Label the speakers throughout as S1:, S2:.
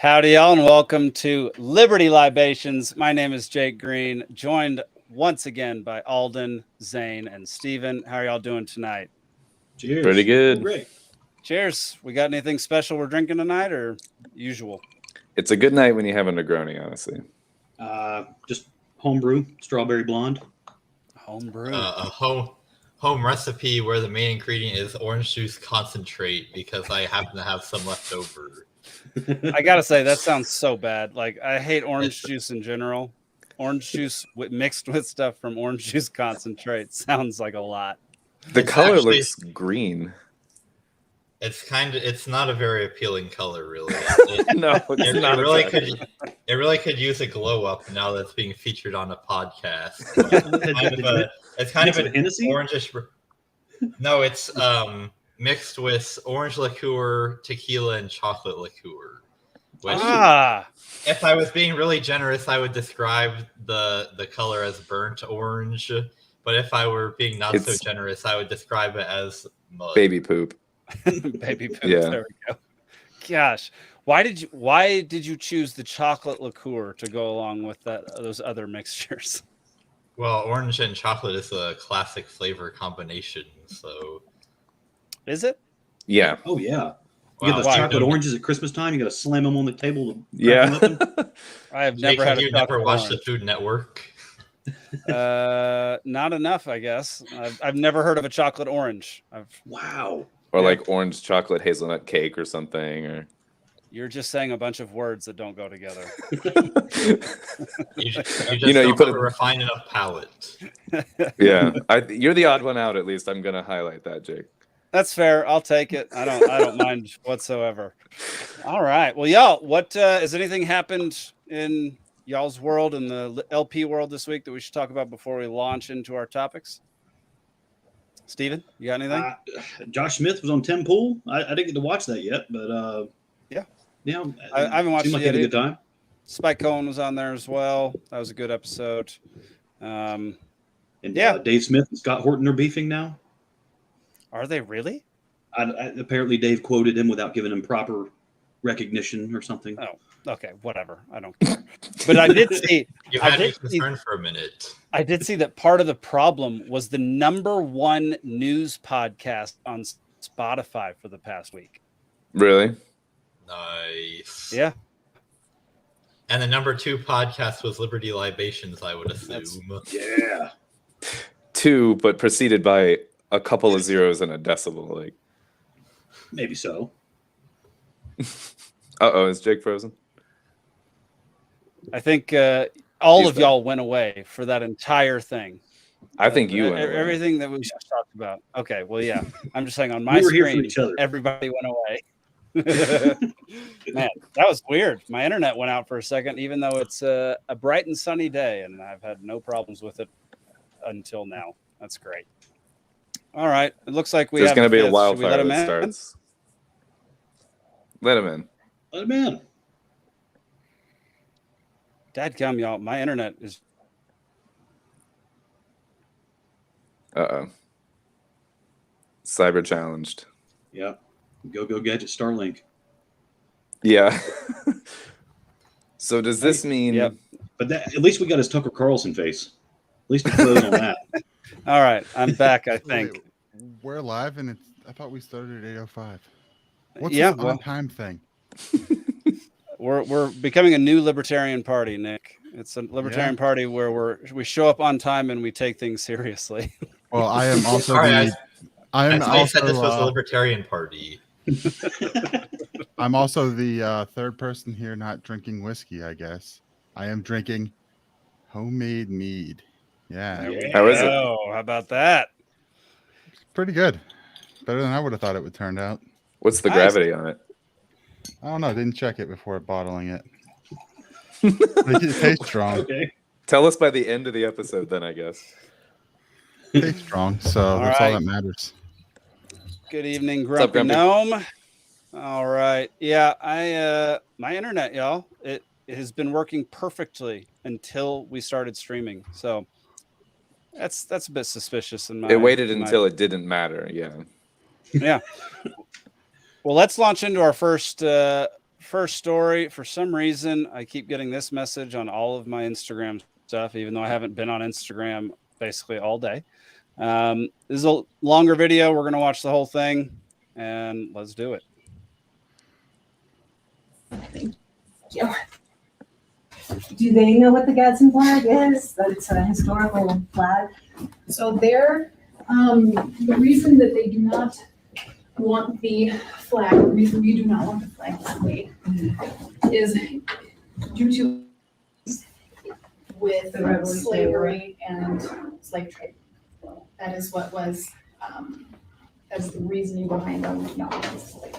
S1: Howdy, y'all, and welcome to Liberty Libations. My name is Jake Green, joined once again by Alden, Zane, and Steven. How are y'all doing tonight?
S2: Cheers.
S3: Pretty good.
S2: Great.
S1: Cheers. We got anything special we're drinking tonight, or usual?
S3: It's a good night when you have a Negroni, honestly.
S2: Just homebrew, strawberry blonde.
S1: Homebrew.
S4: A home recipe where the main ingredient is orange juice concentrate because I happen to have some left over.
S1: I gotta say, that sounds so bad. Like, I hate orange juice in general. Orange juice mixed with stuff from orange juice concentrate sounds like a lot.
S3: The color looks green.
S4: It's not a very appealing color, really.
S3: No, it's not.
S4: It really could use a glow up now that it's being featured on a podcast. It's kind of an orangish. No, it's mixed with orange liqueur, tequila, and chocolate liqueur. Which, if I was being really generous, I would describe the color as burnt orange. But if I were being not so generous, I would describe it as mud.
S3: Baby poop.
S1: Baby poop.
S3: Yeah.
S1: There we go. Gosh, why did you choose the chocolate liqueur to go along with those other mixtures?
S4: Well, orange and chocolate is a classic flavor combination. So,
S1: is it?
S3: Yeah.
S2: Oh yeah. You get those chocolate oranges at Christmas time. You got to slam them on the table.
S3: Yeah.
S1: I have never had.
S4: You never watched the Food Network?
S1: Not enough, I guess. I've never heard of a chocolate orange.
S2: Wow.
S3: Or like orange chocolate hazelnut cake or something. Or
S1: you're just saying a bunch of words that don't go together.
S4: you put a refined enough palate.
S3: Yeah, you're the odd one out. At least I'm gonna highlight that, Jake.
S1: That's fair. I'll take it. I don't mind whatsoever. All right. Well, y'all, what has anything happened in y'all's world and the LP world this week that we should talk about before we launch into our topics? Steven, you got anything?
S2: Josh Smith was on Tim Pool. I didn't get to watch that yet, but yeah,
S1: I haven't watched it yet.
S2: Seemed like a good time.
S1: Spike Cohen was on there as well. That was a good episode.
S2: And Dave Smith and Scott Horton are beefing now.
S1: Are they really?
S2: Apparently, Dave quoted him without giving him proper recognition or something.
S1: Oh, okay, whatever. I don't care. But I did see.
S4: You had me concerned for a minute.
S1: I did see that part of the problem was the #1 news podcast on Spotify for the past week.
S3: Really?
S4: Nice.
S1: Yeah.
S4: And the #2 podcast was Liberty Libations, I would assume.
S2: Yeah.
S3: 2, but preceded by a couple of zeros and a decimal. Like,
S2: maybe so.
S3: Is Jake frozen?
S1: I think all of y'all went away for that entire thing.
S3: I think you went away.
S1: Everything that we just talked about. Okay, well, yeah. I'm just saying on my screen, everybody went away. Man, that was weird. My internet went out for a second, even though it's a bright and sunny day, and I've had no problems with it until now. That's great. All right. It looks like there's going to be a wildfire that starts.
S3: Let him in.
S2: Let him in.
S1: Dadgum, y'all. My internet is.
S3: Cyber challenged.
S2: Yep. Go Gadget Starlink.
S3: Yeah. So does this mean?
S2: Yep. But at least we got his Tucker Carlson face. At least he closed on that.
S1: All right, I'm back. I think
S5: we're live, and I thought we started at 8:05. What's this on-time thing?
S1: We're becoming a new Libertarian party, Nick. It's a Libertarian party where we show up on time and we take things seriously.
S5: Well, I am also.
S4: Said this was a Libertarian party.
S5: I'm also the third person here not drinking whiskey. I guess I am drinking homemade mead. Yeah.
S3: How is it?
S1: Oh, how about that?
S5: Pretty good. Better than I would have thought it would turn out.
S3: What's the gravity on it?
S5: I don't know. Didn't check it before bottling it. It tastes strong.
S2: Okay.
S3: Tell us by the end of the episode, then, I guess.
S5: It tastes strong, so that's all that matters.
S1: Good evening, Grumpy Gnome. All right. Yeah, my internet, y'all, it has been working perfectly until we started streaming. So that's a bit suspicious in my.
S3: It waited until it didn't matter. Yeah.
S1: Yeah. Well, let's launch into our first first story. For some reason, I keep getting this message on all of my Instagram stuff, even though I haven't been on Instagram basically all day. This is a longer video. We're going to watch the whole thing, and let's do it.
S6: Thank you. Do they know what the Gadsden flag is? That it's a historical flag?
S7: So the reason that they do not want the flag, the reason we do not want the flag displayed is due to with
S6: The Revolutionary
S7: slavery and slave trade. That is what was, that is the reasoning behind them not wanting to display.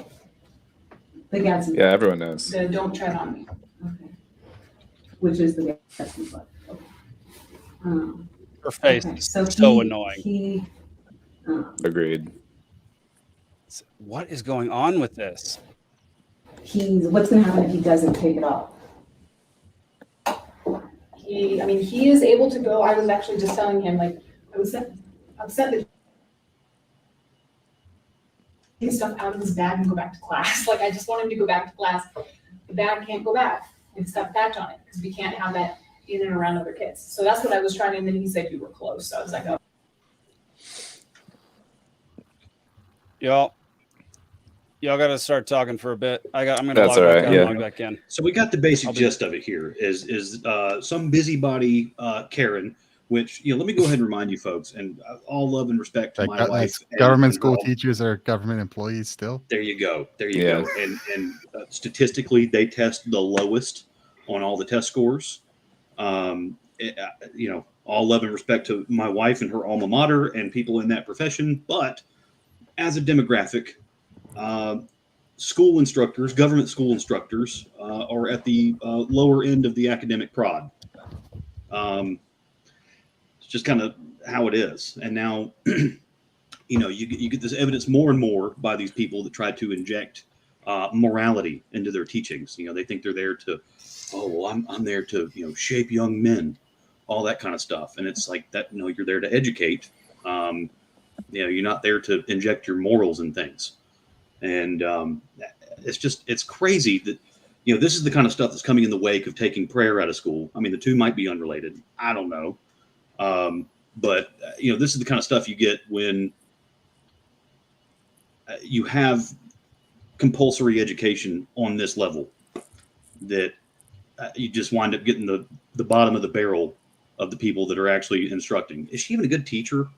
S6: The Gadsden.
S3: Yeah, everyone knows.
S7: The don't tread on me.
S6: Okay. Which is the Gadsden flag. Okay.
S1: Her face
S6: Okay,
S1: is
S6: so
S1: so annoying.
S3: Agreed.
S1: What is going on with this?
S6: What's going to happen if he doesn't take it off?
S7: He is able to go. I was actually just telling him, like, I was upset that take stuff out of his bag and go back to class. Like, I just want him to go back to class. The bag can't go back. It's got patch on it because we can't have that in and around other kids. So that's what I was trying. And then he said you were close. So I was like, oh.
S1: Y'all got to start talking for a bit. I'm gonna
S3: That's
S1: log
S3: all
S1: back
S3: right,
S1: out,
S3: yeah.
S1: log back in.
S2: So we got the basic gist of it here is some busybody Karen, which, let me go ahead and remind you folks, and all love and respect to my wife.
S5: Government
S2: and
S5: school
S2: all.
S5: teachers are government employees still.
S2: There you go.
S3: Yeah.
S2: Go. And statistically, they test the lowest on all the test scores. All love and respect to my wife and her alma mater and people in that profession. But as a demographic, school instructors, government school instructors, are at the lower end of the academic prod. It's just kind of how it is. And now, you get this evidence more and more by these people that try to inject morality into their teachings. They think they're there to, I'm there to, shape young men, all that kind of stuff. And it's like that, you're there to educate. You're not there to inject your morals and things. And it's crazy that, this is the kind of stuff that's coming in the wake of taking prayer out of school. I mean, the two might be unrelated. I don't know. But this is the kind of stuff you get when you have compulsory education on this level, that you just wind up getting the bottom of the barrel of the people that are actually instructing. Is she even a good teacher?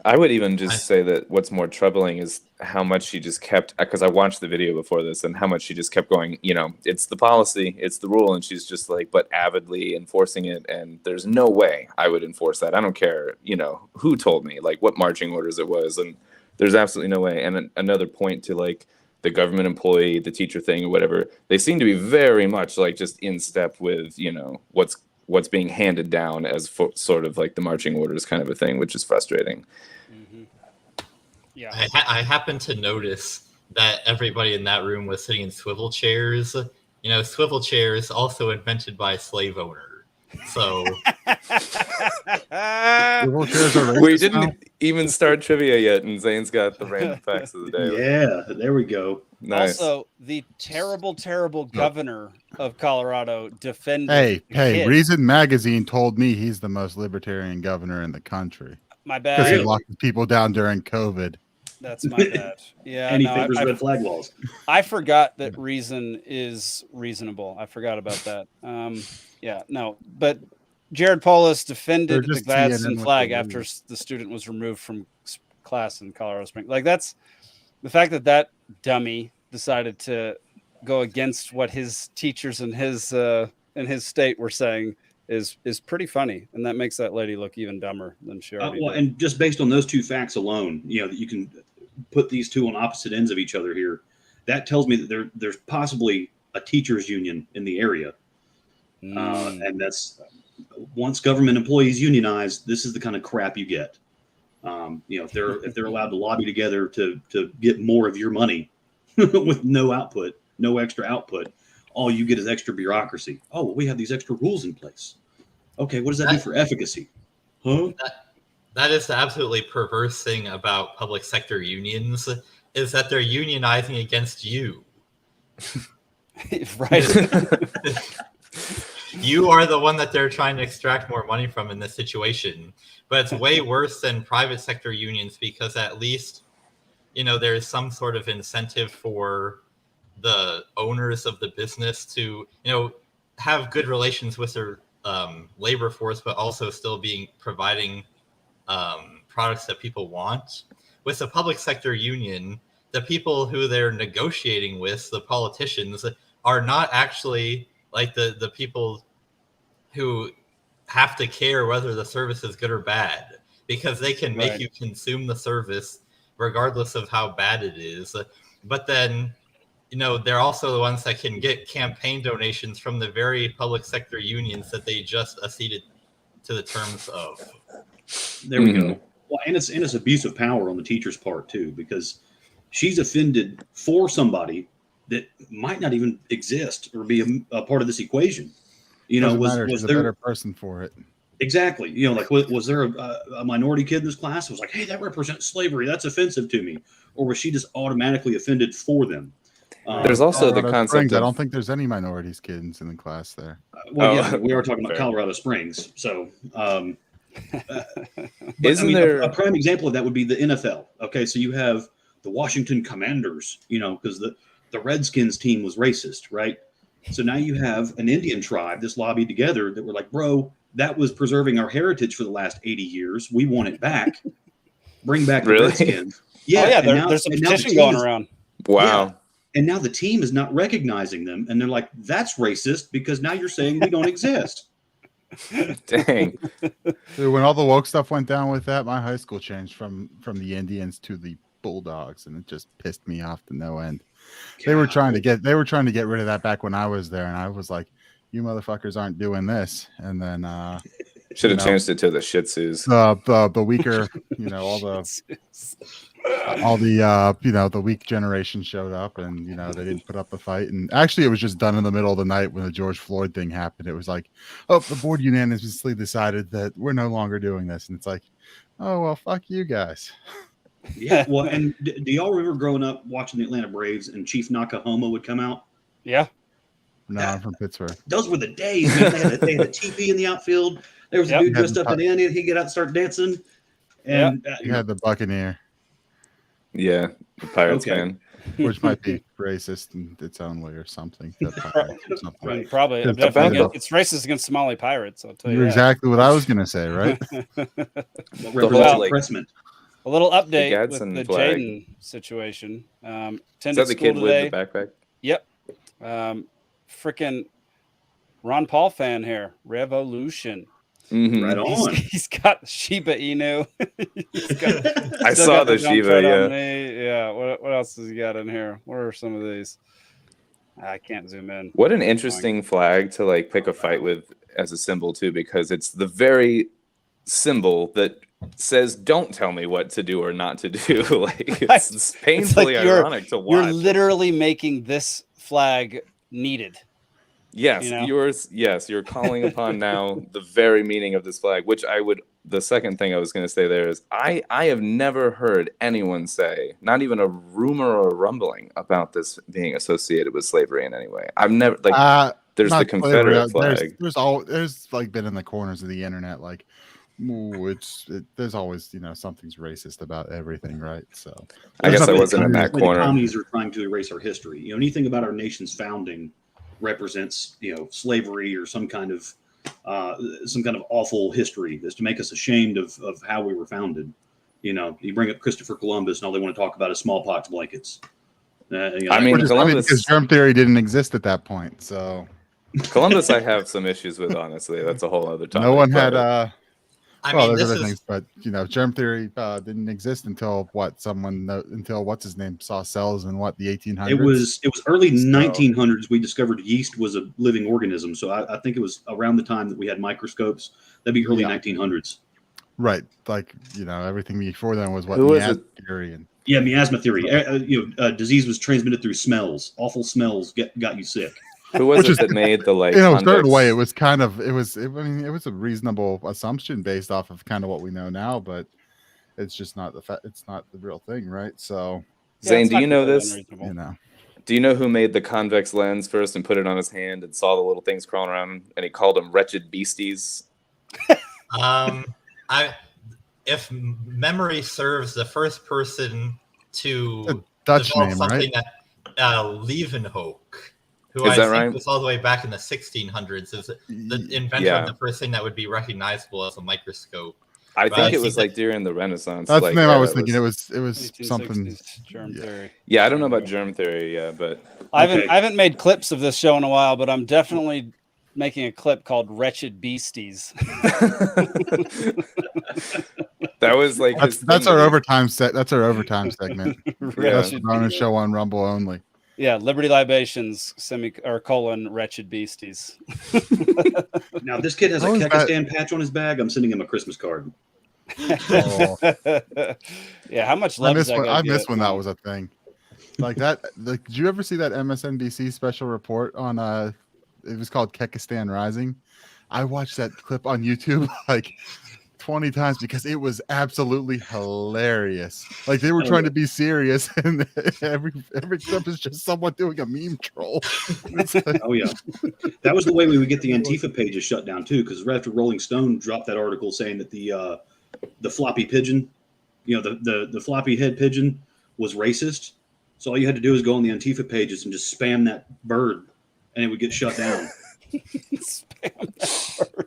S3: I would even just say that what's more troubling is how much she just kept, because I watched the video before this, and how much she just kept going, it's the policy, it's the rule, and she's just like, but avidly enforcing it, and there's no way I would enforce that. I don't care, who told me, like what marching orders it was, and there's absolutely no way. And another point to like the government employee, the teacher thing or whatever, they seem to be very much like just in step with, what's being handed down as sort of like the marching orders kind of a thing, which is frustrating.
S1: Mm-hmm. Yeah.
S4: I happened to notice that everybody in that room was sitting in swivel chairs. Swivel chairs also invented by a slave owner. So
S3: we didn't even start trivia yet, and Zane's got the random facts of the day.
S2: Yeah, there we go.
S3: Nice.
S1: Also, the terrible governor of Colorado defended.
S5: Hey! Reason Magazine told me he's the most libertarian governor in the country.
S1: My bad.
S5: Because he locked people down during COVID.
S1: That's my bad. Yeah,
S2: and he favors red flag laws.
S1: I forgot that reason is reasonable. I forgot about that. But Jared Polis defended the Gadsden flag after the student was removed from class in Colorado Springs. Like, that's the fact that dummy decided to go against what his teachers in his state were saying is pretty funny, and that makes that lady look even dumber than she already did.
S2: And just based on those two facts alone, that you can put these two on opposite ends of each other here, that tells me that there's possibly a teachers union in the area. And that's, once government employees unionize, this is the kind of crap you get. If they're allowed to lobby together to get more of your money with no extra output, all you get is extra bureaucracy. Oh, well, we have these extra rules in place. Okay, what does that do for efficacy? Huh?
S4: That is the absolutely perverse thing about public sector unions, is that they're unionizing against you.
S1: Right.
S4: You are the one that they're trying to extract more money from in this situation. But it's way worse than private sector unions because at least, there is some sort of incentive for the owners of the business to, have good relations with their labor force, but also still providing products that people want. With the public sector union, the people who they're negotiating with, the politicians, are not actually like the people who have to care whether the service is good or bad, because they can make you consume the service regardless of how bad it is. But then, they're also the ones that can get campaign donations from the very public sector unions that they just acceded to the terms of.
S2: There we go. Well, and it's abuse of power on the teacher's part too, because she's offended for somebody that might not even exist or be a part of this equation. Was there a
S5: better person for it?
S2: Exactly. Was there a minority kid in this class who was like, hey, that represents slavery, that's offensive to me? Or was she just automatically offended for them?
S3: There's also the concept
S5: Springs, I don't think there's any minorities kids in the class there.
S2: We are talking about Colorado Springs. So
S3: isn't there
S2: a prime example of that would be the NFL? Okay, so you have the Washington Commanders, because the Redskins team was racist, right? So now you have an Indian tribe that's lobbied together that were like, bro, that was preserving our heritage for the last 80 years. We want it back. Bring back the Redskins. Yeah,
S1: there's a petition going around.
S3: Wow.
S2: Yeah, and now the team is not recognizing them. And they're like, that's racist because now you're saying we don't exist.
S3: Dang.
S5: Dude, when all the woke stuff went down with that, my high school changed from the Indians to the Bulldogs, and it just pissed me off to no end. They were trying to get rid of that back when I was there, and I was like, you motherfuckers aren't doing this. And then
S3: should have changed it to the Shih Tzus.
S5: The weaker, the weak generation showed up, and they didn't put up a fight. And actually, it was just done in the middle of the night when the George Floyd thing happened. It was like, oh, the board unanimously decided that we're no longer doing this, and it's like, oh well, fuck you guys.
S2: Yeah, well, and do y'all remember growing up watching the Atlanta Braves and Chief Nakahoma would come out?
S1: Yeah.
S5: No, I'm from Pittsburgh.
S2: Those were the days, man. They had a teepee in the outfield. There was a dude dressed up in Indian. He'd get out and start dancing. And
S5: you had the Buccaneer.
S3: Yeah, the Pirates fan.
S5: Which might be racist in its own way or something.
S1: Right. Probably. It's racist against Somali pirates, I'll tell you.
S5: You're exactly what I was going to say, right?
S1: A little update with the Jaden situation.
S3: Is that the kid with the backpack?
S1: Yep. Freaking Ron Paul fan here. Revolution.
S3: Mm-hmm.
S2: Right on.
S1: He's got Shiba Inu.
S3: I saw the Shiba.
S1: Yeah. What else has he got in here? What are some of these? I can't zoom in.
S3: What an interesting flag to pick a fight with as a symbol too, because it's the very symbol that says don't tell me what to do or not to do. It's painfully ironic to watch.
S1: You're literally making this flag needed.
S3: Yes, you're calling upon now the very meaning of this flag, which the second thing I was going to say there is I have never heard anyone say, not even a rumor or a rumbling about this being associated with slavery in any way. I've never there's the Confederate flag.
S5: There's been in the corners of the internet there's always something's racist about everything, right? So
S3: I guess I wasn't in that corner.
S2: The communists are trying to erase our history. Anything about our nation's founding represents slavery or some kind of awful history that's to make us ashamed of how we were founded. You bring up Christopher Columbus and all they want to talk about is smallpox blankets.
S3: Columbus,
S5: because germ theory didn't exist at that point. So
S3: Columbus I have some issues with, honestly. That's a whole other topic.
S5: No one had there's
S4: this
S5: other things, but germ theory didn't exist until what's his name saw cells in the 1800s.
S2: It was early 1900s. We discovered yeast was a living organism. So I think it was around the time that we had microscopes. That'd be early 1900s.
S5: Right, everything before then was miasma theory.
S2: Miasma theory. Disease was transmitted through smells. Awful smells got you sick.
S3: Who was it that made the
S5: in a certain way? It was it was a reasonable assumption based off of kind of what we know now, but it's just not it's not the real thing, right? So
S3: Zane, do you know this? Do you know who made the convex lens first and put it on his hand and saw the little things crawling around, and he called them wretched beasties?
S4: If memory serves, the first person to
S5: Dutch
S4: develop
S5: name,
S4: something
S5: right?
S4: that Leeuwenhoek, who
S3: Is
S4: I
S3: that
S4: think
S3: right?
S4: was all the way back in the 1600s, is the inventor of the first thing that would be recognizable as a microscope.
S3: I think it was like during the Renaissance.
S5: That's
S3: like,
S5: the name I was thinking. It was something.
S1: 1860s germ theory.
S3: Yeah, I don't know about germ theory, but
S1: I haven't made clips of this show in a while, but I'm definitely making a clip called "Wretched Beasties."
S3: that was like
S5: that's our overtime set. That's our overtime segment. That's
S1: Wretched
S5: on a show on Rumble only.
S1: Yeah, Liberty Libations, Wretched Beasties.
S2: Now, this kid has a Kekistan patch on his bag. I'm sending him a Christmas card.
S5: Oh.
S1: Yeah, how much love
S5: I miss when that was a thing. Like that. Did you ever see that MSNBC special report on it was called Kekistan Rising? I watched that clip on YouTube like 20 times because it was absolutely hilarious. Like they were trying to be serious, and every clip is just someone doing a meme troll.
S2: Oh yeah, that was the way we would get the Antifa pages shut down too. Because right after Rolling Stone dropped that article saying that the floppy pigeon, the floppy head pigeon was racist, so all you had to do is go on the Antifa pages and just spam that bird, and it would get shut down.
S1: Spam that bird.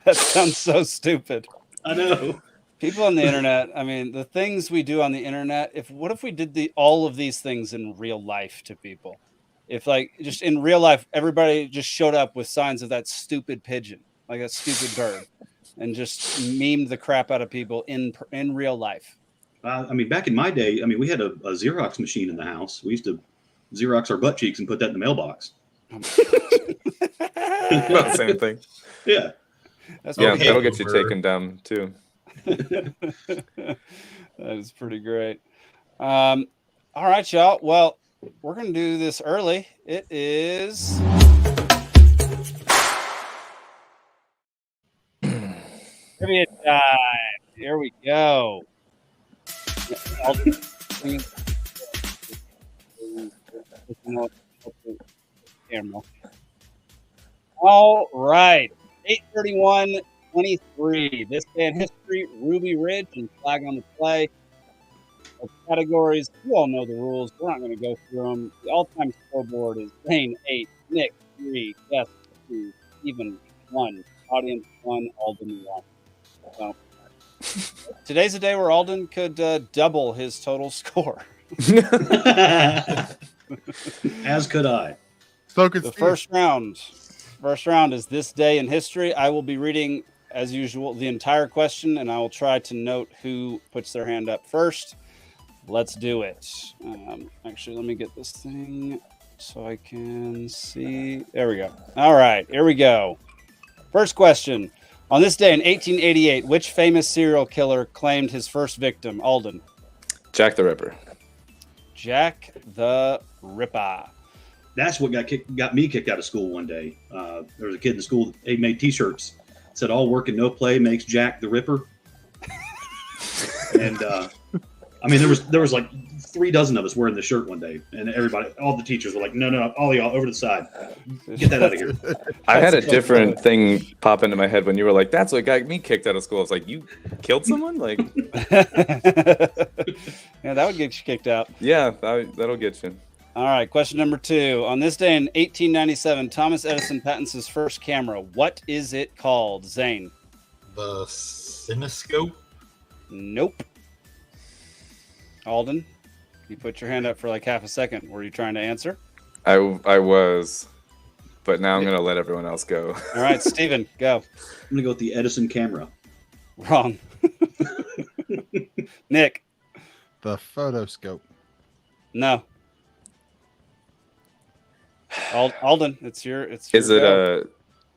S1: That sounds so stupid.
S2: I know.
S1: People on the internet, I mean, the things we do on the internet, what if we did all of these things in real life to people? If like just in real life, everybody just showed up with signs of that stupid pigeon, like that stupid bird, and just memed the crap out of people in real life.
S2: I mean, back in my day, we had a Xerox machine in the house. We used to Xerox our butt cheeks and put that in the mailbox.
S3: About the same thing.
S2: Yeah.
S3: That'll get you taken down too.
S1: That is pretty great. All right, y'all. Well, we're gonna do this early. It is trivia time. Here we go. All right. 8/31/23. This day in history, Ruby Ridge and Flag on the Play. The categories, you all know the rules. We're not going to go through them. The all-time scoreboard is Zane 8, Nick 3, Jeff 2, Stephen 1, Audience 1, Alden 1. So, today's a day where Alden could double his total score.
S2: As could I.
S5: So could
S1: the
S5: Steve.
S1: First round is this day in history. I will be reading, as usual, the entire question, and I will try to note who puts their hand up first. Let's do it. Actually, let me get this thing so I can see. There we go. All right, here we go. First question. On this day in 1888, which famous serial killer claimed his first victim? Alden.
S3: Jack the Ripper.
S1: Jack the Ripper.
S2: That's what got me kicked out of school one day. There was a kid in school. He made T-shirts. It said, "All work and no play makes Jack the Ripper." And there was like 3 dozen of us wearing the shirt one day, and all the teachers were like, "No, all y'all over to the side. Get that out of here."
S3: I had a different thing pop into my head when you were like, "That's what got me kicked out of school." It's like, you killed someone? Like,
S1: yeah, that would get you kicked out.
S3: Yeah, that'll get you.
S1: All right, question number 2. On this day in 1897, Thomas Edison patents his first camera. What is it called? Zane.
S4: The Cinescope?
S1: Nope. Alden, you put your hand up for like half a second. Were you trying to answer?
S3: I was, but now I'm going to let everyone else go.
S1: All right, Steven, go.
S2: I'm going to go with the Edison camera.
S1: Wrong. Nick.
S5: The photoscope.
S1: No. Alden, it's your
S3: Is it a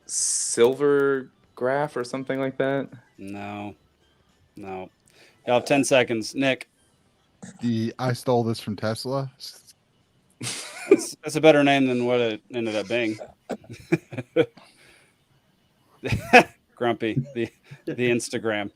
S3: silver graph or something like that?
S1: No. Y'all have 10 seconds. Nick.
S5: I stole this from Tesla.
S1: That's a better name than what it ended up being. Grumpy, the Instagram.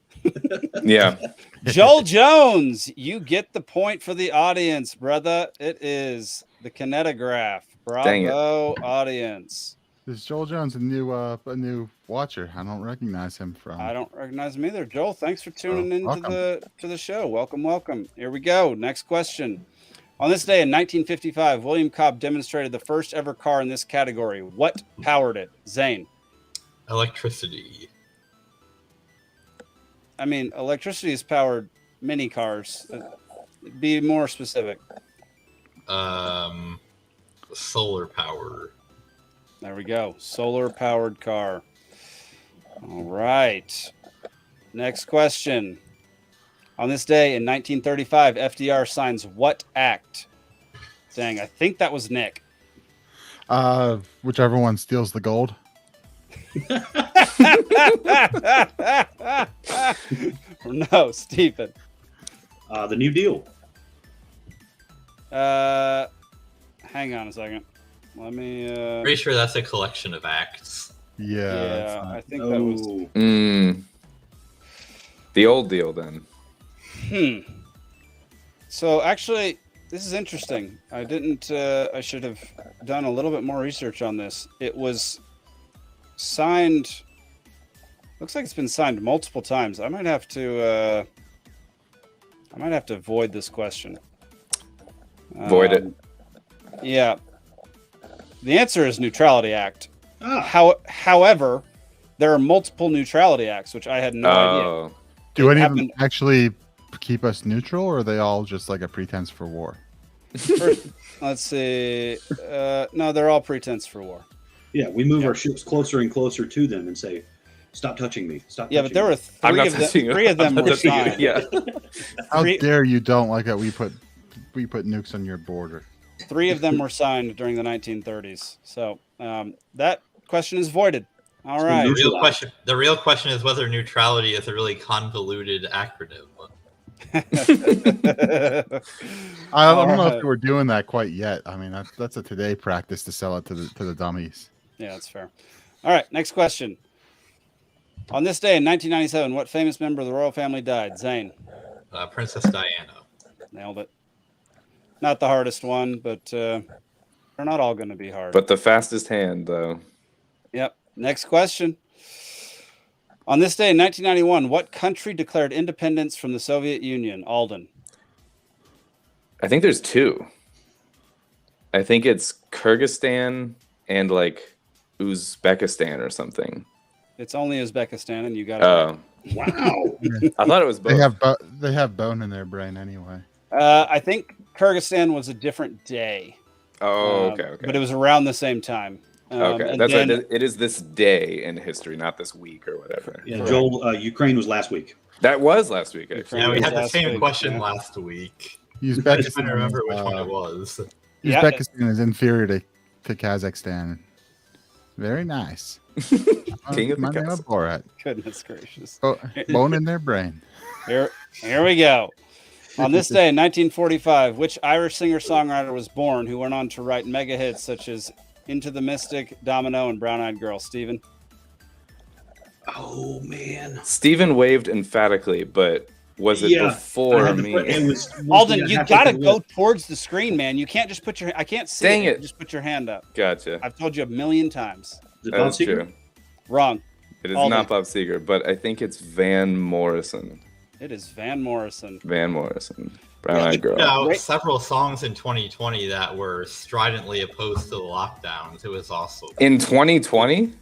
S3: Yeah.
S1: Joel Jones, you get the point for the audience, brother. It is the kinetograph.
S3: Dang it.
S1: Bravo, audience.
S5: Is Joel Jones a new watcher? I don't recognize him from.
S1: I don't recognize him either. Joel, thanks for tuning in
S5: welcome.
S1: to the show. Welcome. Here we go. Next question. On this day in 1955, William Cobb demonstrated the first ever car in this category. What powered it? Zane.
S4: Electricity.
S1: I mean, electricity has powered many cars. Be more specific.
S4: Solar power.
S1: There we go. Solar powered car. All right. Next question. On this day in 1935, FDR signs what act? Dang, I think that was Nick.
S5: Whichever one steals the gold.
S1: No, Stephen.
S2: The New Deal.
S1: Hang on a second. Let me.
S4: Pretty sure that's a collection of acts.
S5: Yeah.
S1: I think that was.
S3: The old deal then.
S1: So actually, this is interesting. I didn't. I should have done a little bit more research on this. It was signed. Looks like it's been signed multiple times. I might have to void this question.
S3: Void it.
S1: Yeah. The answer is Neutrality Act.
S2: Ah.
S1: However, there are multiple Neutrality Acts, which I had no idea.
S5: Do any of
S1: happened-
S5: them actually keep us neutral, or are they all just like a pretense for war?
S1: First, let's see. No, they're all pretense for war.
S2: Yeah, we move our ships closer and closer to them and say, "Stop touching me! Stop!"
S1: Yeah, but there were
S3: I'm not
S1: three of them
S3: I'm not
S1: were
S3: touching you.
S1: signed.
S3: Yeah.
S5: How
S1: Three-
S5: dare you don't like that we put nukes on your border?
S1: 3 of them were signed during the 1930s. So that question is voided. All right.
S4: The real question is whether neutrality is a really convoluted acronym.
S5: I don't know if we're doing that quite yet. I mean, that's a today practice to sell it to the dummies.
S1: Yeah, that's fair. All right, next question. On this day in 1997, what famous member of the royal family died? Zane.
S4: Princess Diana.
S1: Nailed it. Not the hardest one, but they're not all going to be hard.
S3: But the fastest hand, though.
S1: Yep. Next question. On this day in 1991, what country declared independence from the Soviet Union? Alden.
S3: I think there's 2. I think it's Kyrgyzstan and like Uzbekistan or something.
S1: It's only Uzbekistan, and you got it. Right.
S2: Wow.
S3: I thought it was both.
S5: They have bone in their brain anyway.
S1: I think Kyrgyzstan was a different day.
S3: Oh, okay.
S1: But it was around the same time.
S3: Okay,
S1: and
S3: that's
S1: then,
S3: right. It is this day in history, not this week or whatever.
S2: Yeah, Joel, Ukraine was last week.
S3: That was last week, actually.
S4: Yeah, we had the
S1: Last
S4: same
S1: week,
S4: question
S1: yeah.
S4: last week. I
S5: Uzbekistan,
S4: just trying to remember which one it was.
S5: Uzbekistan is inferior to Kazakhstan. Very nice.
S3: King of the
S5: My name is
S3: castle.
S5: Borat.
S1: Goodness gracious.
S5: Oh, bone in their brain.
S1: Here we go. On this day in 1945, which Irish singer-songwriter was born who went on to write mega hits such as Into the Mystic, Domino, and Brown Eyed Girl? Steven?
S2: Oh man.
S3: Stephen waved emphatically, but was it before me?
S1: Alden, you got to go towards the screen, man. You can't just put your... I can't see
S3: Dang it.
S1: Just put your hand up.
S3: Gotcha.
S1: I've told you a million times.
S3: That's true.
S1: Wrong.
S3: It is
S1: Alden.
S3: not Bob Seger, but I think it's Van Morrison.
S1: It is Van Morrison.
S3: Van Morrison. Brown Eyed Girl.
S1: Great.
S4: Several songs in 2020 that were stridently opposed to the lockdowns. It was awesome.
S3: In 2020?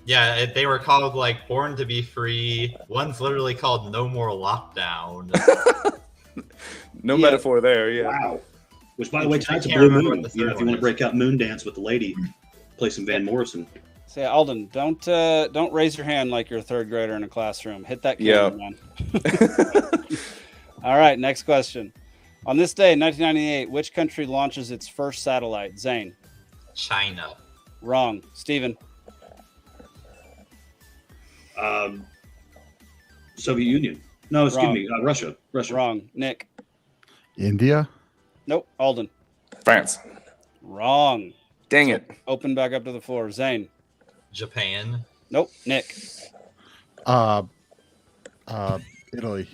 S4: Yeah, they were called like Born to Be Free. One's literally called No More Lockdown.
S3: No metaphor there, yeah.
S2: Wow. Which, by the way, tonight's a
S4: can't
S2: blue
S4: remember
S2: moon.
S4: what the
S2: You know,
S4: third
S2: if you
S4: one
S2: want to
S4: is.
S2: break out Moon Dance with the lady, play some Van Morrison.
S1: Say, Alden, don't raise your hand like you're a third grader in a classroom. Hit that camera, man. All right, next question. On this day in 1998, which country launches its first satellite? Zane.
S4: China.
S1: Wrong. Steven.
S2: Soviet Union. No, excuse
S1: Wrong.
S2: me. Russia.
S1: Wrong. Nick.
S5: India?
S1: Nope. Alden.
S3: France.
S1: Wrong.
S3: Dang it.
S1: Open back up to the floor. Zane.
S4: Japan.
S1: Nope. Nick.
S5: Italy.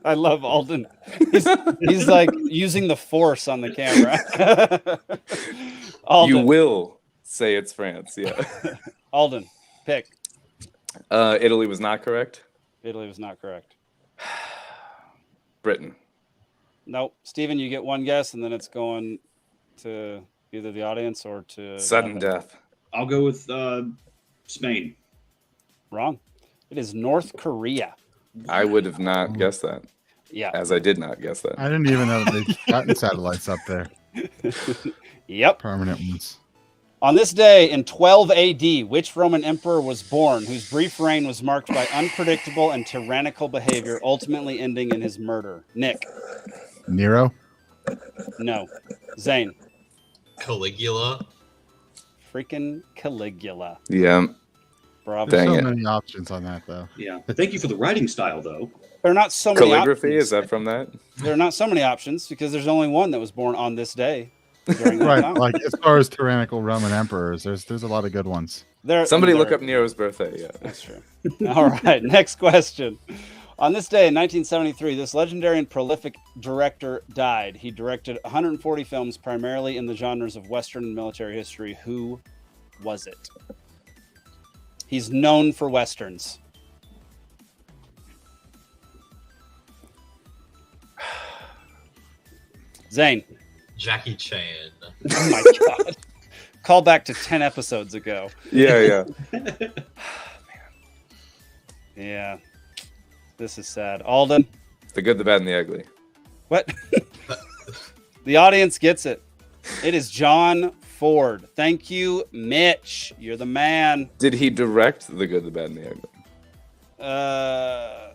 S1: I love Alden. He's like using the force on the camera. Alden.
S3: You will say it's France, yeah.
S1: Alden, pick.
S3: Italy was not correct.
S1: Italy was not correct.
S3: Britain.
S1: Nope. Steven, you get one guess, and then it's going to either the audience or to
S3: Sudden death.
S2: I'll go with Spain.
S1: Wrong. It is North Korea.
S3: I would have not guessed that.
S1: Yeah.
S3: As I did not guess that.
S5: I didn't even know that they'd gotten satellites up there.
S1: Yep.
S5: Permanent ones.
S1: On this day in 12 AD, which Roman emperor was born whose brief reign was marked by unpredictable and tyrannical behavior, ultimately ending in his murder? Nick.
S5: Nero?
S1: No. Zane.
S4: Caligula.
S1: Freaking Caligula.
S3: Yeah.
S1: Bravo.
S3: Dang
S5: So
S3: it.
S5: many options on that, though.
S2: Yeah, but thank you for the writing style, though.
S1: There are not so many
S3: Calligraphy,
S1: options.
S3: is that from that?
S1: There are not so many options because there's only one that was born on this day. During that
S5: Right,
S1: time.
S5: like as far as tyrannical Roman emperors, there's a lot of good ones.
S3: Somebody look up Nero's birthday. Yeah,
S1: that's true. All right, next question. On this day in 1973, this legendary and prolific director died. He directed 140 films, primarily in the genres of Western and military history. Who was it? He's known for Westerns. Zane.
S4: Jackie Chan.
S1: Oh my God. Call back to 10 episodes ago.
S3: Yeah.
S1: Yeah. This is sad. Alden.
S3: The good, the bad, and the ugly.
S1: What? The audience gets it. It is John Ford. Thank you, Mitch. You're the man.
S3: Did he direct The Good, the Bad, and the Ugly?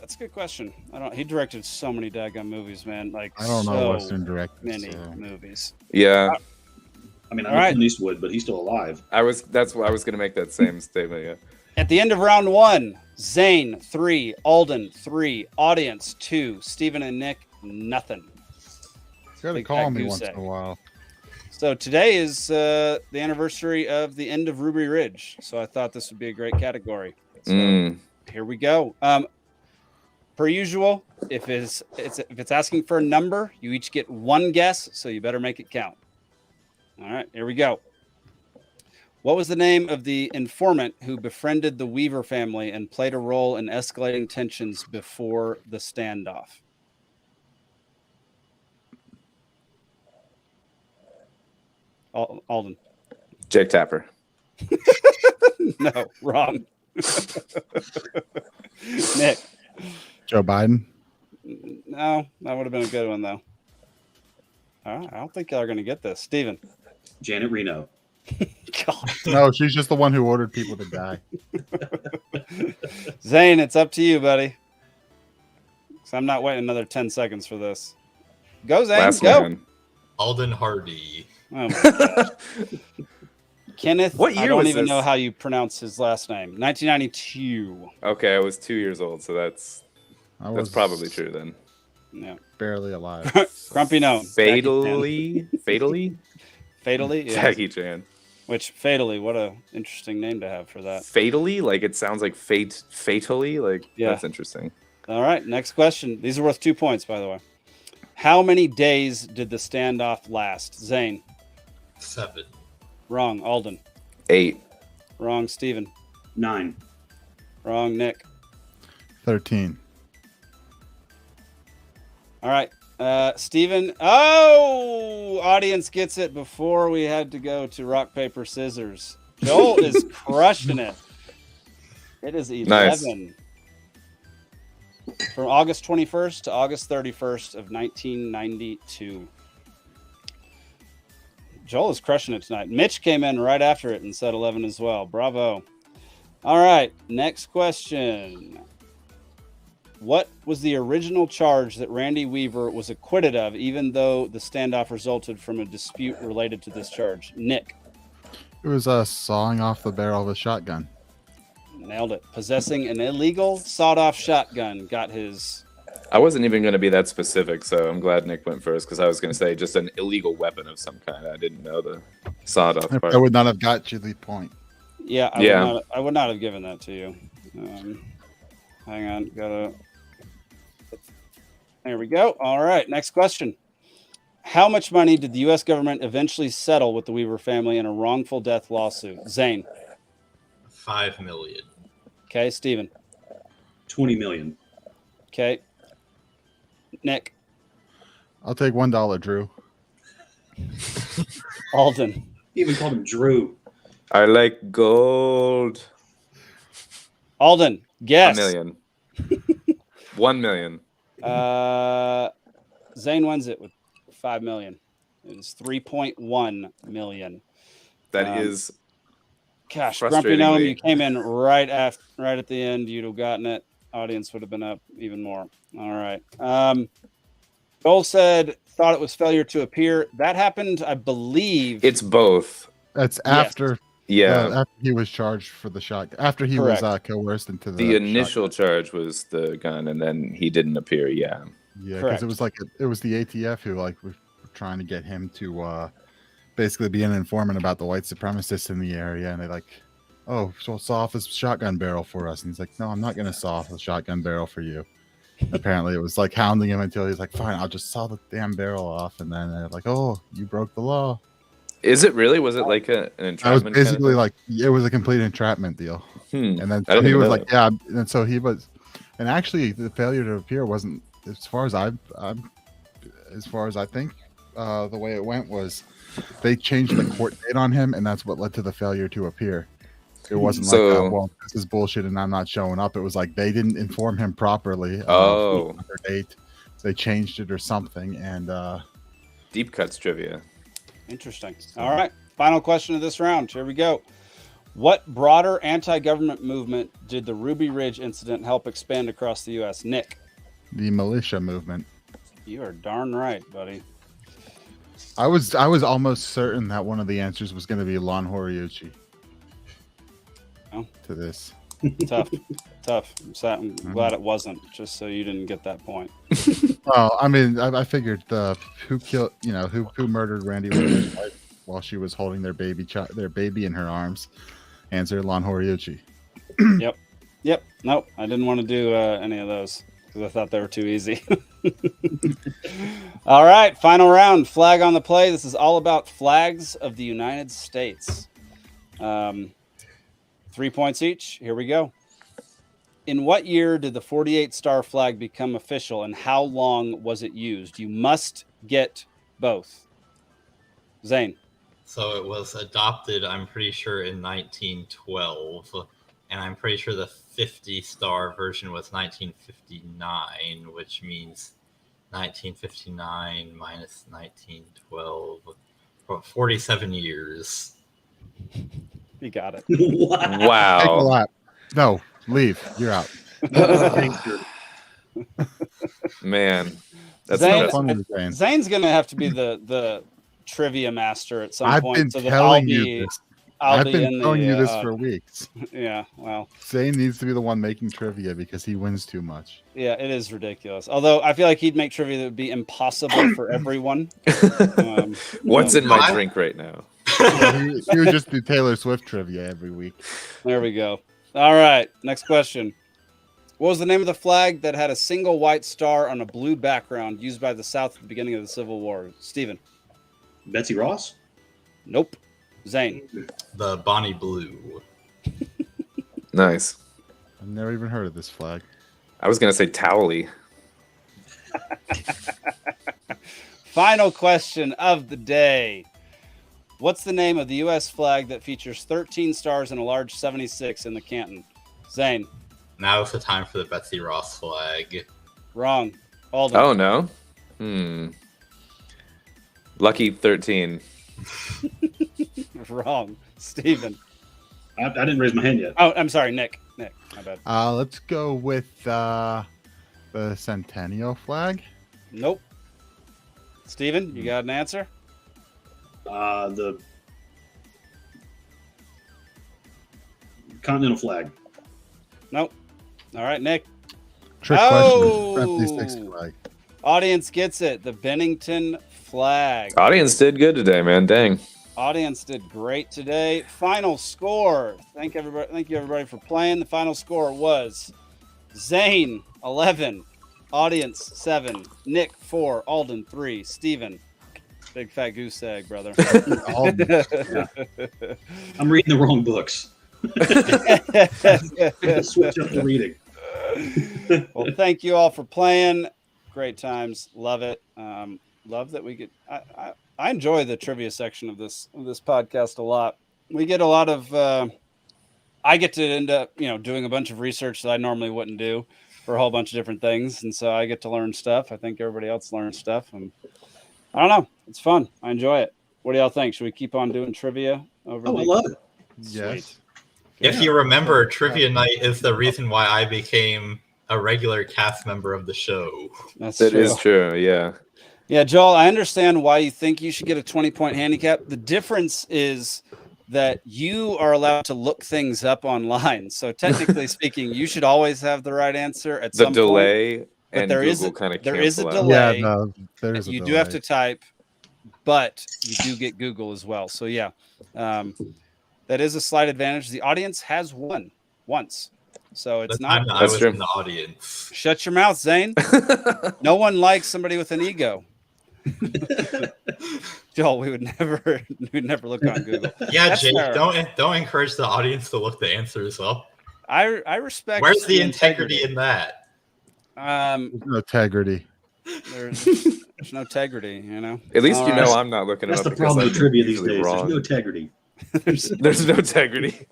S1: That's a good question. He directed so many daggone movies, man. Like
S5: I don't know Western directors.
S1: Many movies.
S3: Yeah.
S2: I mean, I know Clint Eastwood, but he's still alive.
S3: That's why I was going to make that same statement. Yeah.
S1: At the end of round 1, Zane 3, Alden 3, audience 2, Steven and Nick nothing.
S5: You gotta call me once in a while.
S1: So today is the anniversary of the end of Ruby Ridge. So I thought this would be a great category. So here we go. Per usual, if it's asking for a number, you each get one guess. So you better make it count. All right, here we go. What was the name of the informant who befriended the Weaver family and played a role in escalating tensions before the standoff? Alden.
S3: Jake Tapper.
S1: No, wrong. Nick.
S5: Joe Biden.
S1: No, that would have been a good one, though. All right, I don't think y'all are going to get this. Steven.
S2: Janet Reno.
S1: God.
S5: No, she's just the one who ordered people to die.
S1: Zane, it's up to you, buddy. So I'm not waiting another 10 seconds for this. Go, Zane.
S3: Last
S1: go.
S3: man.
S4: Alden Hardee.
S1: Oh my gosh. Kenneth,
S3: what year
S1: I don't
S3: was
S1: even
S3: this?
S1: know how you pronounce his last name. 1992.
S3: Okay, I was 2 years old, so that's probably true then.
S1: Yeah.
S5: Barely alive.
S1: Grumpy gnome.
S3: Fatally?
S1: Fatally, yeah.
S3: Jackie Chan.
S1: Which fatally, what a interesting name to have for that.
S3: Fatally? Like it sounds like fatally? Like
S1: Yeah.
S3: that's interesting.
S1: All right, next question. These are worth 2 points, by the way. How many days did the standoff last? Zane.
S4: 7.
S1: Wrong. Alden.
S3: 8.
S1: Wrong. Steven.
S2: 9.
S1: Wrong. Nick.
S5: 13.
S1: All right. Steven. Oh, audience gets it before we had to go to rock, paper, scissors. Joel is crushing it. It is 11.
S3: Nice.
S1: From August 21st to August 31st of 1992. Joel is crushing it tonight. Mitch came in right after it and said 11 as well. Bravo. All right. Next question. What was the original charge that Randy Weaver was acquitted of, even though the standoff resulted from a dispute related to this charge? Nick.
S5: It was sawing off the barrel of a shotgun.
S1: Nailed it. Possessing an illegal sawed-off shotgun got his...
S3: I wasn't even going to be that specific, so I'm glad Nick went first because I was going to say just an illegal weapon of some kind. I didn't know the sawed-off part.
S5: I would not have got you the point.
S1: Yeah, I would not have given that to you. Hang on. There we go. All right. Next question. How much money did the U.S. government eventually settle with the Weaver family in a wrongful death lawsuit? Zane.
S4: $5 million.
S1: Okay. Steven.
S2: 20 million.
S1: Okay. Nick.
S5: I'll take $1, Drew.
S1: Alden.
S2: He even called him Drew.
S3: I like gold.
S1: Alden. Guess.
S3: 1 million. 1 million.
S1: Zane wins it with 5 million. It is 3.1 million.
S3: That is
S1: gosh, Grumpy Gnome,
S3: frustratingly-
S1: you came in right at the end. You'd have gotten it. Audience would have been up even more. All right. Joel said thought it was failure to appear. That happened, I believe.
S3: It's both.
S5: That's after.
S3: Yeah.
S5: After he was charged for the shot. After he
S1: Correct.
S5: was coerced into
S3: The initial charge was the gun, and then he didn't appear. Yeah.
S5: Yeah,
S1: Correct.
S5: because it was the ATF who were trying to get him to basically be an informant about the white supremacists in the area, and they so saw off his shotgun barrel for us, and he's like, no, I'm not gonna saw off the shotgun barrel for you. Apparently, it was like hounding him until he's like, fine, I'll just saw the damn barrel off, and then they're like, oh, you broke the law.
S3: Is it really? Was it like an entrapment?
S5: I was
S3: kind of
S5: basically
S3: thing?
S5: like, it was a complete entrapment deal.
S3: Hmm.
S5: And then
S3: I didn't
S5: he
S3: even
S5: was
S3: know
S5: like, yeah, and so he was, and actually the failure to appear wasn't, as far as I think, the way it went was they changed the court date on him, and that's what led to the failure to appear. It wasn't like, well, this is bullshit and I'm not showing up. It was like they didn't inform him properly.
S3: Oh.
S5: Their date. They changed it or something, and
S3: Deep cuts trivia.
S1: Interesting. All right. Final question of this round. Here we go. What broader anti-government movement did the Ruby Ridge incident help expand across the U.S.? Nick.
S5: the militia movement.
S1: You are darn right, buddy.
S5: I was almost certain that one of the answers was going to be Lon Horiuchi.
S1: Oh.
S5: To this.
S1: Tough. I'm glad it wasn't, just so you didn't get that point.
S5: Well, I mean, I figured who murdered Randy Rhodes' wife while she was holding their baby in her arms. Answer: Lon Horiuchi.
S1: Yep. Nope. I didn't want to do any of those because I thought they were too easy. All right, final round. Flag on the play. This is all about flags of the United States. 3 points each. Here we go. In what year did the 48-star flag become official, and how long was it used? You must get both. Zane.
S4: So it was adopted, I'm pretty sure, in 1912. And I'm pretty sure the 50-star version was 1959, which means 1959 minus 1912. 47 years.
S1: You got it.
S5: Take a
S3: Wow.
S5: lap. No, leave. You're out.
S3: Man. That's
S1: Zane-
S3: impressive.
S5: Funny, Zane.
S1: Zane's going to have to be the trivia master at some
S5: I've
S1: point.
S5: been
S1: so that
S5: telling you this.
S1: I'll
S5: I've
S1: be
S5: been
S1: in
S5: telling you this
S1: the,
S5: for weeks.
S1: Yeah, well,
S5: Zane needs to be the one making trivia because he wins too much.
S1: yeah, it is ridiculous. Although I feel like he'd make trivia that would be impossible for everyone.
S3: What's in
S4: I-
S3: my drink right now?
S5: He would just do Taylor Swift trivia every week.
S1: There we go. All right, next question. What was the name of the flag that had a single white star on a blue background used by the South at the beginning of the Civil War? Steven.
S2: Betsy Ross?
S1: Nope. Zane.
S4: The Bonnie Blue.
S3: Nice.
S5: I've never even heard of this flag.
S3: I was going to say Towley.
S1: Final question of the day. What's the name of the U.S. flag that features 13 stars and a large 76 in the canton? Zane.
S4: Now is the time for the Betsy Ross flag.
S1: Wrong. Alden.
S3: Oh, no? Lucky 13.
S1: Wrong. Steven.
S2: I didn't raise my hand yet.
S1: Oh, I'm sorry, Nick. Nick, my bad.
S5: Let's go with the Centennial flag.
S1: Nope. Steven, you got an answer?
S2: The Continental flag.
S1: Nope. All right, Nick.
S5: Trick
S1: Oh!
S5: question. 56 flag.
S1: Audience gets it. The Bennington flag.
S3: Audience did good today, man. Dang.
S1: Audience did great today. Final score. Thank you everybody for playing. The final score was Zane 11, audience 7, Nick 4, Alden 3, Steven. Big fat goose egg, brother.
S5: Alden.
S2: I'm reading the wrong books. Switch up the reading.
S1: Well, thank you all for playing. Great times. Love it. Love that we get. I enjoy the trivia section of this podcast a lot. We get a lot of. I get to end up, doing a bunch of research that I normally wouldn't do for a whole bunch of different things, and so I get to learn stuff. I think everybody else learns stuff, and I don't know. It's fun. I enjoy it. What do y'all think? Should we keep on doing trivia over?
S2: I love it.
S5: Yes.
S4: If you remember, trivia night is the reason why I became a regular cast member of the show.
S1: That
S3: is true. Yeah.
S1: Yeah, Joel, I understand why you think you should get a 20-point handicap. The difference is that you are allowed to look things up online. So technically speaking, you should always have the right answer at some point.
S3: The delay and
S1: there
S3: Google kind of
S1: there is a
S3: cancel out.
S1: delay.
S5: Yeah, no, there's a
S1: you
S5: delay.
S1: do have to type, but you do get Google as well. So yeah, that is a slight advantage. The audience has won once. So it's not.
S4: I was in the audience.
S1: Shut your mouth, Zane. No one likes somebody with an ego. Joel, we would never look on Google.
S4: Yeah, Jake, don't encourage the audience to look the answers up.
S1: I respect.
S4: Where's the integrity in that?
S5: No integrity.
S1: There's no integrity,
S3: At least I'm not looking
S2: That's
S3: it up.
S2: the problem with trivia these
S3: usually
S2: days.
S3: wrong.
S2: There's no integrity.
S3: There's no integrity.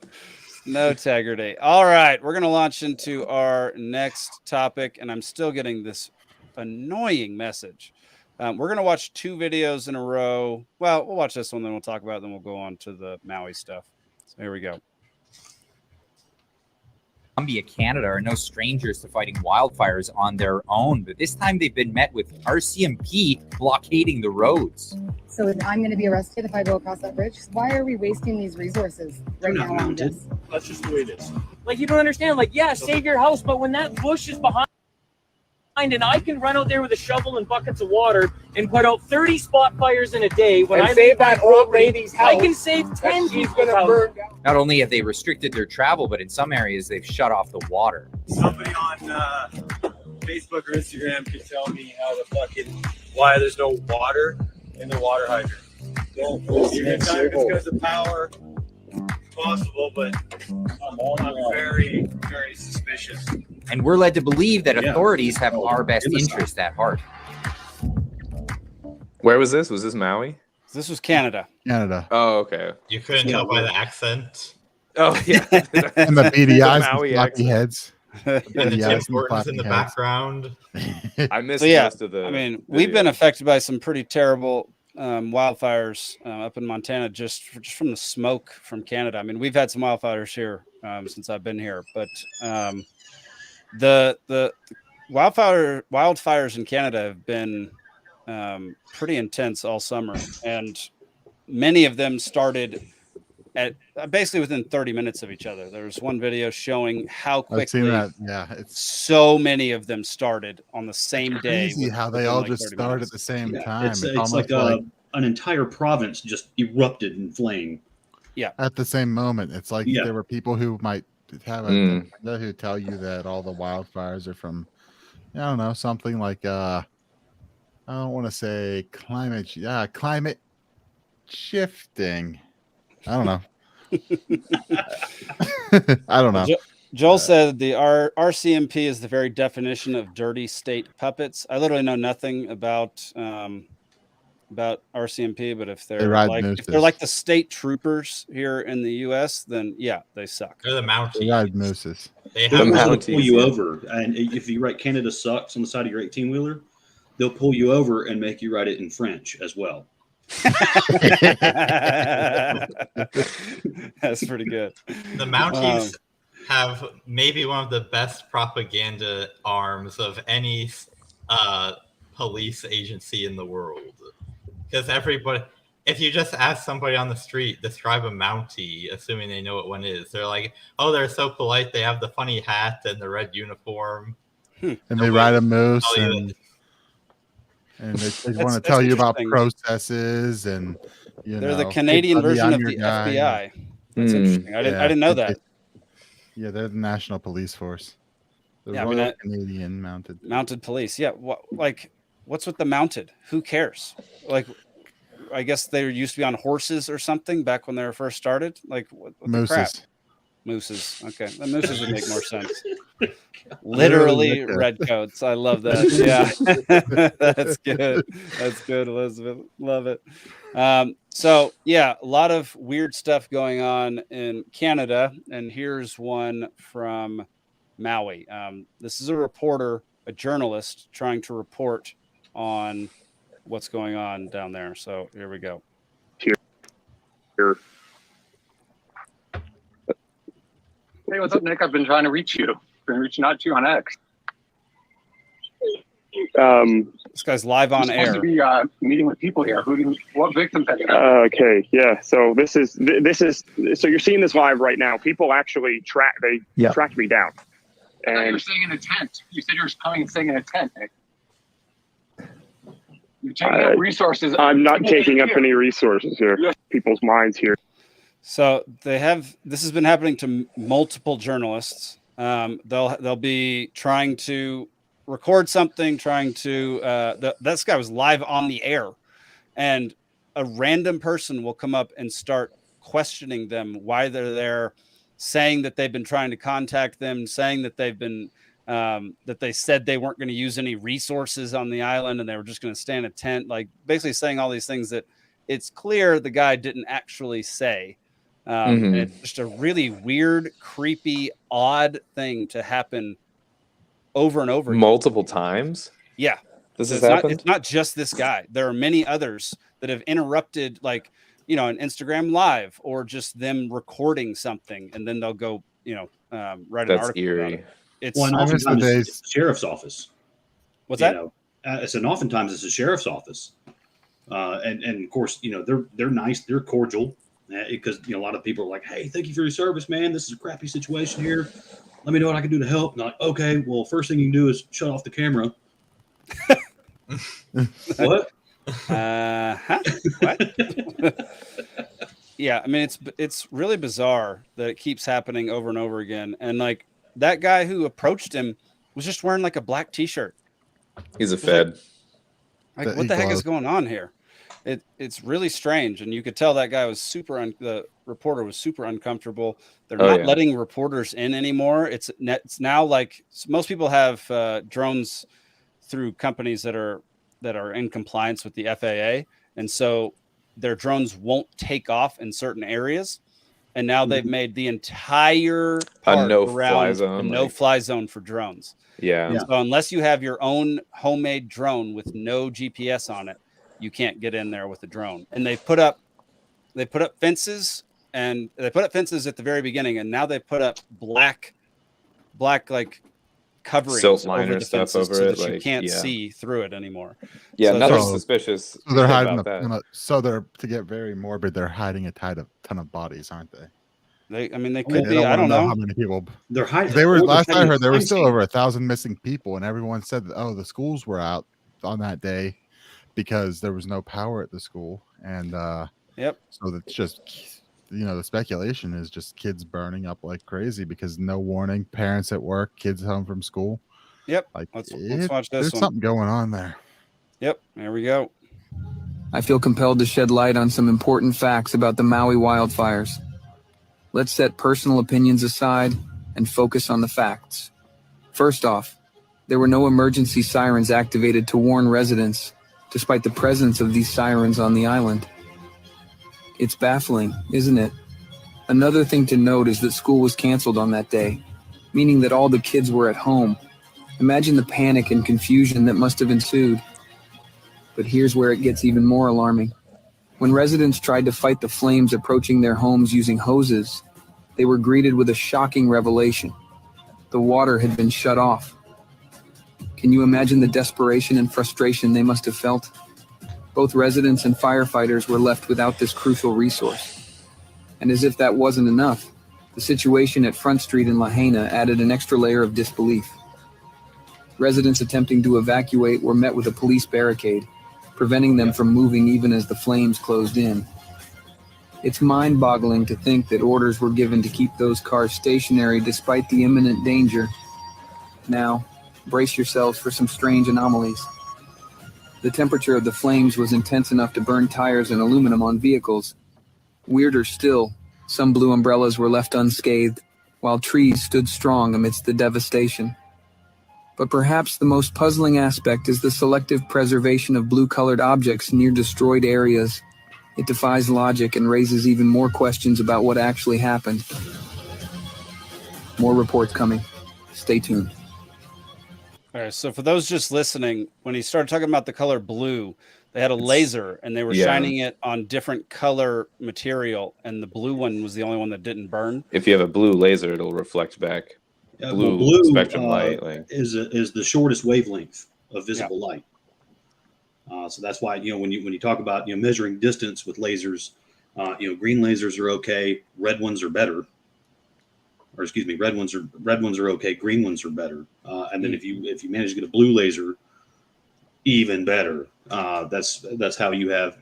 S1: No integrity. All right, we're gonna launch into our next topic, and I'm still getting this annoying message. We're gonna watch 2 videos in a row. Well, we'll watch this one, then we'll talk about it, then we'll go on to the Maui stuff. So here we go.
S8: Colombia, Canada are no strangers to fighting wildfires on their own, but this time they've been met with RCMP blockading the roads.
S9: So I'm going to be arrested if I go across that bridge. Why are we wasting these resources right now on this?
S10: That's just the way it is. Like, you don't understand. Like, yeah, save your house, but when that bush is behind and I can run out there with a shovel and buckets of water and put out 30 spot fires in a day, when I save that old lady's house, I can save 10 people's house.
S8: Not only have they restricted their travel, but in some areas they've shut off the water.
S11: Somebody on Facebook or Instagram can tell me why there's no water in the water hydrant. Well, it's because of power. Possible, but I'm very, very suspicious.
S8: And we're led to believe that authorities have our best interest at heart.
S3: Where was this? Was this Maui?
S1: This was Canada.
S5: Canada.
S3: Oh, okay.
S4: You couldn't tell by the accent.
S3: Oh, yeah.
S5: And the beady eyes
S3: Maui
S5: and floppy heads.
S4: And the Tim Hortons in the background.
S3: I missed
S1: So, yeah,
S3: most of the.
S1: I mean, we've been affected by some pretty terrible wildfires up in Montana just from the smoke from Canada. I mean, we've had some wildfires here since I've been here, but the wildfires in Canada have been pretty intense all summer, and many of them started at basically within 30 minutes of each other. There's one video showing how quickly
S5: I've seen that. Yeah, it's
S1: so many of them started on the same day.
S5: crazy how they all just start at the same time.
S2: It's like an entire province just erupted in flame.
S1: Yeah,
S5: at the same moment. It's like there were people who might have a who tell you that all the wildfires are from, I don't know, something like I don't want to say climate shifting. I don't know. I don't know.
S1: Joel said the RCMP is the very definition of dirty state puppets. I literally know nothing about RCMP, but if they're like the state troopers here in the U.S., then yeah, they suck.
S4: They're the Mounties.
S5: They ride mooses.
S2: They'll pull you over, and if you write "Canada sucks" on the side of your 18-wheeler, they'll pull you over and make you write it in French as well.
S1: That's pretty good.
S4: The Mounties have maybe one of the best propaganda arms of any police agency in the world. Because everybody, if you just ask somebody on the street, describe a Mountie, assuming they know what one is, they're like, oh, they're so polite. They have the funny hat and the red uniform.
S5: And they ride a moose. And they want to tell you about processes, and
S1: they're the Canadian version of the FBI. That's interesting. I didn't know that.
S5: Yeah, they're the National Police Force. The
S1: Yeah, I
S5: Royal
S1: mean,
S5: Canadian
S1: mounted police. Yeah, what's with the mounted? Who cares? Like, I guess they used to be on horses or something back when they were first started. Like, what the crap? Mooses. Okay, the mooses would make more sense. Literally red coats. I love that. Yeah, that's good. That's good, Elizabeth. Love it. So yeah, a lot of weird stuff going on in Canada, and here's one from Maui. This is a reporter, a journalist, trying to report on what's going on down there. So here we go.
S12: Here. Hey, what's up, Nick? I've been trying to reach you. Been reaching out to you on X.
S1: This guy's live on air.
S12: Supposed to be meeting with people here. What victims have you had?
S13: Okay, yeah. So this is. So you're seeing this live right now. People actually tracked me down.
S12: I thought you were staying in a tent. You said you were coming and staying in a tent, Nick. You're taking up resources.
S13: I'm not taking up any resources here. People's minds here.
S1: So this has been happening to multiple journalists. They'll be trying to record something, this guy was live on the air, and a random person will come up and start questioning them why they're there, saying that they've been trying to contact them, saying that they've been that they said they weren't going to use any resources on the island and they were just going to stay in a tent, like basically saying all these things that it's clear the guy didn't actually say. And it's just a really weird, creepy, odd thing to happen over and over again.
S3: Multiple times.
S1: Yeah.
S3: This has happened.
S1: It's not just this guy. There are many others that have interrupted, like, an Instagram live or just them recording something, and then they'll go, write an article
S3: eerie.
S1: about it. It's
S2: oftentimes it's the sheriff's office.
S1: What's that?
S2: Oftentimes it's the sheriff's office. And of course, they're nice, they're cordial, because a lot of people are like, "Hey, thank you for your service, man. This is a crappy situation here. Let me know what I can do to help." And they're like, "Okay, well, first thing you can do is shut off the camera." What?
S1: What? Yeah, I mean, it's really bizarre that it keeps happening over and over again. And like that guy who approached him was just wearing like a black t-shirt.
S3: He's a Fed.
S1: Like what the heck is going on here? It's really strange, and you could tell that guy was the reporter was super uncomfortable. They're not letting reporters in anymore. It's now like most people have drones through companies that are in compliance with the FAA, and so their drones won't take off in certain areas. And now they've made the entire part
S3: no-fly zone,
S1: no-fly zone for drones.
S3: Yeah.
S1: So unless you have your own homemade drone with no GPS on it, you can't get in there with a drone. And they put up fences, and they put up fences at the very beginning, and now they put up black like coverings
S3: silt liner
S1: over the
S3: stuff
S1: fences
S3: over
S1: so
S3: it,
S1: that you can't see through it anymore.
S3: Yeah,
S1: so
S3: nothing suspicious.
S5: So they're hiding
S3: that.
S5: So they're, to get very morbid, they're hiding a ton of bodies, aren't they?
S1: They could be. I don't know
S5: how many people
S2: they're hiding.
S5: They were last I heard there were still over 1,000 missing people, and everyone said that the schools were out on that day because there was no power at the school, and so that's just the speculation is just kids burning up like crazy because no warning, parents at work, kids home from school.
S1: Yep.
S5: Like
S1: let's watch this.
S5: There's something going on there.
S1: Yep. There we go.
S14: I feel compelled to shed light on some important facts about the Maui wildfires. Let's set personal opinions aside and focus on the facts. First off, there were no emergency sirens activated to warn residents, despite the presence of these sirens on the island. It's baffling, isn't it? Another thing to note is that school was canceled on that day, meaning that all the kids were at home. Imagine the panic and confusion that must have ensued. But here's where it gets even more alarming. When residents tried to fight the flames approaching their homes using hoses, they were greeted with a shocking revelation. The water had been shut off. Can you imagine the desperation and frustration they must have felt? Both residents and firefighters were left without this crucial resource. And as if that wasn't enough, the situation at Front Street in Lahaina added an extra layer of disbelief. Residents attempting to evacuate were met with a police barricade, preventing them from moving even as the flames closed in. It's mind-boggling to think that orders were given to keep those cars stationary despite the imminent danger. Now, brace yourselves for some strange anomalies. The temperature of the flames was intense enough to burn tires and aluminum on vehicles. Weirder still, some blue umbrellas were left unscathed, while trees stood strong amidst the devastation. But perhaps the most puzzling aspect is the selective preservation of blue-colored objects near destroyed areas. It defies logic and raises even more questions about what actually happened. More reports coming. Stay tuned.
S1: All right, so for those just listening, when he started talking about the color blue, they had a laser and they were shining it on different color material, and the blue one was the only one that didn't burn.
S3: If you have a blue laser, it'll reflect back blue spectrum light.
S2: Is the shortest wavelength of visible light. So that's why, when you talk about measuring distance with lasers, green lasers are okay, red ones are better. Or excuse me, red ones are okay, green ones are better. And then if you manage to get a blue laser, even better. That's how you have,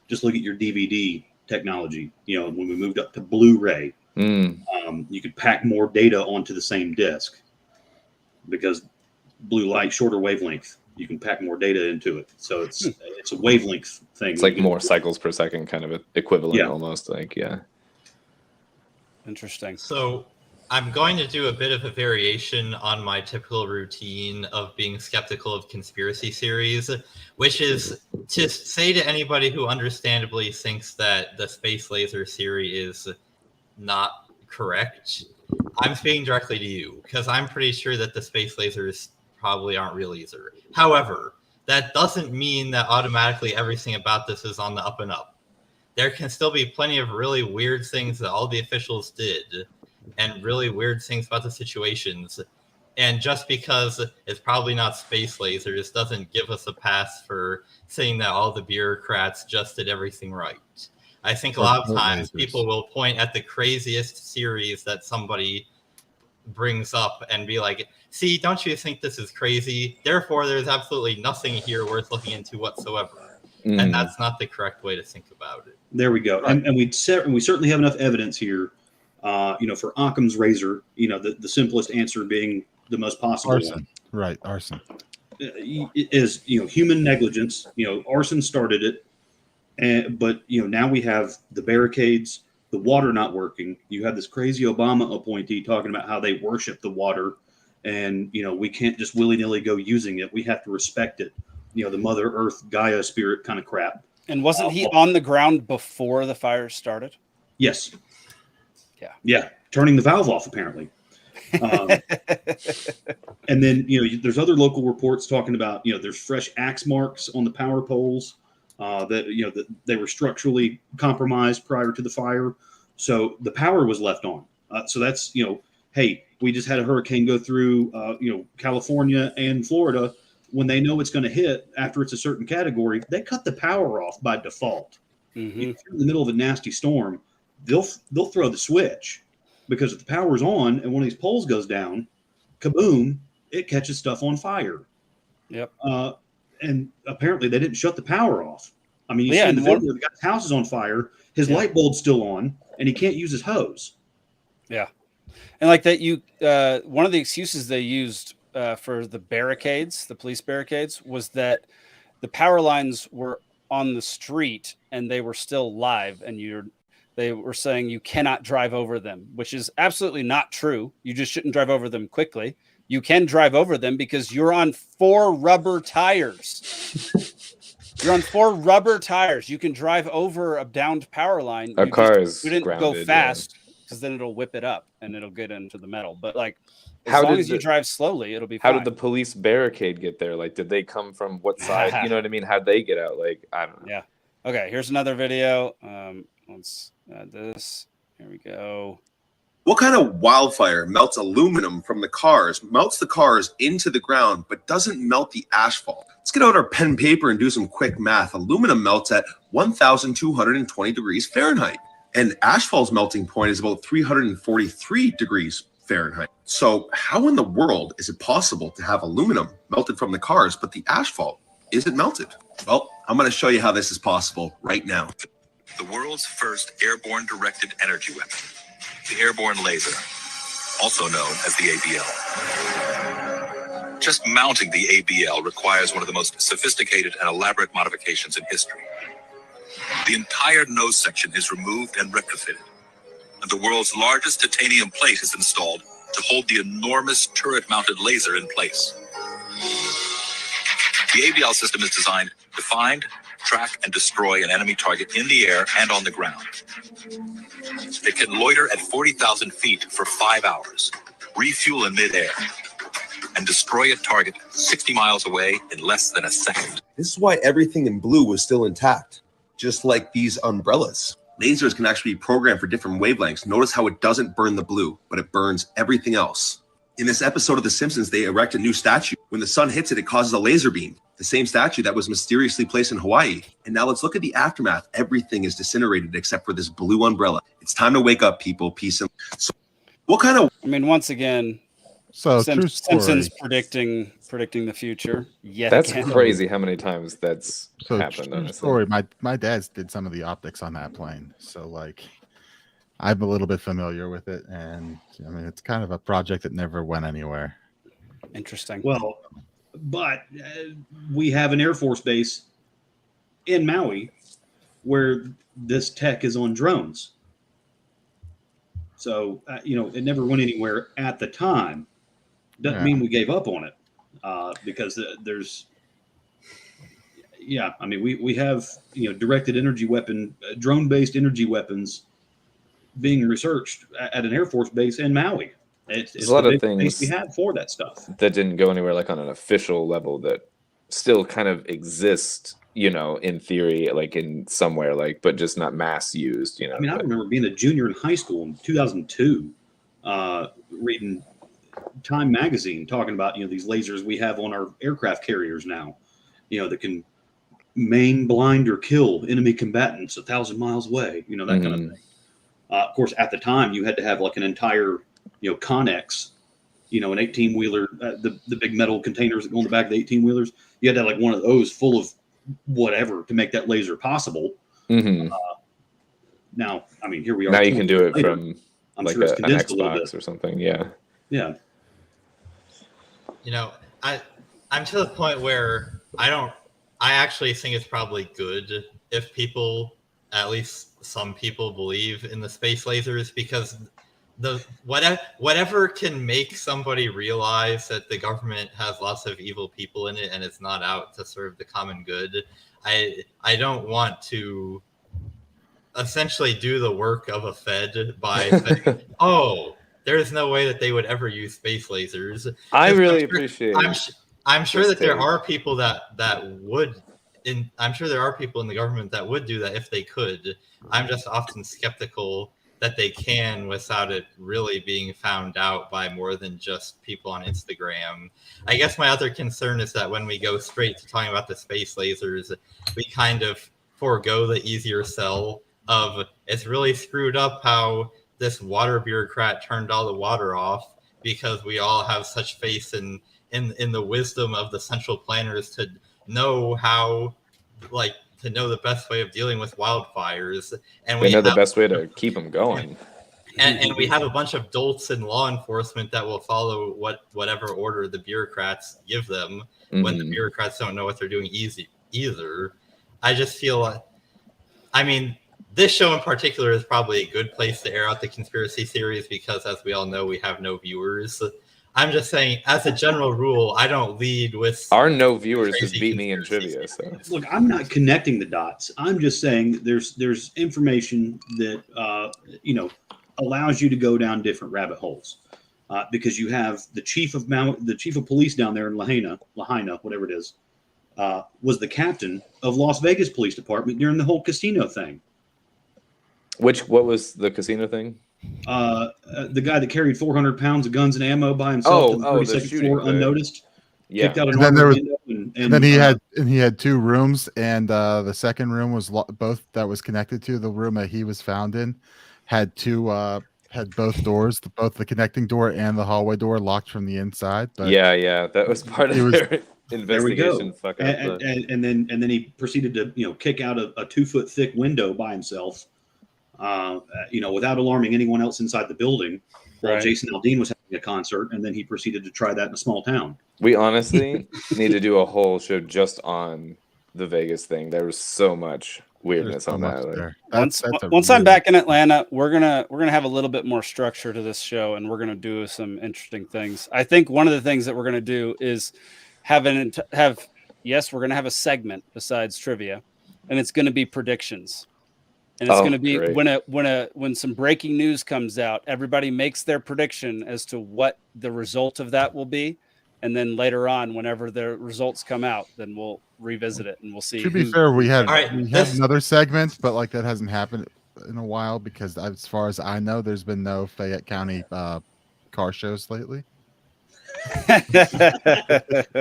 S2: just look at your DVD technology. When we moved up to Blu-ray, you could pack more data onto the same disc because blue light, shorter wavelength, you can pack more data into it. So it's a wavelength thing.
S3: It's like more cycles per second kind of equivalent almost.
S1: Interesting.
S4: So I'm going to do a bit of a variation on my typical routine of being skeptical of conspiracy theories, which is to say to anybody who understandably thinks that the space laser theory is not correct, I'm speaking directly to you because I'm pretty sure that the space lasers probably aren't real either. However, that doesn't mean that automatically everything about this is on the up and up. There can still be plenty of really weird things that all the officials did and really weird things about the situations. And just because it's probably not space lasers doesn't give us a pass for saying that all the bureaucrats just did everything right. I think a lot of times people will point at the craziest theories that somebody brings up and be like, see, don't you think this is crazy? Therefore, there's absolutely nothing here worth looking into whatsoever. And that's not the correct way to think about it.
S2: There we go. Right. And we certainly have enough evidence here, for Occam's razor, the simplest answer being the most possible
S5: arson.
S2: One.
S5: Right, arson.
S2: Is, human negligence. Arson started it. But now we have the barricades, the water not working. You have this crazy Obama appointee talking about how they worship the water, and we can't just willy-nilly go using it. We have to respect it. The Mother Earth Gaia spirit kind of crap.
S1: And wasn't he on the ground before the fire started?
S2: Yes.
S1: Yeah.
S2: Turning the valve off apparently. And then there's other local reports talking about there's fresh axe marks on the power poles. That they were structurally compromised prior to the fire, so the power was left on. So that's hey, we just had a hurricane go through California and Florida. When they know it's going to hit after it's a certain category, they cut the power off by default. If you're in the middle of a nasty storm, they'll throw the switch because if the power's on and one of these poles goes down, kaboom, it catches stuff on fire.
S1: Yep.
S2: And apparently they didn't shut the power off. I mean, you see in the video, the guy's house is on fire, his light bulb's still on, and he can't use his hose.
S1: Yeah. And like that, one of the excuses they used for the barricades, the police barricades, was that the power lines were on the street and they were still live, and they were saying you cannot drive over them, which is absolutely not true. You just shouldn't drive over them quickly. You can drive over them because you're on 4 rubber tires. You're on 4 rubber tires. You can drive over a downed power line.
S3: A car is
S1: you didn't
S3: grounded,
S1: go fast because then it'll whip it up and it'll get into the metal. But as long as you drive slowly, it'll be fine.
S3: How did the police barricade get there? Did they come from what side? You know what I mean? How'd they get out? I don't know.
S1: Yeah. Okay, here's another video. Let's add this. Here we go.
S15: What kind of wildfire melts aluminum from the cars, melts the cars into the ground, but doesn't melt the asphalt? Let's get out our pen and paper and do some quick math. Aluminum melts at 1,220 degrees Fahrenheit, and asphalt's melting point is about 343 degrees Fahrenheit. So how in the world is it possible to have aluminum melted from the cars, but the asphalt isn't melted? Well, I'm going to show you how this is possible right now.
S16: The world's first airborne directed energy weapon. The airborne laser, also known as the ABL. Just mounting the ABL requires one of the most sophisticated and elaborate modifications in history. The entire nose section is removed and retrofitted, and the world's largest titanium plate is installed to hold the enormous turret-mounted laser in place. The ABL system is designed to find, track, and destroy an enemy target in the air and on the ground. It can loiter at 40,000 feet for 5 hours, refuel in midair, and destroy a target 60 miles away in less than a second.
S15: This is why everything in blue was still intact, just like these umbrellas. Lasers can actually be programmed for different wavelengths. Notice how it doesn't burn the blue, but it burns everything else. In this episode of The Simpsons, they erect a new statue. When the sun hits it, it causes a laser beam. The same statue that was mysteriously placed in Hawaii. And now let's look at the aftermath. Everything is disintegrated except for this blue umbrella. It's time to wake up, people. Peace and so what kind of...
S1: I mean, once again,
S5: so true story.
S1: Simpsons predicting the future. Yeah,
S3: that's crazy how many times that's happened.
S5: True story. My dad's did some of the optics on that plane, so like I'm a little bit familiar with it, and I mean it's kind of a project that never went anywhere.
S1: Interesting.
S2: Well, but we have an Air Force base in Maui where this tech is on drones. So, it never went anywhere at the time. Doesn't mean we gave up on it because there's, I mean, we have, directed energy weapon, drone-based energy weapons being researched at an Air Force base in Maui. It's
S3: a lot of things
S2: we have for that stuff
S3: that didn't go anywhere, like on an official level, that still kind of exist, in theory, like in somewhere, like, but just not mass used,
S2: I mean, I remember being a junior in high school in 2002, reading Time magazine talking about, these lasers we have on our aircraft carriers now, that can maim, blind, or kill enemy combatants 1,000 miles away, that kind of thing. Of course, at the time, you had to have like an entire Connex, an 18-wheeler, the big metal containers that go in the back of the 18-wheelers. You had to have like one of those full of whatever to make that laser possible. Now, I mean, here we are.
S3: Now you can do it
S2: later.
S3: from
S2: I'm
S3: like
S2: sure it's
S3: an
S2: condensed a little
S3: Xbox
S2: bit.
S3: or something. Yeah.
S2: Yeah.
S4: I'm to the point where I actually think it's probably good if people, at least some people, believe in the space lasers, because whatever can make somebody realize that the government has lots of evil people in it and it's not out to serve the common good. I don't want to essentially do the work of a Fed by saying, oh, there's no way that they would ever use space lasers.
S3: I really appreciate it.
S4: I'm sure that there are people that would. I'm sure there are people in the government that would do that if they could. I'm just often skeptical that they can without it really being found out by more than just people on Instagram. I guess my other concern is that when we go straight to talking about the space lasers, we kind of forego the easier sell of it's really screwed up how this water bureaucrat turned all the water off, because we all have such faith in the wisdom of the central planners to know how, like, to know the best way of dealing with wildfires. And
S3: we know the best way to keep them going.
S4: And we have a bunch of dolts in law enforcement that will follow whatever order the bureaucrats give them when the bureaucrats don't know what they're doing either. I just feel like, I mean, this show in particular is probably a good place to air out the conspiracy theories because, as we all know, we have no viewers. I'm just saying, as a general rule, I don't lead with...
S3: Our no viewers just beat me in trivia. So
S2: look, I'm not connecting the dots. I'm just saying there's information that allows you to go down different rabbit holes, because you have the chief of police down there in Lahaina, whatever it is, was the captain of Las Vegas Police Department during the whole casino thing.
S3: What was the casino thing?
S2: The guy that carried 400 pounds of guns and ammo by himself to the 32nd floor unnoticed.
S3: Yeah.
S2: Kicked out an
S5: And then there was,
S2: window
S5: and then he had two rooms, and the second room was both that was connected to the room that he was found in had both doors, both the connecting door and the hallway door locked from the inside. But
S3: yeah, that was part of their investigation.
S2: Fuck up. And then he proceeded to kick out a 2-foot thick window by himself. Without alarming anyone else inside the building, while Jason Aldean was having a concert, and then he proceeded to try that in a small town.
S3: We honestly need to do a whole show just on the Vegas thing. There was so much weirdness on that.
S1: Once I'm back in Atlanta, we're gonna have a little bit more structure to this show, and we're gonna do some interesting things. I think one of the things that we're gonna do is we're gonna have a segment besides trivia, and it's gonna be predictions. And it's going to be great. when some breaking news comes out, everybody makes their prediction as to what the result of that will be, and then later on, whenever the results come out, then we'll revisit it and we'll see.
S5: To be fair, we had another segment, but like that hasn't happened in a while because, as far as I know, there's been no Fayette County car shows lately.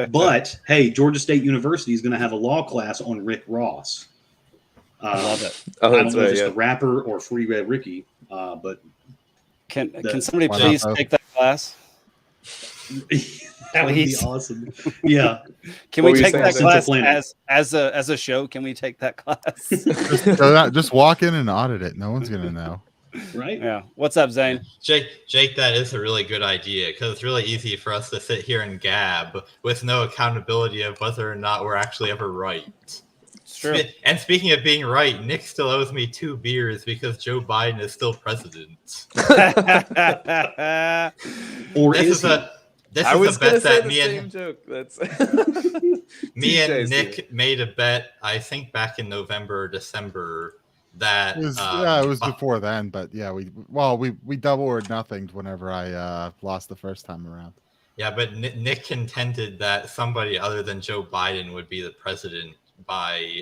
S2: But hey, Georgia State University is going to have a law class on Rick Ross.
S1: I love it.
S2: I don't know if it's the rapper or Free Red Ricky, but
S1: can somebody please take that class?
S2: That would be awesome. Yeah.
S1: Can we take that class as a show? Can we take that class?
S5: just walk in and audit it. No one's gonna know.
S2: Right?
S1: Yeah. What's up, Zane?
S4: Jake, that is a really good idea because it's really easy for us to sit here and gab with no accountability of whether or not we're actually ever right.
S1: True.
S4: And speaking of being right, Nick still owes me 2 beers because Joe Biden is still president.
S2: Or
S4: this is a bet that me and Nick made a bet, I think back in November or December, that
S5: it was before then, but yeah, we double or nothing whenever I lost the first time around.
S4: Yeah, but Nick contended that somebody other than Joe Biden would be the president by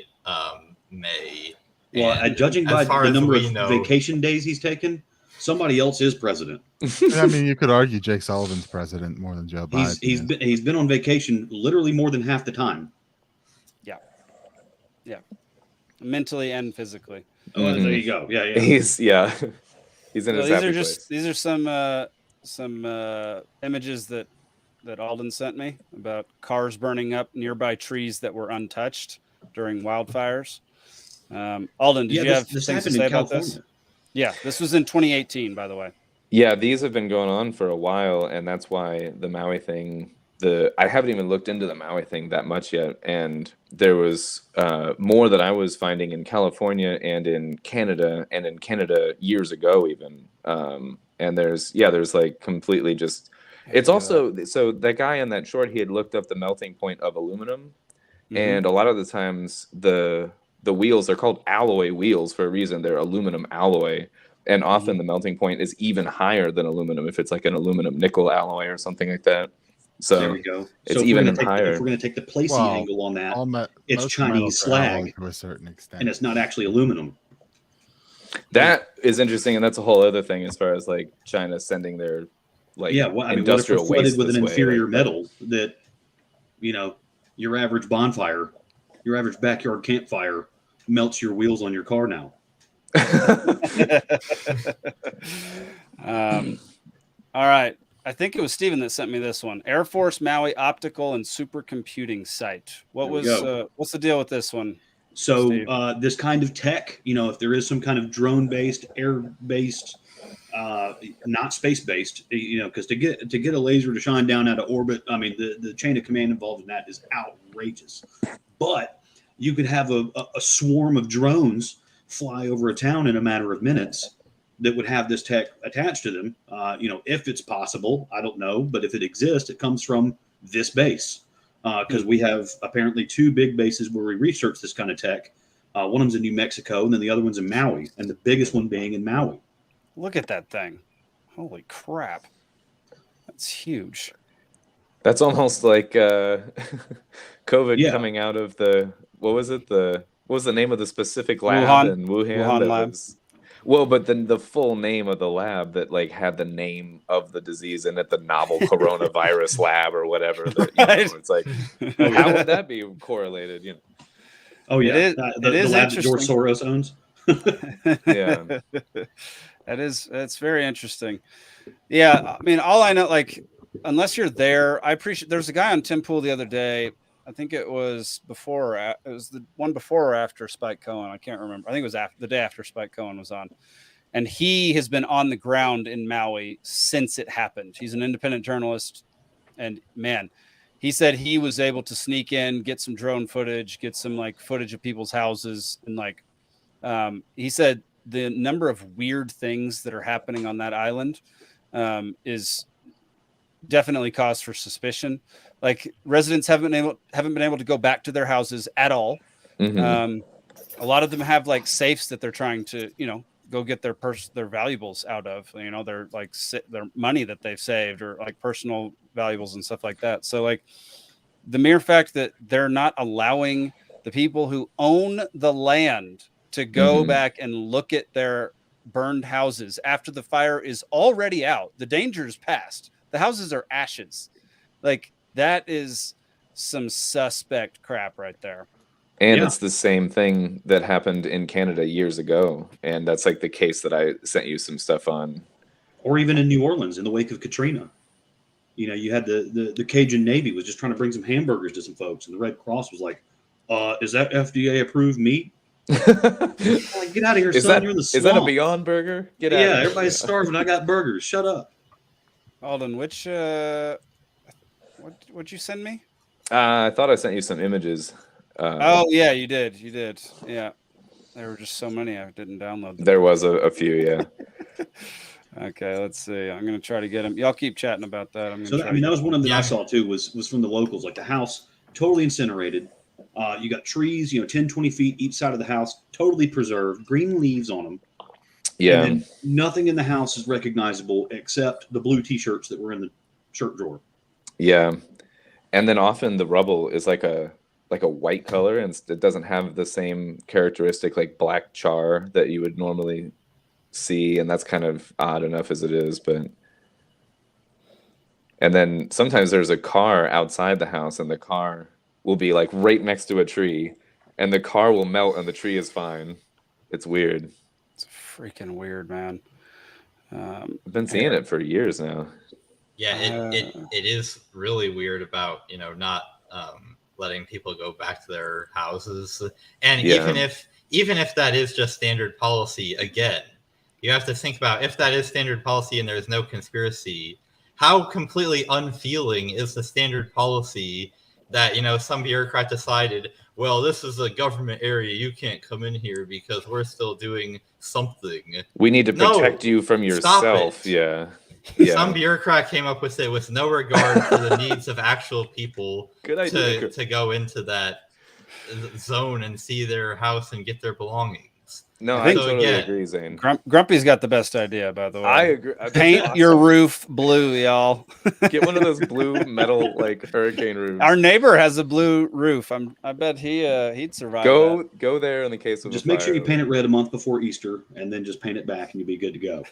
S4: May.
S2: Well, judging by the number of vacation days he's taken, somebody else is president.
S5: I mean, you could argue Jake Sullivan's president more than Joe Biden.
S2: He's been on vacation literally more than half the time.
S1: Yeah, mentally and physically.
S2: Oh, there you go. Yeah.
S3: He's in his happy place.
S1: These are some images that Alden sent me about cars burning up nearby trees that were untouched during wildfires. Alden, did you have things to say about this? Yeah, this was in 2018, by the way.
S3: Yeah, these have been going on for a while, and that's why the Maui thing. I haven't even looked into the Maui thing that much yet, and there was more that I was finding in California and in Canada years ago even. And there's like completely just. It's also so that guy in that short, he had looked up the melting point of aluminum, and a lot of the times the wheels, they're called alloy wheels for a reason. They're aluminum alloy, and often the melting point is even higher than aluminum if it's like an aluminum nickel alloy or something like that. So
S2: there we go.
S3: It's even
S2: If
S3: higher.
S2: we're going to take the Placie angle on that, it's Chinese slag
S5: to a certain extent,
S2: and it's not actually aluminum.
S3: That is interesting, and that's a whole other thing as far as like China sending their industrial
S2: what if we're
S3: waste
S2: flooded with an inferior
S3: like
S2: metal that, your average bonfire, your average backyard campfire melts your wheels on your car now.
S1: All right. I think it was Steven that sent me this one. Air Force Maui optical and supercomputing site. What's the deal with this one?
S2: So this kind of tech, if there is some kind of drone-based, air-based, not space-based, because to get a laser to shine down out of orbit, I mean, the chain of command involved in that is outrageous. But you could have a swarm of drones fly over a town in a matter of minutes that would have this tech attached to them. If it's possible, I don't know, but if it exists, it comes from this base. Because we have apparently 2 big bases where we research this kind of tech. One of them's in New Mexico, and then the other one's in Maui, and the biggest one being in Maui.
S1: Look at that thing. Holy crap. That's huge.
S3: That's almost like COVID coming out of what was the name of the specific lab in Wuhan
S1: lab.
S3: But then the full name of the lab that like had the name of the disease in it, the novel coronavirus lab or whatever. It's like, how would that be correlated?
S2: Oh yeah,
S1: it is
S2: the lab that George Soros owns.
S3: Yeah,
S1: that's very interesting. Yeah, I mean, all I know, like, unless you're there, I appreciate. There's a guy on Tim Pool the other day. I think it was the one before or after Spike Cohen. I can't remember. I think it was the day after Spike Cohen was on. and he has been on the ground in Maui since it happened. He's an independent journalist, and man, he said he was able to sneak in, get some drone footage, get some like footage of people's houses, and like he said the number of weird things that are happening on that island is definitely cause for suspicion. Like residents haven't been able to go back to their houses at all. A lot of them have like safes that they're trying to, go get their valuables out of, their like their money that they've saved or like personal valuables and stuff like that. So like the mere fact that they're not allowing the people who own the land to go back and look at their burned houses after the fire is already out, the danger is past, the houses are ashes. Like that is some suspect crap right there.
S3: And it's the same thing that happened in Canada years ago. And that's like the case that I sent you some stuff on.
S2: Or even in New Orleans in the wake of Katrina. You had the Cajun Navy was just trying to bring some hamburgers to some folks. And the Red Cross was like, is that FDA approved meat? Like, get out of here, son. You're in the swamp.
S3: Is that a Beyond Burger? Get out of here.
S2: Everybody's starving. I got burgers. Shut up.
S1: Alden, which, what'd you send me?
S3: I thought I sent you some images.
S1: Oh yeah, you did. Yeah, there were just so many I didn't download them.
S3: There was a few, yeah.
S1: Okay, let's see. I'm gonna try to get them. Y'all keep chatting about that.
S2: That was one of them that I saw too. Was from the locals. Like the house totally incinerated. You got trees, 10, 20 feet each side of the house, totally preserved, green leaves on them.
S3: Yeah.
S2: And then nothing in the house is recognizable except the blue T-shirts that were in the shirt drawer.
S3: Yeah, and then often the rubble is like a white color, and it doesn't have the same characteristic like black char that you would normally see, and that's kind of odd enough as it is. And then sometimes there's a car outside the house, and the car will be like right next to a tree, and the car will melt and the tree is fine. It's weird.
S1: It's freaking weird, man.
S3: I've been seeing it for years now.
S4: Yeah, it is really weird about not letting people go back to their houses, and even if that is just standard policy, again, you have to think about if that is standard policy and there's no conspiracy, how completely unfeeling is the standard policy that some bureaucrat decided, well, this is a government area, you can't come in here because we're still doing something.
S3: We need to protect you from yourself. Yeah.
S4: Some bureaucrat came up with it with no regard for the needs of actual people to go into that zone and see their house and get their belongings.
S3: No, I totally agree, Zane.
S1: Grumpy's got the best idea, by the way.
S3: I agree.
S1: Paint your roof blue, y'all.
S3: Get one of those blue metal like hurricane roofs.
S1: Our neighbor has a blue roof. I bet he'd survive.
S3: Go there in the case of
S2: just make sure you paint it red a month before Easter, and then just paint it back, and you'll be good to go.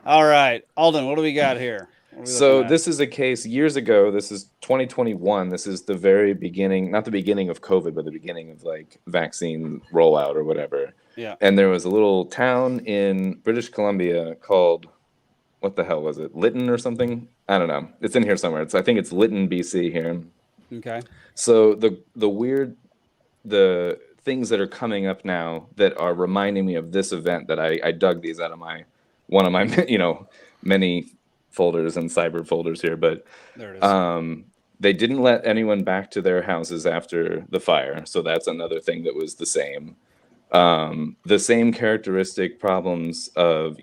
S1: All right, Alden, what do we got here?
S3: So this is a case years ago. This is 2021. This is the very beginning, not the beginning of COVID, but the beginning of like vaccine rollout or whatever.
S1: Yeah.
S3: And there was a little town in British Columbia called, what the hell was it? Lytton or something? I don't know. It's in here somewhere. I think it's Lytton, BC here.
S1: Okay.
S3: So the things that are coming up now that are reminding me of this event that I dug these out of one of my, many folders and cyber folders here, but
S1: there it is.
S3: They didn't let anyone back to their houses after the fire. So that's another thing that was the same. The same characteristic problems of,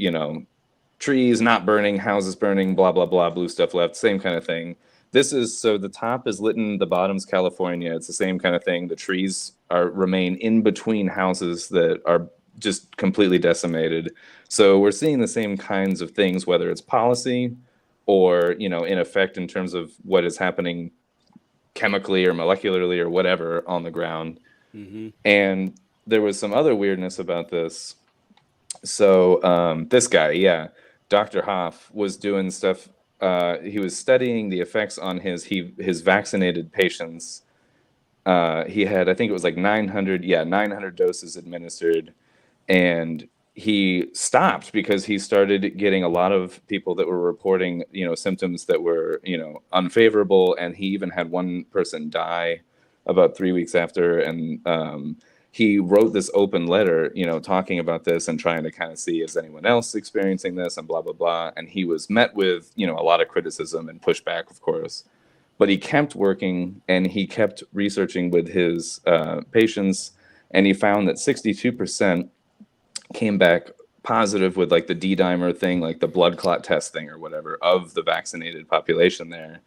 S3: trees not burning, houses burning, blah, blah, blah, blue stuff left, same kind of thing. So the top is Lytton, the bottom's California. It's the same kind of thing. The trees remain in between houses that are just completely decimated. So we're seeing the same kinds of things, whether it's policy or, in effect in terms of what is happening chemically or molecularly or whatever on the ground.
S1: Mm-hmm.
S3: And there was some other weirdness about this. So this guy, Dr. Hoff, was doing stuff. He was studying the effects on his vaccinated patients. He had, I think it was like 900 doses administered. And he stopped because he started getting a lot of people that were reporting, symptoms that were, unfavorable. And he even had one person die about 3 weeks after. And he wrote this open letter, talking about this and trying to kind of see is anyone else experiencing this and blah, blah, blah. And he was met with, a lot of criticism and pushback, of course. But he kept working and he kept researching with his patients. And he found that 62% came back positive with like the D-dimer thing, like the blood clot test thing or whatever of the vaccinated population there.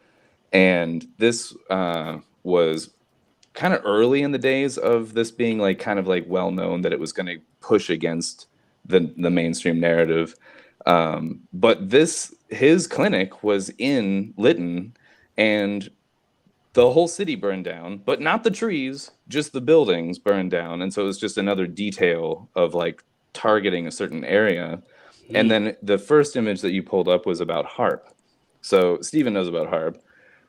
S3: And this was kind of early in the days of this being like kind of like well known that it was going to push against the mainstream narrative. But his clinic was in Lytton and the whole city burned down, but not the trees, just the buildings burned down. And so it was just another detail of like targeting a certain area. And then the first image that you pulled up was about HARP. So Stephen knows about HARP.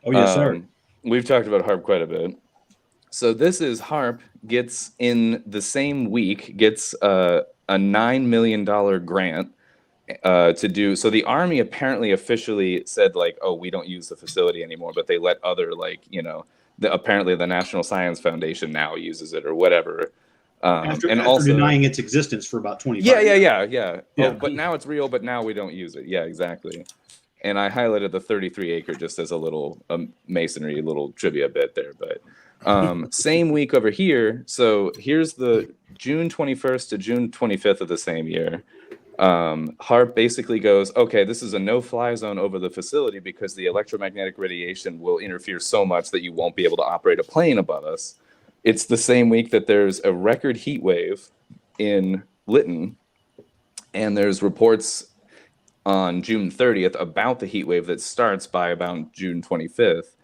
S2: Oh, yes, sir.
S3: We've talked about HARP quite a bit. So this is HARP gets in the same week, gets a $9 million grant to do. So the Army apparently officially said like, oh, we don't use the facility anymore, but they let other like, apparently the National Science Foundation now uses it or whatever.
S2: After also denying its existence for about 25
S3: years.
S2: Yeah.
S3: Oh, but now it's real, but now we don't use it. Yeah, exactly. And I highlighted the 33 acre just as a little masonry, little trivia bit there. But same week over here. So here's the June 21st to June 25th of the same year. HARP basically goes, okay, this is a no-fly zone over the facility because the electromagnetic radiation will interfere so much that you won't be able to operate a plane above us. It's the same week that there's a record heat wave in Lytton, and there's reports on June 30th about the heat wave that starts by about June 25th.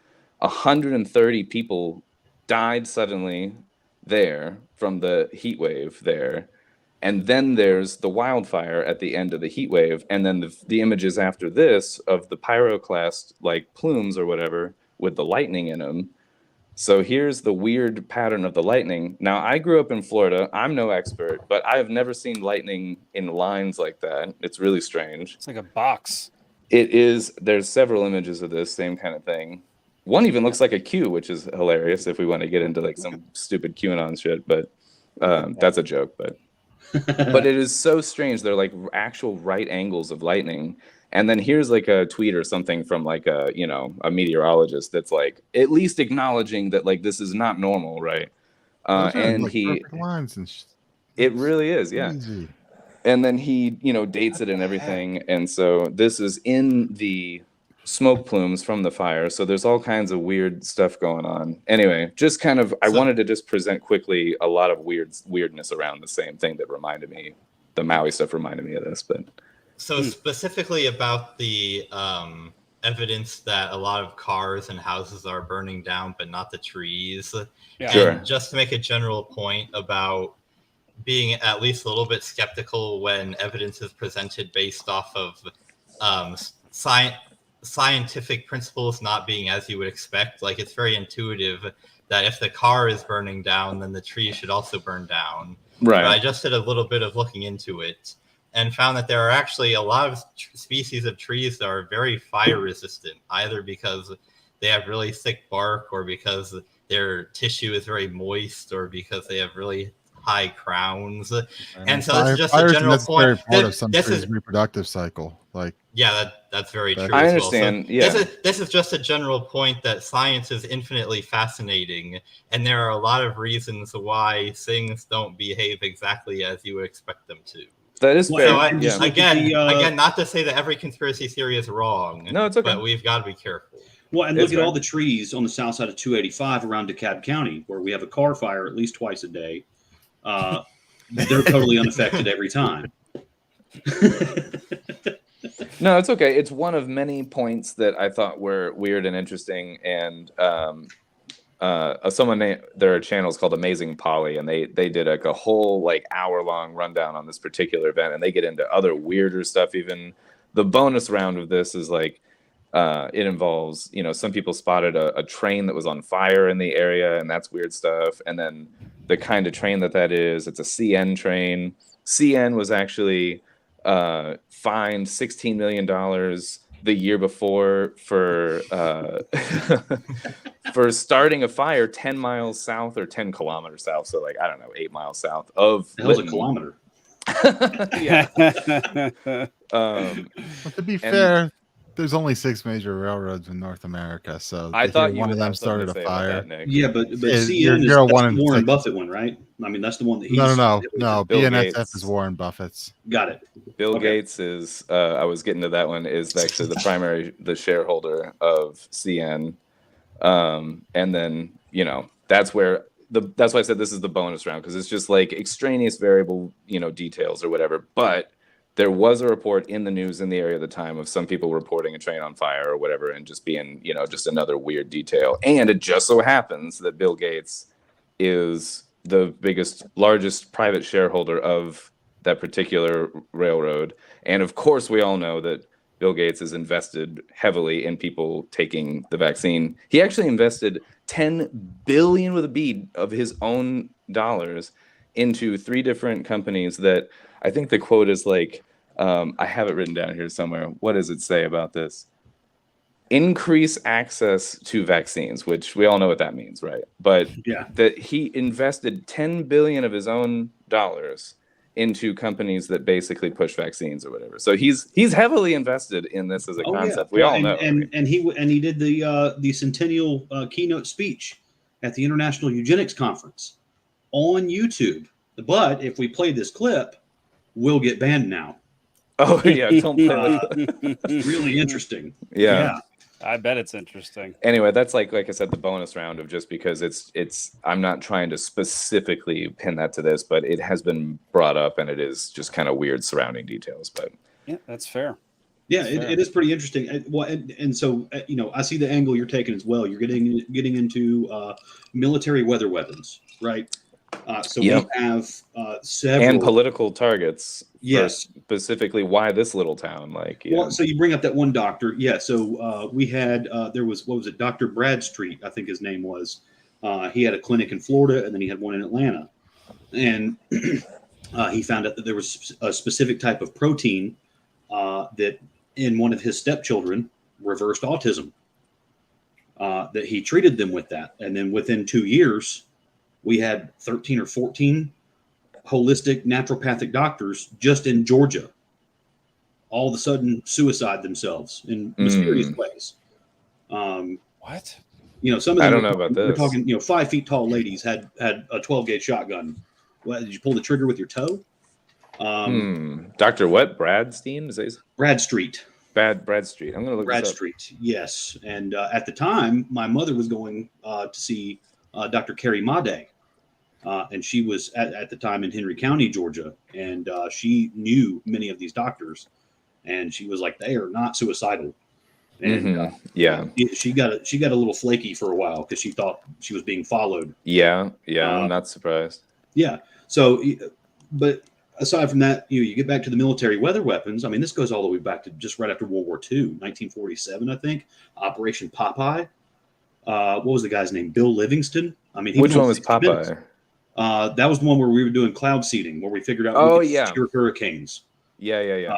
S3: 130 people died suddenly there from the heat wave there. And then there's the wildfire at the end of the heat wave. And then the images after this of the pyroclast like plumes or whatever with the lightning in them. So here's the weird pattern of the lightning. Now, I grew up in Florida. I'm no expert, but I've never seen lightning in lines like that. It's really strange.
S1: It's like a box.
S3: It is. There's several images of this same kind of thing. One even looks like a Q, which is hilarious if we want to get into like some stupid QAnon shit, but that's a joke. But it is so strange. They're like actual right angles of lightning. And then here's like a tweet or something from like a meteorologist that's like at least acknowledging that like this is not normal, right? And like he lines and it really is, yeah. Easy. And then he dates it and everything. And so this is in the smoke plumes from the fire. So there's all kinds of weird stuff going on. Anyway, just kind of I wanted to just present quickly a lot of weirdness around the same thing that reminded me, the Maui stuff reminded me of this, but.
S4: So specifically about the evidence that a lot of cars and houses are burning down, but not the trees. Yeah.
S3: Sure.
S4: And just to make a general point about being at least a little bit skeptical when evidence is presented based off of scientific principles not being as you would expect. Like it's very intuitive that if the car is burning down, then the tree should also burn down.
S3: Right.
S4: But I just did a little bit of looking into it and found that there are actually a lot of species of trees that are very fire resistant, either because they have really thick bark or because their tissue is very moist or because they have really high crowns. And so this is just a general point.
S5: This is reproductive cycle. Like
S4: yeah, that's very true.
S3: I understand.
S4: Well. So this is just a general point that science is infinitely fascinating, and there are a lot of reasons why things don't behave exactly as you would expect them to.
S3: That is fair.
S4: So again, not to say that every conspiracy theory is wrong.
S3: No, it's okay.
S4: But we've got to be careful.
S2: Well, and look at all the trees on the south side of 285 around DeKalb County, where we have a car fire at least twice a day. They're totally unaffected every time.
S3: No, it's okay. It's one of many points that I thought were weird and interesting. And there are channels called Amazing Polly, and they did like a whole like hour-long rundown on this particular event, and they get into other weirder stuff. Even the bonus round of this is like it involves, some people spotted a train that was on fire in the area, and that's weird stuff. And then the kind of train that is, it's a CN train. CN was actually fined $16 million the year before for for starting a fire 10 miles south or 10 kilometers south. So like, I don't know, 8 miles south of
S2: That was a
S3: Lytton.
S2: kilometer.
S3: Yeah.
S5: But to be fair, there's only 6 major railroads in North America, so
S3: I thought you
S5: one
S3: would
S5: of them
S3: have something
S5: started
S3: to
S5: a
S3: say about
S5: fire.
S3: that, Nick.
S2: Yeah, but
S5: Is-
S2: CN
S5: you're
S2: is
S5: one
S2: that's
S5: in
S2: the Warren
S5: 6.
S2: Buffett one, right? I mean, that's the one that he's
S5: No.
S3: Bill
S5: BNSF
S3: Gates.
S5: is Warren Buffett's.
S2: Got it.
S3: Bill Gates is, I was getting to that one, is actually the shareholder of CN. And then, you know, that's why I said this is the bonus round, because it's just like extraneous variable, you know, details or whatever. But there was a report in the news in the area at the time of some people reporting a train on fire or whatever, and just being, you know, just another weird detail. And it just so happens that Bill Gates is the largest private shareholder of that particular railroad. And of course, we all know that Bill Gates has invested heavily in people taking the vaccine. He actually invested $10 billion with a B of his own dollars into 3 different companies that I think the quote is like, I have it written down here somewhere. What does it say about this? Increase access to vaccines, which we all know what that means, right? But
S2: yeah,
S3: that he invested $10 billion of his own dollars into companies that basically push vaccines or whatever. So he's heavily invested in this as a concept. We all know.
S2: And he did the centennial keynote speech at the International Eugenics Conference on YouTube. But if we play this clip, we'll get banned now.
S3: Oh yeah, don't play
S2: it's really interesting.
S3: Yeah.
S1: I bet it's interesting.
S3: Anyway, that's like I said, the bonus round of just because it's I'm not trying to specifically pin that to this, but it has been brought up and it is just kind of weird surrounding details. But
S1: yeah, that's fair.
S2: Yeah, it is pretty interesting. Well, and so you know, I see the angle you're taking as well. You're getting into military weather weapons, right? So we have several
S3: and political targets.
S2: Yes,
S3: specifically why this little town? Like, yeah.
S2: Well, so you bring up that one doctor, yeah. So we had there was, what was it, Dr. Bradstreet, I think his name was. He had a clinic in Florida, and then he had one in Atlanta, and he found out that there was a specific type of protein that in one of his stepchildren reversed autism. That he treated them with that, and then within 2 years, we had 13 or 14 holistic naturopathic doctors just in Georgia all of a sudden suicide themselves in mysterious ways.
S1: What?
S2: You know, some of them,
S3: I don't know about this.
S2: We're talking, you know, 5 feet tall ladies had a 12 gauge shotgun. What, did you pull the trigger with your toe?
S3: Dr. what? Bradstein? Is that
S2: Bradstreet.
S3: Bradstreet. I'm going to look
S2: Bradstreet. Yes. And at the time, my mother was going to see Dr. Carrie Made. And she was at the time in Henry County, Georgia, and she knew many of these doctors, and she was like, they are not suicidal. And she got a little flaky for a while because she thought she was being followed.
S3: Yeah, I'm not surprised.
S2: Yeah. So, but aside from that, you get back to the military weather weapons. I mean, this goes all the way back to just right after World War II, 1947, I think. Operation Popeye. What was the guy's name? Bill Livingston. I mean,
S3: which one was Popeye?
S2: That was the one where we were doing cloud seeding, where we figured out we could steer hurricanes.
S3: Yeah.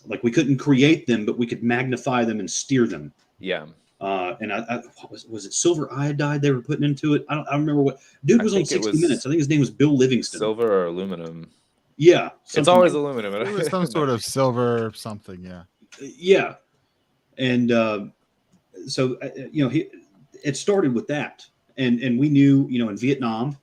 S2: Like we couldn't create them, but we could magnify them and steer them.
S3: Yeah.
S2: And I was it silver iodide they were putting into it? I don't remember what. Dude was on 60 Minutes. I think his name was Bill Livingston.
S3: Silver or aluminum?
S2: Yeah.
S3: It's always aluminum.
S5: It was some sort of silver something. Yeah.
S2: Yeah. And so you know, it started with that, and we knew, you know, in Vietnam.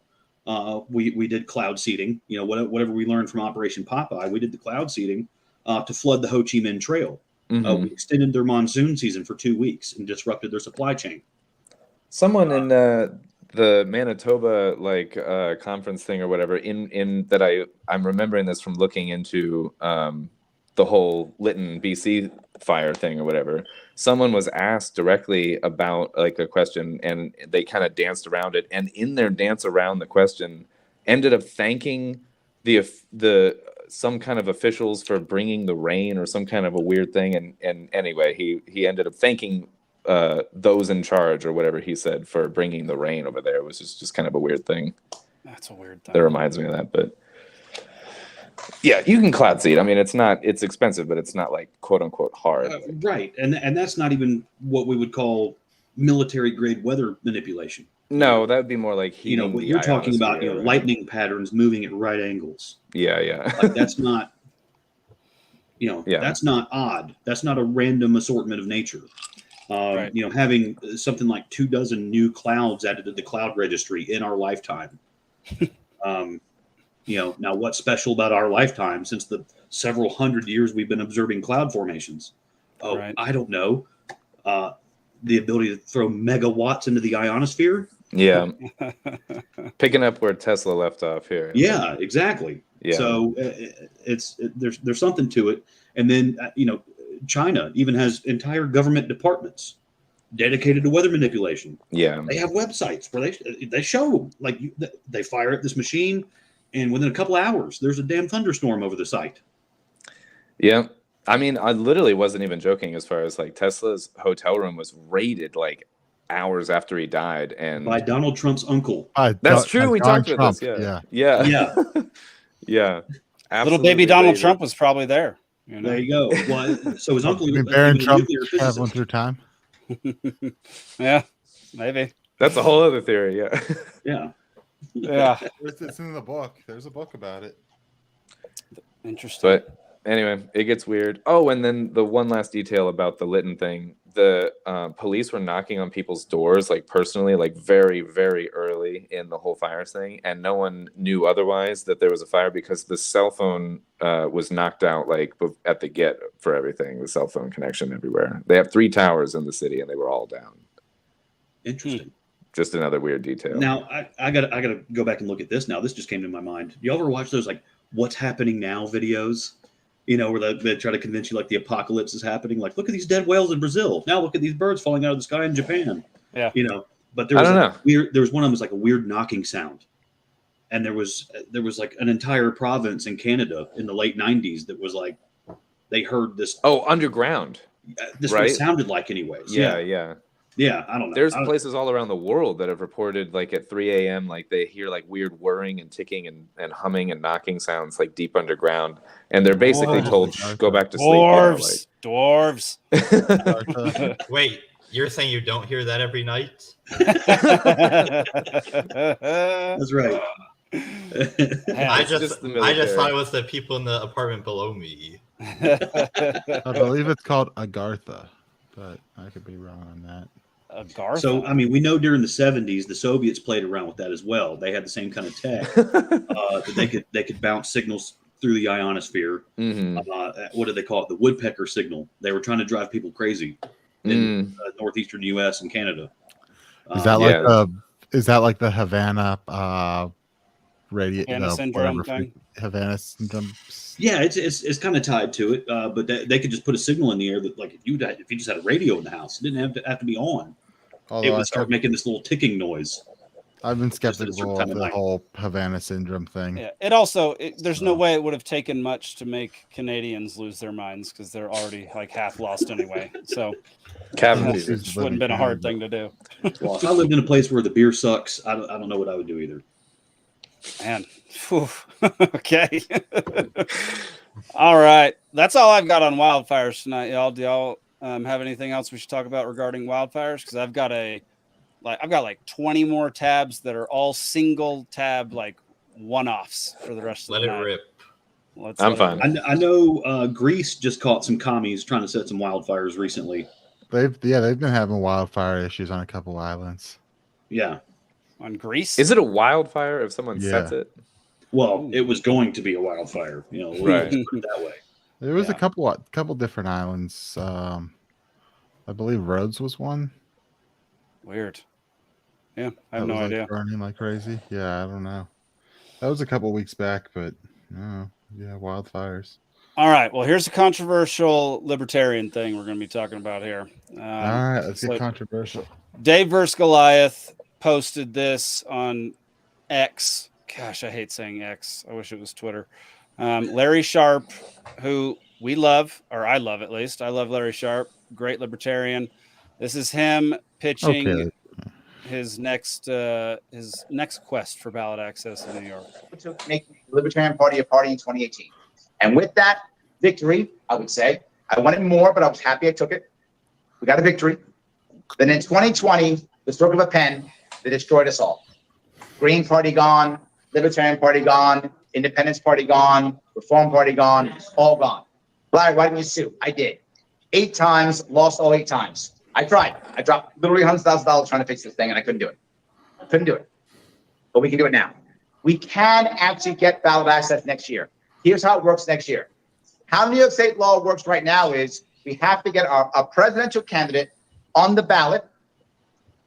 S2: We did cloud seeding, you know, whatever we learned from Operation Popeye, we did the cloud seeding to flood the Ho Chi Minh Trail. We extended their monsoon season for 2 weeks and disrupted their supply chain.
S3: Someone in the Manitoba conference thing or whatever in that I'm remembering this from looking into the whole Lytton, BC fire thing or whatever. Someone was asked directly about like a question and they kind of danced around it, and in their dance around the question ended up thanking the some kind of officials for bringing the rain or some kind of a weird thing, and anyway he ended up thanking those in charge or whatever he said for bringing the rain over there. It was just kind of a weird thing.
S1: That's a weird thing.
S3: That reminds me of that, but Yeah, you can cloud seed. I mean, it's expensive, but it's not like quote unquote hard.
S2: Right, and that's not even what we would call military grade weather manipulation.
S3: No, that would be more like heating.
S2: What you're talking about, lightning patterns moving at right angles.
S3: Yeah.
S2: Like that's not, that's not odd. That's not a random assortment of nature.
S1: Right.
S2: Having something like 24 new clouds added to the cloud registry in our lifetime. Now what's special about our lifetime since the several hundred years we've been observing cloud formations? Oh, right. I don't know. The ability to throw megawatts into the ionosphere.
S3: Yeah. Picking up where Tesla left off here.
S2: Yeah, exactly. Yeah. So there's something to it. And then, China even has entire government departments dedicated to weather manipulation.
S3: Yeah.
S2: They have websites where they show they fire at this machine and within a couple of hours, there's a damn thunderstorm over the site.
S3: Yeah. I mean, I literally wasn't even joking as far as like Tesla's hotel room was raided like hours after he died. And
S2: by Donald Trump's uncle.
S3: That's true. We talked about this. Yeah. Yeah.
S1: Little baby Donald Trump was probably there.
S2: There you go. Well, so his uncle
S5: Baron Trump traveling through time.
S1: Yeah, maybe.
S3: That's a whole other theory. Yeah.
S2: Yeah.
S5: It's in the book. There's a book about it.
S1: Interesting.
S3: But anyway, it gets weird. Oh, and then the one last detail about the Lytton thing. The police were knocking on people's doors, like personally, like very, very early in the whole fires thing. And no one knew otherwise that there was a fire because the cell phone was knocked out like at the get for everything, the cell phone connection everywhere. They have 3 towers in the city and they were all down.
S2: Interesting.
S3: Just another weird detail.
S2: Now, I gotta go back and look at this now. This just came to my mind. You ever watch those like what's happening now videos? Where they try to convince you like the apocalypse is happening. Like, look at these dead whales in Brazil. Now look at these birds falling out of the sky in Japan.
S1: Yeah.
S2: But there was one of them was like a weird knocking sound. And there was like an entire province in Canada in the late 90s that was like, they heard this.
S3: Oh, underground.
S2: This right? What it sounded like anyways. Yeah, I don't know.
S3: There's places all around the world that have reported like at 3 a.m. like they hear like weird whirring and ticking and humming and knocking sounds like deep underground, and they're basically told go back to sleep.
S1: Dwarves.
S4: Wait, you're saying you don't hear that every night?
S2: That's right.
S4: I just thought it was the people in the apartment below me.
S5: I believe it's called Agartha, but I could be wrong on that.
S2: So, I mean, we know during the 70s, the Soviets played around with that as well. They had the same kind of tech that they could bounce signals through the ionosphere.
S3: Mm-hmm.
S2: What do they call it? The woodpecker signal. They were trying to drive people crazy in northeastern U.S. and Canada.
S5: Is that like the Havana radio?
S1: Havana syndrome thing?
S5: Havana syndrome.
S2: Yeah, it's kind of tied to it, but they could just put a signal in the air that, like, if you just had a radio in the house, it didn't have to be on. Although it would start making this little ticking noise.
S5: I've been skeptical of the whole Havana syndrome thing.
S1: Yeah, it also there's no way it would have taken much to make Canadians lose their minds because they're already like half lost anyway. So it wouldn't have been a hard thing to do.
S2: Well, if I lived in a place where the beer sucks, I don't know what I would do either.
S1: Man, okay. All right, that's all I've got on wildfires tonight, y'all. Do y'all have anything else we should talk about regarding wildfires? Because I've got like 20 more tabs that are all single tab like one-offs for the rest of the night.
S4: Let it rip.
S3: I'm fine.
S2: I know Greece just caught some commies trying to set some wildfires recently.
S5: They've been having wildfire issues on a couple islands.
S2: Yeah.
S1: On Greece?
S3: Is it a wildfire if someone sets it?
S2: Well, it was going to be a wildfire,
S3: right.
S2: Put it that way.
S5: There was a couple different islands. I believe Rhodes was one.
S1: Weird. Yeah, I have no idea.
S5: Burning like crazy. Yeah, I don't know. That was a couple weeks back, but wildfires.
S1: All right. Well, here's a controversial libertarian thing we're going to be talking about here.
S5: All right, let's get controversial.
S1: Dave vs. Goliath posted this on X. Gosh, I hate saying X. I wish it was Twitter. Larry Sharp, who we love, or I love at least. I love Larry Sharp, great libertarian. This is him pitching his next quest for ballot access in New York.
S17: To make the Libertarian Party a party in 2018. And with that victory, I would say, I wanted more, but I was happy I took it. We got a victory. Then in 2020, the stroke of a pen, they destroyed us all. Green Party gone, Libertarian Party gone, Independence Party gone, Reform Party gone, all gone. Larry, why didn't you sue? I did. 8 times, lost all 8 times. I tried. I dropped literally $100,000 trying to fix this thing, and I couldn't do it. Couldn't do it. But we can do it now. We can actually get ballot access next year. Here's how it works next year. How New York State law works right now is we have to get a presidential candidate on the ballot,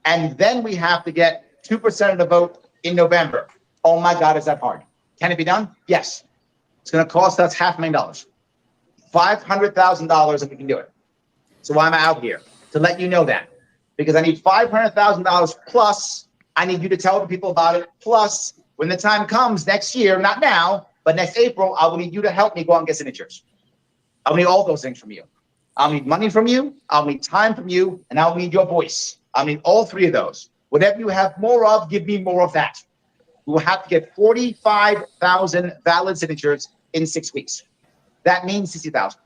S17: and then we have to get 2% of the vote in November. Oh my God, is that hard? Can it be done? Yes. It's going to cost us $500,000. $500,000 if we can do it. So I'm out here to let you know that, because I need $500,000 plus. I need you to tell the people about it. Plus, when the time comes next year, not now, but next April, I will need you to help me go out and get signatures. I'll need all those things from you. I'll need money from you. I'll need time from you, and I'll need your voice. I'll need all 3 of those. Whatever you have more of, give me more of that. We will have to get 45,000 valid signatures in 6 weeks. That means 60,000,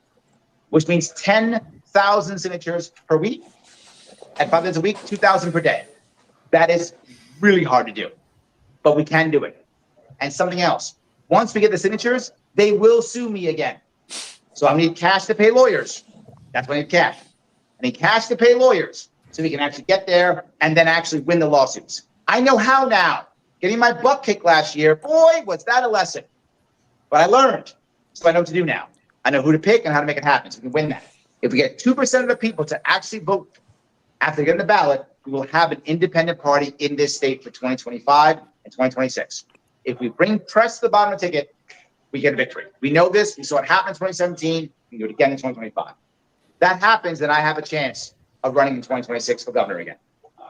S17: which means 10,000 signatures per week. At 5 days a week, 2,000 per day. That is really hard to do, but we can do it. And something else, once we get the signatures, they will sue me again. So I need cash to pay lawyers. That's why I need cash. I need cash to pay lawyers so we can actually get there and then actually win the lawsuits. I know how now. Getting my butt kicked last year, boy, was that a lesson. But I learned, so I know what to do now. I know who to pick and how to make it happen so we can win that. If we get 2% of the people to actually vote after getting the ballot, we will have an independent party in this state for 2025 and 2026. If we bring press to the bottom of the ticket, we get a victory. We know this. We saw it happen in 2017. We can do it again in 2025. That happens, then I have a chance of running in 2026 for governor again.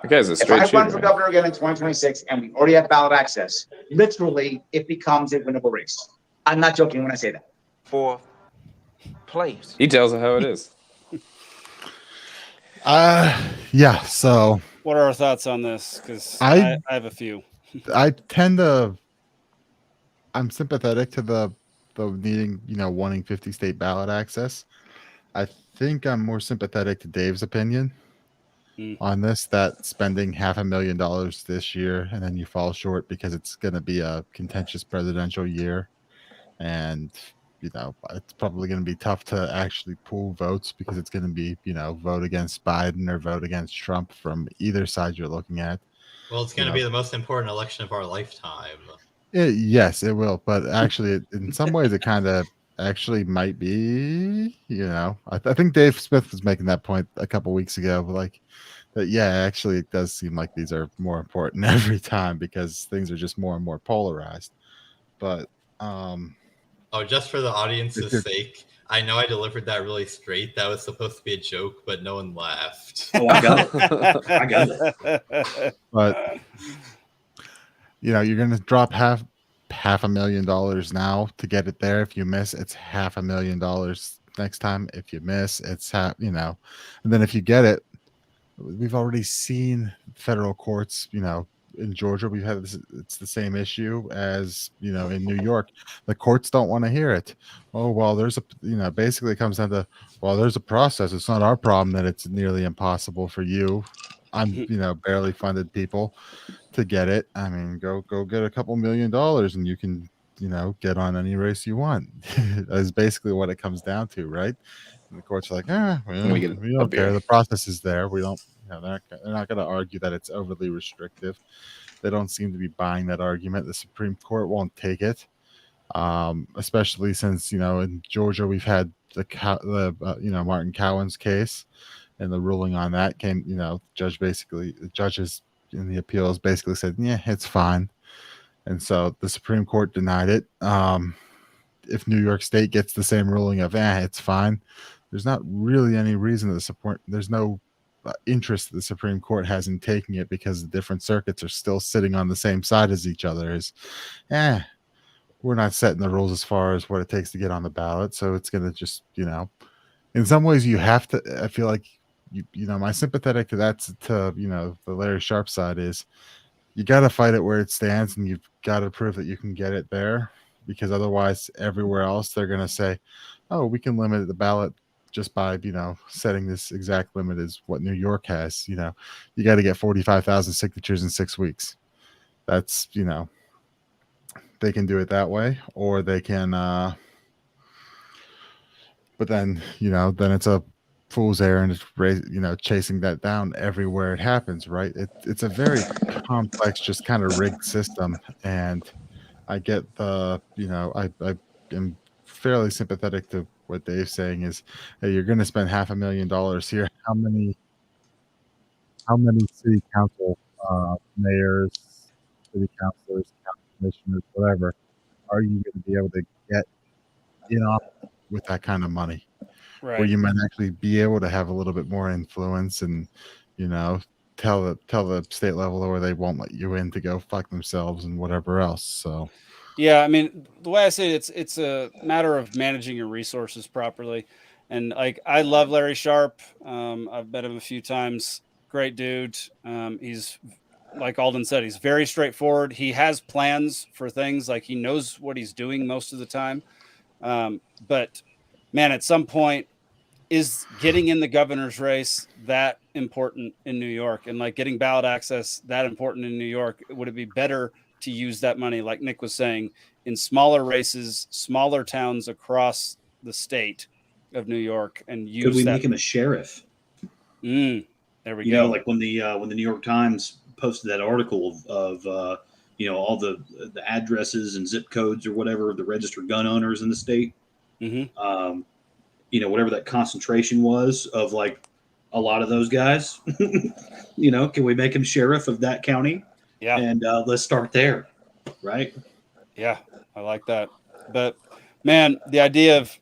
S3: Okay, it's a straight
S17: if I run
S3: shooter,
S17: for
S3: man.
S17: governor again in 2026 and we already have ballot access, literally it becomes a winnable race. I'm not joking when I say that.
S18: 4th place.
S3: He tells it how it is.
S5: Yeah. So,
S1: what are our thoughts on this? Because I have a few.
S5: I'm sympathetic to the needing, wanting 50 state ballot access. I think I'm more sympathetic to Dave's opinion on this, that spending $500,000 this year and then you fall short because it's going to be a contentious presidential year. And, it's probably going to be tough to actually pool votes because it's going to be, vote against Biden or vote against Trump from either side you're looking at.
S4: Well, it's going to be the most important election of our lifetime.
S5: Yes, it will. But actually, in some ways, it kind of actually might be, I think Dave Smith was making that point a couple weeks ago, like that. Yeah, actually, it does seem like these are more important every time because things are just more and more polarized. But,
S4: just for the audience's sake, I know I delivered that really straight. That was supposed to be a joke, but no one laughed.
S2: Oh, I got it. I got it.
S5: But you're going to drop $500,000 now to get it there. If you miss, it's $500,000 next time. If you miss, it's and then if you get it, we've already seen federal courts, in Georgia, we've had this, it's the same issue as, in New York. The courts don't want to hear it. Oh, well, there's a, basically it comes down to, well, there's a process. It's not our problem that it's nearly impossible for you, barely funded people to get it. I mean, go get a couple $1 million and you can, get on any race you want. That's basically what it comes down to, right? And the courts are like, we don't care. The process is there. We don't, they're not going to argue that it's overly restrictive. They don't seem to be buying that argument. The Supreme Court won't take it, especially since, in Georgia, we've had the Martin Cowan's case, and the ruling on that came, the judges in the appeals basically said, yeah, it's fine. And so the Supreme Court denied it. If New York State gets the same ruling of, it's fine, there's not really any reason to support. There's no interest that the Supreme Court has in taking it because the different circuits are still sitting on the same side as each other. We're not setting the rules as far as what it takes to get on the ballot. So it's going to just, in some ways you have to, I feel like, my sympathetic to that, to, the Larry Sharp side is you got to fight it where it stands and you've got to prove that you can get it there. because otherwise everywhere else they're going to say, oh, we can limit the ballot just by, setting this exact limit as what New York has. You got to get 45,000 signatures in 6 weeks. That's, they can do it that way, or they can, but then, then it's a fool's errand, chasing that down everywhere it happens, right? It's a very complex, just kind of rigged system. And I get I am fairly sympathetic to what Dave's saying is, hey, you're going to spend $500,000 here. How many city council mayors, city councilors, county commissioners, whatever, are you going to be able to get in office with that kind of money?
S1: Right.
S5: Where you might actually be able to have a little bit more influence and, tell the state level where they won't let you in to go fuck themselves and whatever else. So,
S1: yeah, I mean, the way I say it's a matter of managing your resources properly. And like, I love Larry Sharp. I've met him a few times. Great dude. He's, like Alden said, he's very straightforward. He has plans for things. Like, he knows what he's doing most of the time. But man, at some point, is getting in the governor's race that important in New York, and like getting ballot access that important in New York? Would it be better to use that money, like Nick was saying, in smaller races, smaller towns across the state of New York, and use
S2: Could we
S1: that?
S2: make him a sheriff?
S1: There we go.
S2: Like when the New York Times posted that article of all the addresses and zip codes or whatever of the registered gun owners in the state.
S1: Mm-hmm.
S2: Whatever that concentration was of like a lot of those guys. Can we make him sheriff of that county?
S1: Yeah.
S2: And let's start there, right?
S1: Yeah, I like that. But man, the idea of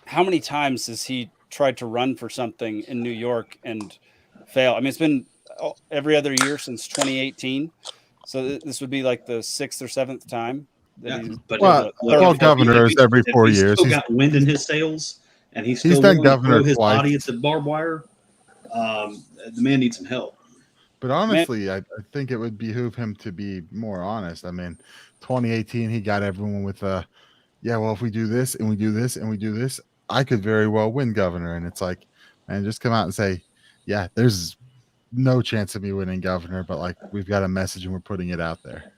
S1: how many times has he tried to run for something in New York and fail? I mean, it's been every other year since 2018. So this would be like the 6th or 7th time.
S5: Governor is every 4 years.
S2: He's still got wind in his sails, and he's still
S5: done
S2: willing
S5: governor
S2: to throw his
S5: twice.
S2: body at the barbed wire. The man needs some help.
S5: But honestly, I think it would behoove him to be more honest. I mean, 2018, he got everyone with well, if we do this and we do this and we do this, I could very well win governor. And it's like, man, just come out and say, yeah, there's no chance of me winning governor, but like, we've got a message and we're putting it out there.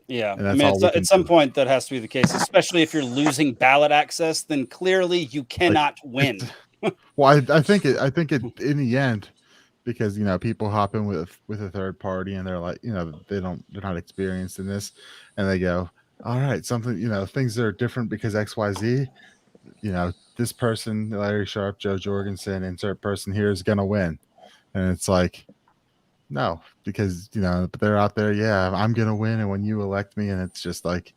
S1: Yeah, I mean, at some point that has to be the case, especially if you're losing ballot access. Then clearly you cannot win.
S5: Well, I think it in the end, because people hop in with a third party and they're like, they're not experienced in this, and they go, all right, something, things are different because XYZ. This person, Larry Sharp, Joe Jorgensen, insert person here is gonna win, and it's like, no, because they're out there. Yeah, I'm gonna win, and when you elect me, and it's just like,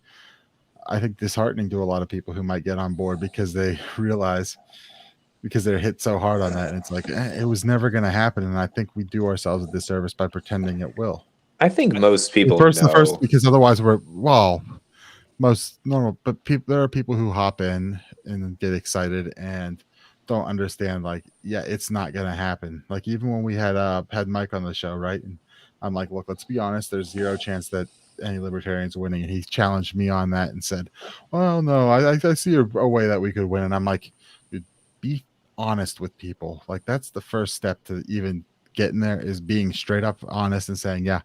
S5: I think disheartening to a lot of people who might get on board because they realize, because they're hit so hard on that, and it's like, it was never gonna happen, and I think we do ourselves a disservice by pretending it will.
S3: I think most people
S5: the first, because otherwise most normal, but there are people who hop in and get excited and don't understand, like, yeah, it's not gonna happen. Like, even when we had Mike on the show, right? And I'm like, look, let's be honest, there's zero chance that any libertarians are winning, and he challenged me on that and said, well, no, I see a way that we could win. And I'm like, dude, be honest with people. Like, that's the first step to even getting there, is being straight up honest and saying, yeah,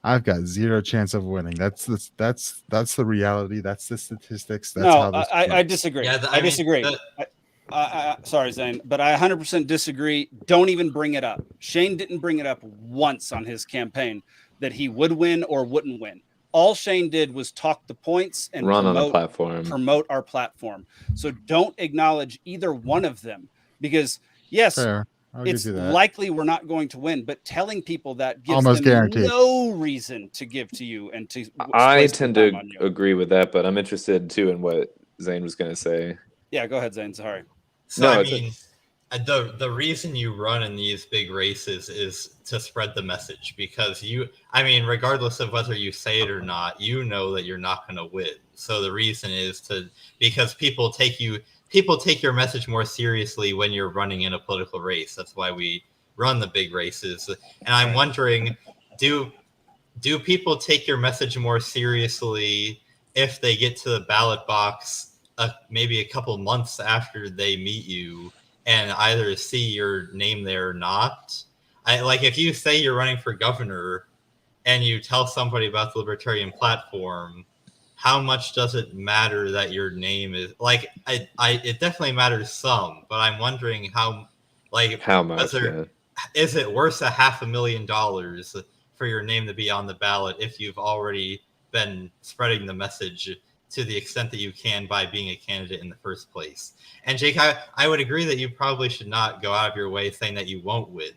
S5: I've got zero chance of winning. That's the reality. That's the statistics. That's how this
S1: I disagree.
S4: Yeah,
S1: I disagree. Sorry, Zane, but I 100% disagree. Don't even bring it up. Shane didn't bring it up once on his campaign that he would win or wouldn't win. All Shane did was talk the points and
S3: run on a platform,
S1: promote our platform. So don't acknowledge either one of them, because yes, it's likely we're not going to win, but telling people that gives
S5: almost
S1: them
S5: guaranteed
S1: no reason to give to you and to.
S3: I tend to agree with that, but I'm interested too in what Zane was going to say.
S1: Yeah, go ahead, Zane. Sorry.
S4: So I mean, the reason you run in these big races is to spread the message, because regardless of whether you say it or not, that you're not going to win. So the reason is because people take your message more seriously when you're running in a political race. That's why we run the big races. And I'm wondering, do people take your message more seriously if they get to the ballot box maybe a couple months after they meet you and either see your name there or not. Like if you say you're running for governor and you tell somebody about the Libertarian platform, how much does it matter that your name is like? It definitely matters some, but I'm wondering how
S3: much.
S4: Is it worth $500,000 for your name to be on the ballot if you've already been spreading the message to the extent that you can by being a candidate in the first place? And Jake, I would agree that you probably should not go out of your way saying that you won't win.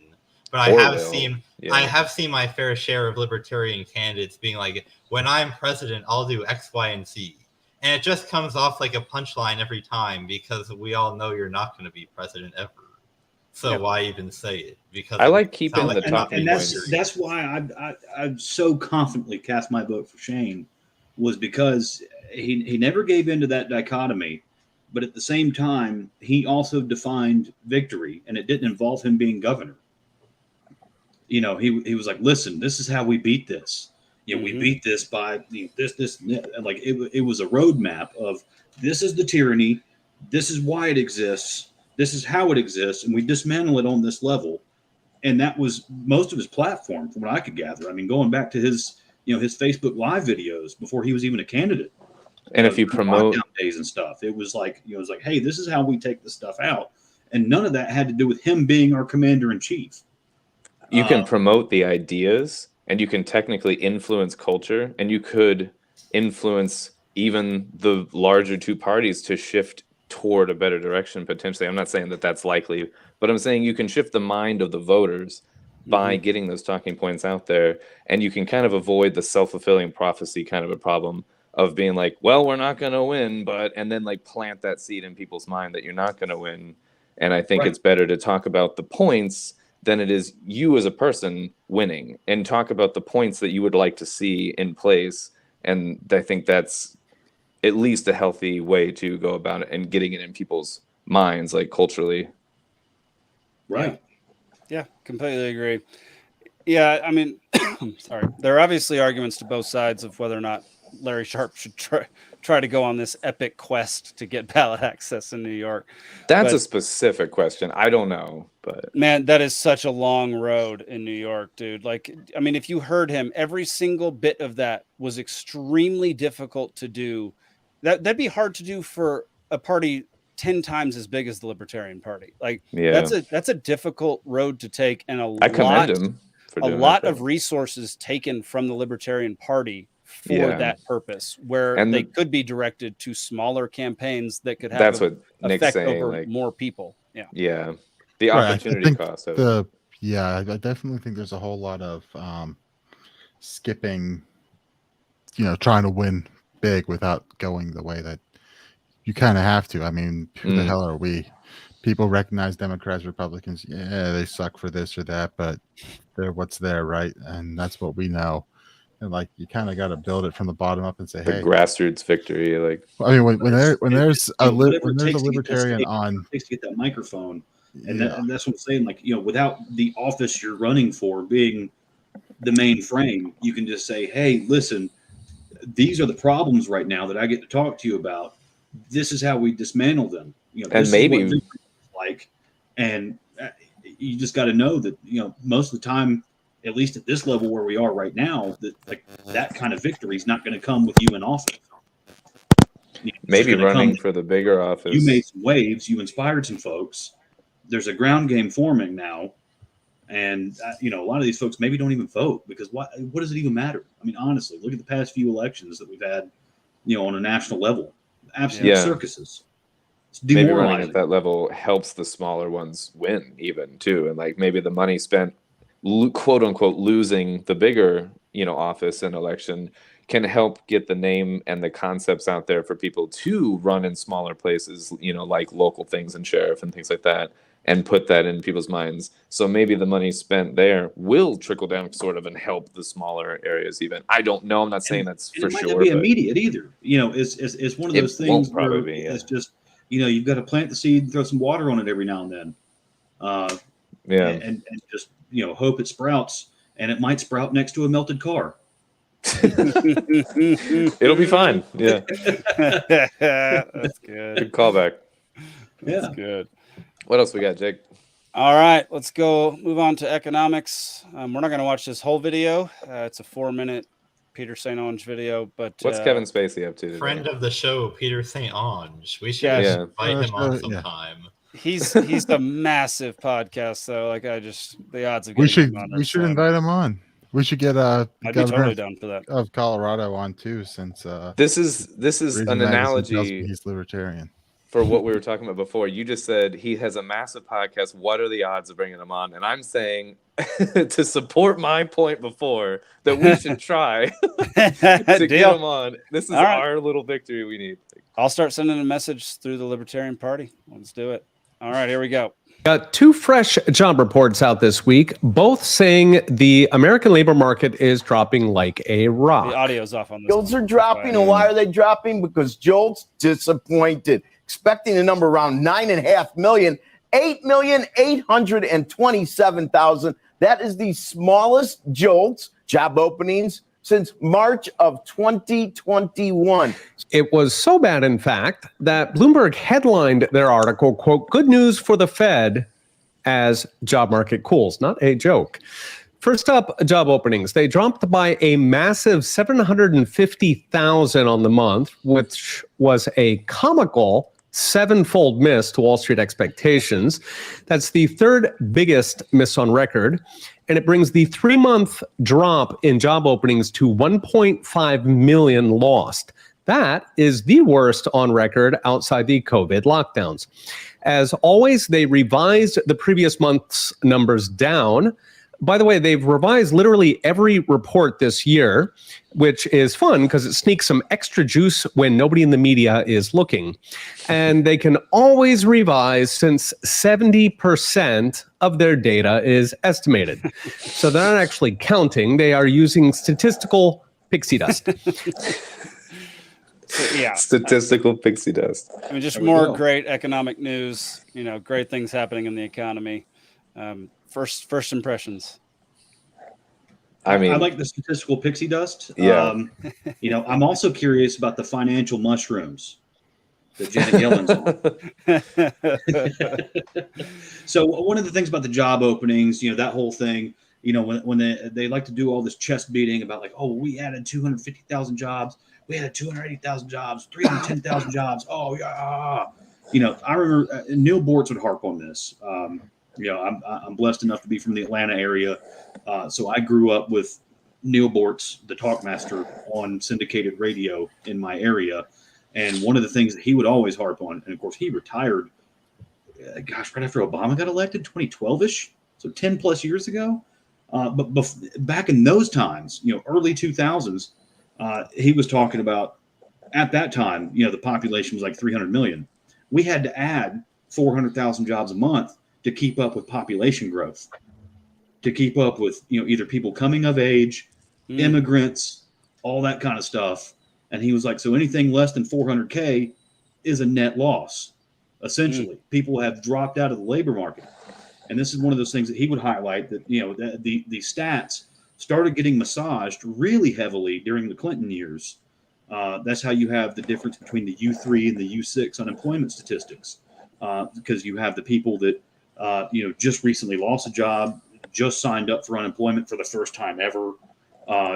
S4: But I have seen my fair share of Libertarian candidates being like, when I'm president, I'll do X, Y, and Z. And it just comes off like a punchline every time because we all know you're not going to be president ever. So why even say it? Because
S3: I like keeping the talking
S2: and
S3: points.
S2: that's why I so confidently cast my vote for Shane, was because he never gave into that dichotomy, but at the same time, he also defined victory, and it didn't involve him being governor. You know, he was like, listen, this is how we beat this. You know, we beat this by this, and like it was a roadmap of this is the tyranny, this is why it exists, this is how it exists, and we dismantle it on this level. And that was most of his platform, from what I could gather. I mean, going back to his his Facebook Live videos before he was even a candidate.
S3: And if you promote
S2: lockdown days and stuff, it was like hey, this is how we take this stuff out, and none of that had to do with him being our commander in chief.
S3: You can promote the ideas, and you can technically influence culture, and you could influence even the larger two parties to shift toward a better direction potentially. I'm not saying that that's likely, but I'm saying you can shift the mind of the voters by getting those talking points out there, and you can kind of avoid the self-fulfilling prophecy kind of a problem of being like, well, we're not going to win, and then like plant that seed in people's mind that you're not going to win. And I think it's better to talk about the points than it is you as a person winning, and talk about the points that you would like to see in place. And I think that's at least a healthy way to go about it and getting it in people's minds, like culturally.
S2: Right.
S1: Yeah, completely agree. Yeah, I mean, sorry. There are obviously arguments to both sides of whether or not Larry Sharpe should try to go on this epic quest to get ballot access in New York.
S3: That's a specific question. I don't know, but
S1: man, that is such a long road in New York, dude. Like, I mean, if you heard him, every single bit of that was extremely difficult to do. That'd be hard to do for a party 10 times as big as the Libertarian Party. Like, that's a difficult road to take, and
S3: I commend him for
S1: a
S3: doing
S1: lot
S3: that,
S1: of resources taken from the Libertarian Party for that purpose, where they could be directed to smaller campaigns that could have
S3: what Nick's
S1: effect
S3: saying,
S1: over
S3: like,
S1: more people. Yeah.
S3: The opportunity cost of it.
S5: I definitely think there's a whole lot of skipping, trying to win big without going the way that you kind of have to. I mean, who the hell are we? People recognize Democrats, Republicans. Yeah, they suck for this or that, but they're what's there, right? And that's what we know. And like, you kind of got to build it from the bottom up and say,
S3: the
S5: hey,
S3: grassroots victory. Like,
S5: I mean, when there's a libertarian on,
S2: it takes to get that microphone, and that's what I'm saying. Like, without the office you're running for being the main frame, you can just say, hey, listen, these are the problems right now that I get to talk to you about. This is how we dismantle them.
S3: And maybe
S2: like, and you just got to know that most of the time, at least at this level where we are right now, that kind of victory is not going to come with you in office.
S3: Maybe running for the bigger office.
S2: You made some waves. You inspired some folks. There's a ground game forming now, and a lot of these folks maybe don't even vote because what does it even matter? I mean, honestly, look at the past few elections that we've had, on a national level. Absolute circuses. It's
S3: maybe running at that level helps the smaller ones win even too, and like maybe the money spent quote unquote losing the bigger office and election can help get the name and the concepts out there for people to run in smaller places, like local things and sheriff and things like that, and put that in people's minds. So maybe the money spent there will trickle down sort of and help the smaller areas even. I don't know. I'm not saying that's for sure. It might not
S2: be immediate either. It's one of those things where it's just, you've got to plant the seed and throw some water on it every now and then. And just, hope it sprouts, and it might sprout next to a melted car.
S3: It'll be fine. Yeah.
S1: That's good.
S3: Good callback.
S1: That's good.
S3: What else we got, Jake?
S1: All right, let's go move on to economics. We're not going to watch this whole video. It's a 4-minute Peter St. Onge video, but
S3: what's Kevin Spacey up to today?
S4: Friend of the show, Peter St. Onge. We should invite him on sometime.
S1: He's a massive podcast, though. Like the odds of
S5: we
S1: getting
S5: should
S1: him on
S5: we should invite him on. We should get
S1: I'd be totally down for that.
S5: Of Colorado on too, since
S3: this is an analogy.
S5: He's libertarian.
S3: For what we were talking about before, you just said he has a massive podcast. What are the odds of bringing him on? And I'm saying to support my point before that we should try to get him on. This is our little victory we need.
S1: I'll start sending a message through the Libertarian Party. Let's do it. All right, here we go.
S19: Got two fresh job reports out this week, both saying the American labor market is dropping like a rock.
S1: The audio's off on this.
S20: Jolts are dropping, and why are they dropping? Because Jolts disappointed. Expecting a number around 9.5 million, 8,827,000. That is the smallest Jolts job openings since March of 2021.
S19: It was so bad, in fact, that Bloomberg headlined their article, quote, "Good news for the Fed as job market cools." Not a joke. First up, job openings. They dropped by a massive 750,000 on the month, which was a comical 7-fold miss to Wall Street expectations. That's the third biggest miss on record. And it brings the 3-month drop in job openings to 1.5 million lost. That is the worst on record outside the COVID lockdowns. As always, they revised the previous month's numbers down. By the way, they've revised literally every report this year, which is fun because it sneaks some extra juice when nobody in the media is looking. And they can always revise since 70% of their data is estimated. So they're not actually counting. They are using statistical pixie dust.
S3: Statistical pixie dust.
S1: I mean, just more great economic news, great things happening in the economy. First impressions.
S2: I like the statistical pixie dust.
S3: Yeah.
S2: I'm also curious about the financial mushrooms that Janet Yellen's on. So one of the things about the job openings, that whole thing, when they like to do all this chest beating about like, oh, we added 250,000 jobs, we added 280,000 jobs, 310,000 jobs. Oh yeah. I remember Neil Bortz would harp on this. I'm blessed enough to be from the Atlanta area. So I grew up with Neil Bortz, the talkmaster, on syndicated radio in my area. And one of the things that he would always harp on, and of course he retired, right after Obama got elected, 2012-ish, so 10 plus years ago. But back in those times, early 2000s, he was talking about, at that time, the population was like 300 million. We had to add 400,000 jobs a month to keep up with population growth, to keep up with, either people coming of age, immigrants, all that kind of stuff. And he was like, so anything less than 400K is a net loss. Essentially, people have dropped out of the labor market. And this is one of those things that he would highlight, that, the stats started getting massaged really heavily during the Clinton years. That's how you have the difference between the U3 and the U6 unemployment statistics, because you have the people that, just recently lost a job, just signed up for unemployment for the first time ever.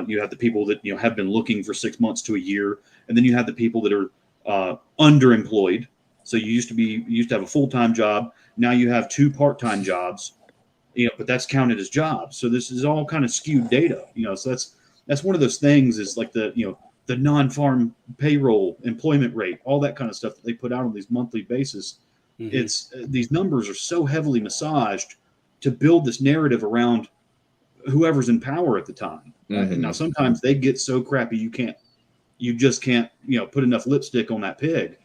S2: You have the people that, have been looking for 6 months to a year. And then you have the people that are underemployed. So you used to have a full-time job. Now you have 2 part-time jobs, but that's counted as jobs. So this is all kind of skewed data, so that's one of those things, is like the non-farm payroll employment rate, all that kind of stuff that they put out on these monthly basis. It's these numbers are so heavily massaged to build this narrative around whoever's in power at the time. Now, sometimes they get so crappy you just can't put enough lipstick on that pig.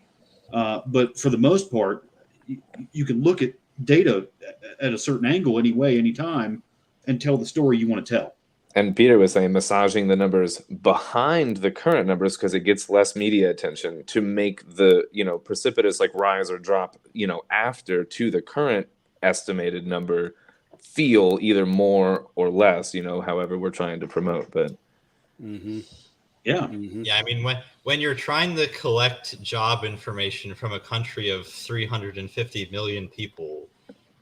S2: But for the most part, you can look at data at a certain angle, anytime, and tell the story you want to tell.
S3: And Peter was saying massaging the numbers behind the current numbers because it gets less media attention to make the, precipitous rise or drop, after to the current estimated number feel either more or less, however we're trying to promote. But
S1: Mm-hmm.
S2: Yeah.
S1: Mm-hmm.
S4: Yeah, I mean, when you're trying to collect job information from a country of 350 million people,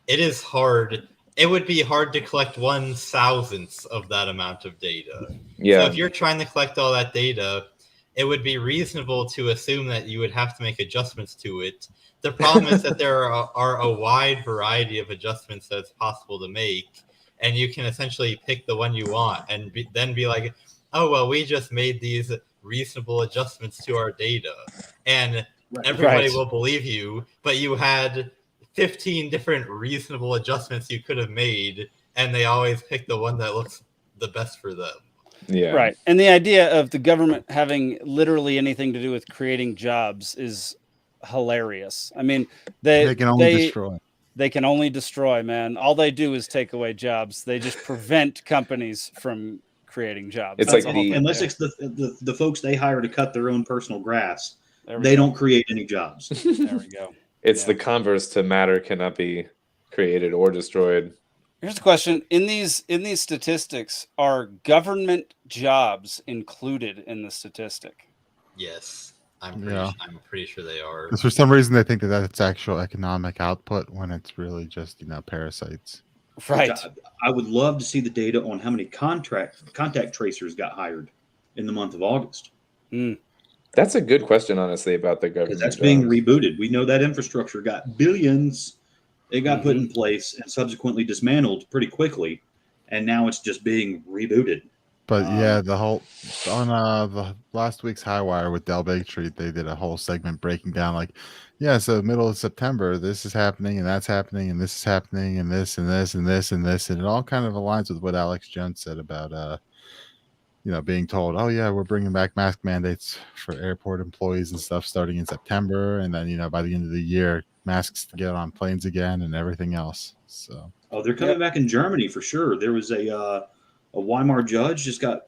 S4: it is hard. It would be hard to collect 1/1000th of that amount of data.
S3: Yeah.
S4: So if you're trying to collect all that data, it would be reasonable to assume that you would have to make adjustments to it. The problem is that there are a wide variety of adjustments that it's possible to make, and you can essentially pick the one you want and then be like, oh, well, we just made these reasonable adjustments to our data, and everybody will believe you, but you had 15 different reasonable adjustments you could have made, and they always pick the one that looks the best for them.
S3: Yeah.
S1: Right. And the idea of the government having literally anything to do with creating jobs is hilarious. I mean, they
S5: can only destroy.
S1: They can only destroy, man. All they do is take away jobs. They just prevent companies from creating jobs.
S3: It's
S1: That's
S3: like
S1: the whole thing
S2: unless
S1: there.
S2: it's the folks they hire to cut their own personal grass,
S1: we
S2: they
S1: go.
S2: don't create any jobs.
S1: There we go.
S3: It's the converse to matter cannot be created or destroyed.
S1: Here's the question: in these statistics, are government jobs included in the statistic?
S4: Yes, I'm pretty sure they are.
S5: 'Cause for some reason they think that that's actual economic output when it's really just parasites.
S1: Right.
S2: I would love to see the data on how many contact tracers got hired in the month of August.
S3: That's a good question, honestly, about the government.
S2: That's being rebooted. We know that infrastructure got billions. It got put in place and subsequently dismantled pretty quickly, and now it's just being rebooted.
S5: But yeah, the whole on the last week's High Wire with Del Bigtree, they did a whole segment breaking down like, yeah, so middle of September, this is happening and that's happening and this is happening and this and this and this and this, and it all kind of aligns with what Alex Jones said about being told, oh yeah, we're bringing back mask mandates for airport employees and stuff starting in September, and then by the end of the year, masks to get on planes again and everything else. So
S2: they're coming back in Germany for sure. There was a Weimar judge just got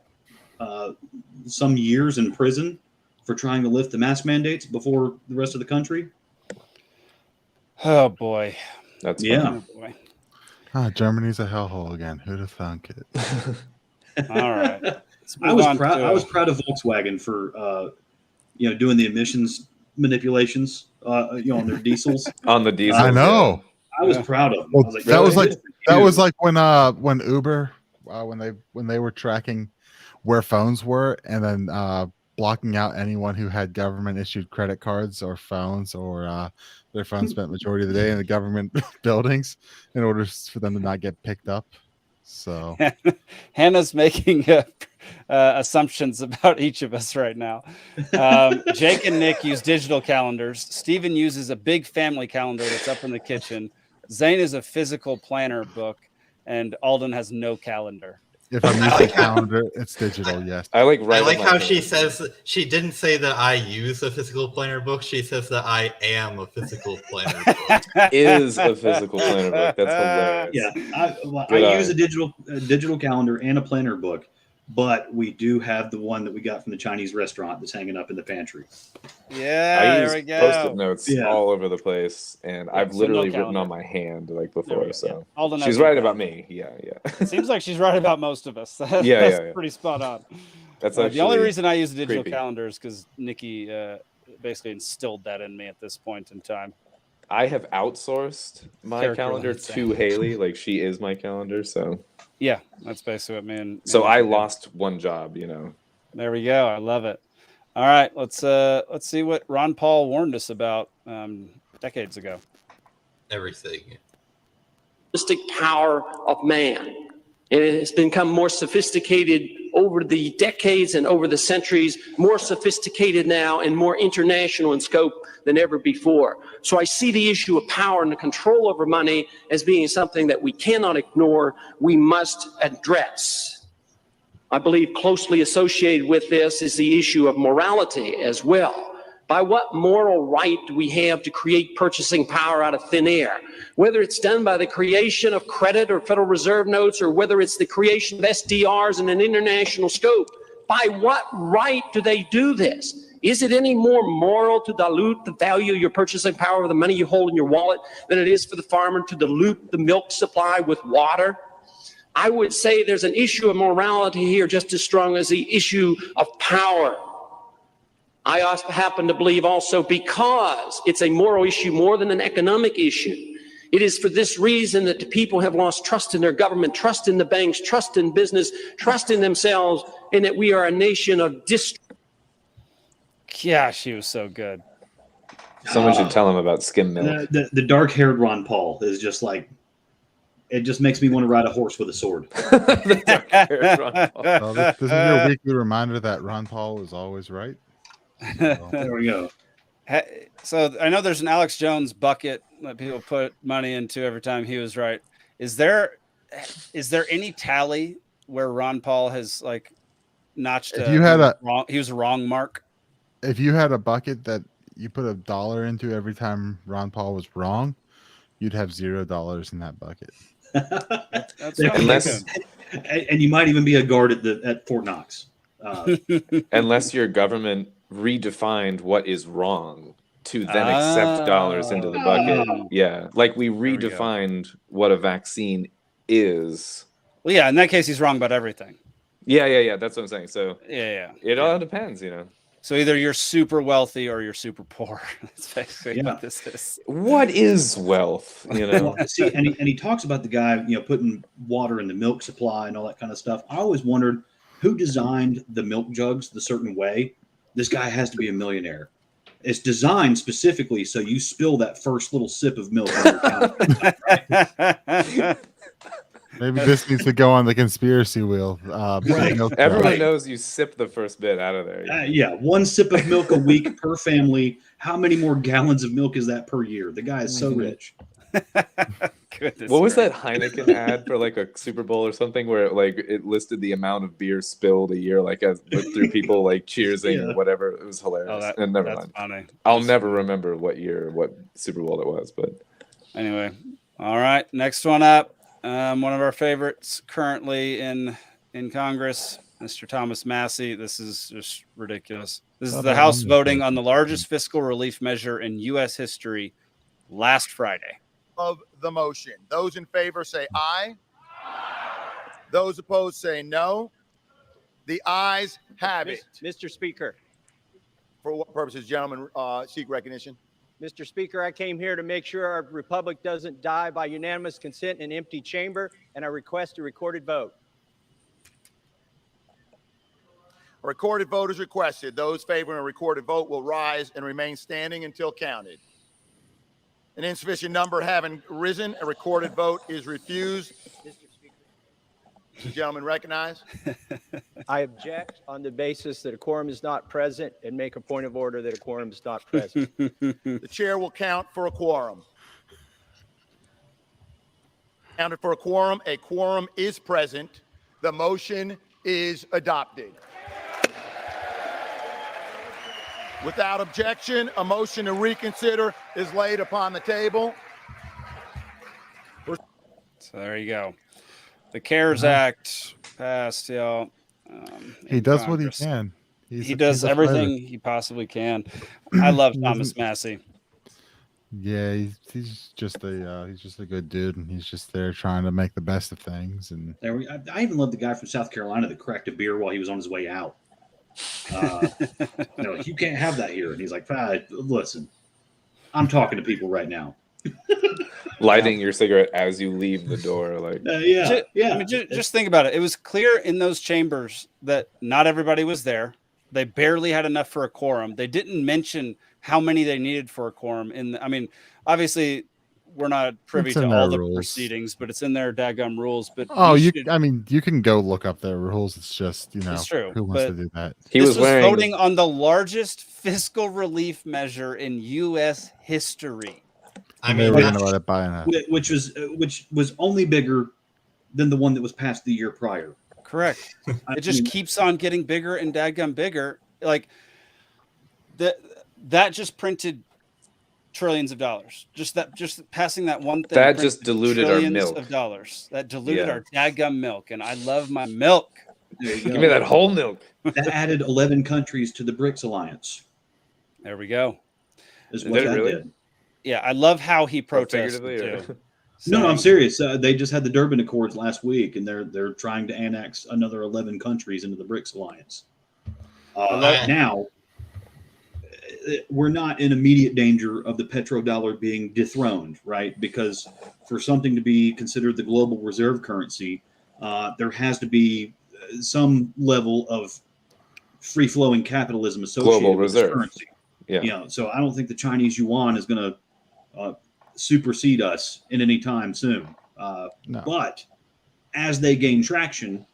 S2: some years in prison for trying to lift the mask mandates before the rest of the country.
S1: Oh boy,
S3: that's
S2: fun.
S1: Oh, boy.
S5: Germany's a hellhole again. Who'd have thunk it?
S1: All right.
S2: I was proud of Volkswagen for doing the emissions manipulations on their diesels.
S3: On the diesels.
S5: I know.
S2: I was proud of them.
S5: Well,
S2: I was like,
S5: that was like when Uber when they were tracking where phones were and then blocking out anyone who had government issued credit cards or phones or their phones spent majority of the day in the government buildings in order for them to not get picked up. So
S1: Hannah's making assumptions about each of us right now. Jake and Nick use digital calendars. Steven uses a big family calendar that's up in the kitchen. Zane is a physical planner book, and Alden has no calendar.
S5: If I'm using a calendar, it's digital. Yes.
S3: I like
S4: how she says she didn't say that I use a physical planner book. She says that I am a physical planner book.
S3: Is a physical planner book. That's hilarious.
S2: Yeah, I use a digital calendar and a planner book, but we do have the one that we got from the Chinese restaurant that's hanging up in the pantry.
S1: Yeah,
S3: I
S1: there
S3: use
S1: we go.
S3: Post-it notes all over the place, and I've literally written on my hand before. So
S1: Alden
S3: she's right about me. Yeah.
S1: Seems like she's right about most of us. That's pretty spot on.
S3: That's
S1: the only reason I use a digital
S3: creepy.
S1: calendar is because Nikki basically instilled that in me at this point in time.
S3: I have outsourced my calendar to Haley. Like she is my calendar. So
S1: yeah, that's basically what man.
S3: So I lost one job.
S1: There we go. I love it. All right, let's see what Ron Paul warned us about decades ago.
S4: Everything.
S21: Power of man. And it has become more sophisticated over the decades and over the centuries, more sophisticated now and more international in scope than ever before. So I see the issue of power and the control over money as being something that we cannot ignore, we must address. I believe closely associated with this is the issue of morality as well. By what moral right do we have to create purchasing power out of thin air? Whether it's done by the creation of credit or Federal Reserve notes, or whether it's the creation of SDRs in an international scope, by what right do they do this? Is it any more moral to dilute the value of your purchasing power of the money you hold in your wallet than it is for the farmer to dilute the milk supply with water? I would say there's an issue of morality here just as strong as the issue of power. I also happen to believe also, because it's a moral issue more than an economic issue, it is for this reason that the people have lost trust in their government, trust in the banks, trust in business, trust in themselves, and that we are a nation of
S1: Yeah, she was so good.
S3: Someone should tell him about skim milk.
S2: The dark-haired Ron Paul is just like, it just makes me want to ride a horse with a sword.
S5: Well, this is your weekly reminder that Ron Paul is always right. So.
S2: There we go.
S1: So I know there's an Alex Jones bucket that people put money into every time he was right. Is there any tally where Ron Paul has like notched?
S5: If you had
S1: he was a wrong mark.
S5: If you had a bucket that you put $1 into every time Ron Paul was wrong, you'd have $0 in that bucket.
S1: That's
S2: and you might even be a guard at Fort Knox.
S3: Unless your government redefined what is wrong to then accept dollars into the bucket. Yeah, like we redefined what a vaccine is.
S1: Well, yeah, in that case, he's wrong about everything.
S3: Yeah. That's what I'm saying. So
S1: it
S3: all depends, you know.
S1: So either you're super wealthy or you're super poor. That's basically what this is.
S3: What is wealth? You know.
S2: See, and he talks about the guy, putting water in the milk supply and all that kind of stuff. I always wondered who designed the milk jugs the certain way. This guy has to be a millionaire. It's designed specifically so you spill that first little sip of milk on your counter.
S5: Maybe this needs to go on the conspiracy wheel.
S2: Right.
S3: Everyone knows you sip the first bit out of there.
S2: Yeah, 1 sip of milk a week per family. How many more gallons of milk is that per year? The guy is so rich.
S1: Goodness
S3: what was that Heineken ad for like a Super Bowl or something where it listed the amount of beer spilled a year, like as through people like cheersing or whatever? It was hilarious. And never mind.
S1: Funny.
S3: I'll never remember what Super Bowl it was, but
S1: anyway. All right, next one up. One of our favorites currently in Congress, Mr. Thomas Massey. This is just ridiculous. This is the House voting on the largest fiscal relief measure in U.S. history last Friday.
S6: Of the motion. Those in favor say aye. Those opposed say no. The ayes have it.
S22: Mr. Speaker.
S6: For what purposes, gentlemen, seek recognition?
S22: Mr. Speaker, I came here to make sure our republic doesn't die by unanimous consent in an empty chamber, and I request a recorded vote.
S6: A recorded vote is requested. Those favoring a recorded vote will rise and remain standing until counted. An insufficient number having risen, a recorded vote is refused. Mr. Gentleman recognized.
S22: I object on the basis that a quorum is not present and make a point of order that a quorum is not present.
S6: The chair will count for a quorum. Counted for a quorum is present. The motion is adopted. Without objection, a motion to reconsider is laid upon the table.
S1: So there you go. The CARES Act passed, y'all.
S5: He does what he can.
S1: He does everything he possibly can. I love Thomas Massey.
S5: Yeah, he's just a good dude, and he's just there trying to make the best of things. And
S2: I even love the guy from South Carolina that cracked a beer while he was on his way out. You can't have that here, and he's like, listen, I'm talking to people right now.
S3: Lighting your cigarette as you leave the door, like
S1: I mean, just think about it. It was clear in those chambers that not everybody was there. They barely had enough for a quorum. They didn't mention how many they needed for a quorum. I mean, obviously, we're not privy to all the proceedings, but it's in their daggum rules. But
S5: you can go look up their rules. It's just
S1: it's true.
S5: Who wants to do that?
S1: He was voting on the largest fiscal relief measure in U.S. history.
S2: I mean, which was only bigger than the one that was passed the year prior.
S1: Correct. It just keeps on getting bigger and dadgum bigger. Like that just printed trillions of dollars. Just passing that one thing.
S3: That just diluted our milk.
S1: Of dollars. That diluted our dadgum milk, and I love my milk.
S3: Give me that whole milk.
S2: That added 11 countries to the BRICS alliance.
S1: There we go.
S2: Is what that did.
S1: Yeah, I love how he protested too.
S2: No, I'm serious. They just had the Durban Accords last week, and they're trying to annex another 11 countries into the BRICS alliance. Now, we're not in immediate danger of the petrodollar being dethroned, right? Because for something to be considered the global reserve currency, there has to be some level of free-flowing capitalism associated
S3: Global
S2: with
S3: reserve.
S2: this currency.
S3: Yeah.
S2: So I don't think the Chinese yuan is going to supersede us in any time soon. But as they gain traction,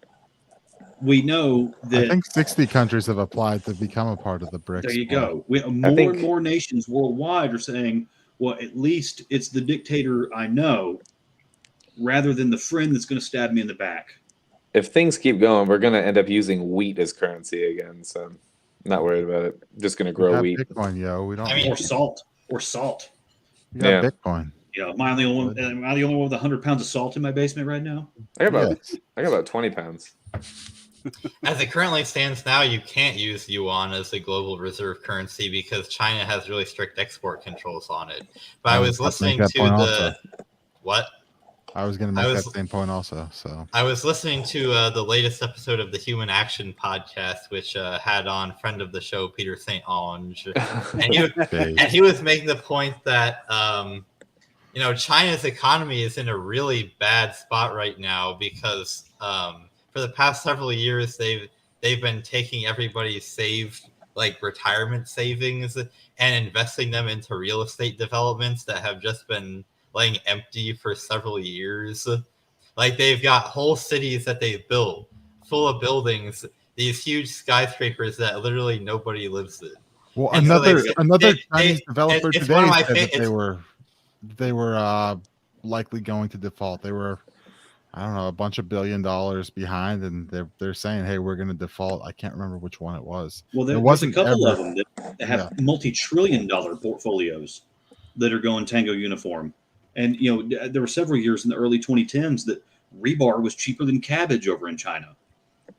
S2: we know that.
S5: I think 60 countries have applied to become a part of the BRICS.
S2: There you go. More and more nations worldwide are saying, well, at least it's the dictator I know rather than the friend that's going to stab me in the back.
S3: If things keep going, we're going to end up using wheat as currency again. So I'm not worried about it. Just going to grow wheat.
S5: Bitcoin, yo. We don't.
S2: Or salt.
S5: We got Bitcoin.
S2: Am I the only one with 100 pounds of salt in my basement right now?
S3: I got about 20 pounds.
S4: As it currently stands now, you can't use yuan as the global reserve currency because China has really strict export controls on it. But I was listening to the what?
S5: I was going to make that same point also. So
S4: I was listening to the latest episode of the Human Action podcast, which had on friend of the show Peter St. Onge, and he was making the point that China's economy is in a really bad spot right now because for the past several years they've been taking everybody's saved retirement savings and investing them into real estate developments that have just been laying empty for several years. They've got whole cities that they've built full of buildings, these huge skyscrapers that literally nobody lives in.
S5: Well, and another Chinese developer today said that they were likely going to default. They were, I don't know, a bunch of $1 billion behind, and they're saying, hey, we're going to default. I can't remember which one it was.
S2: Well, there's a couple of them that have multi-trillion-dollar portfolios that are going tango uniform. And, there were several years in the early 2010s that rebar was cheaper than cabbage over in China.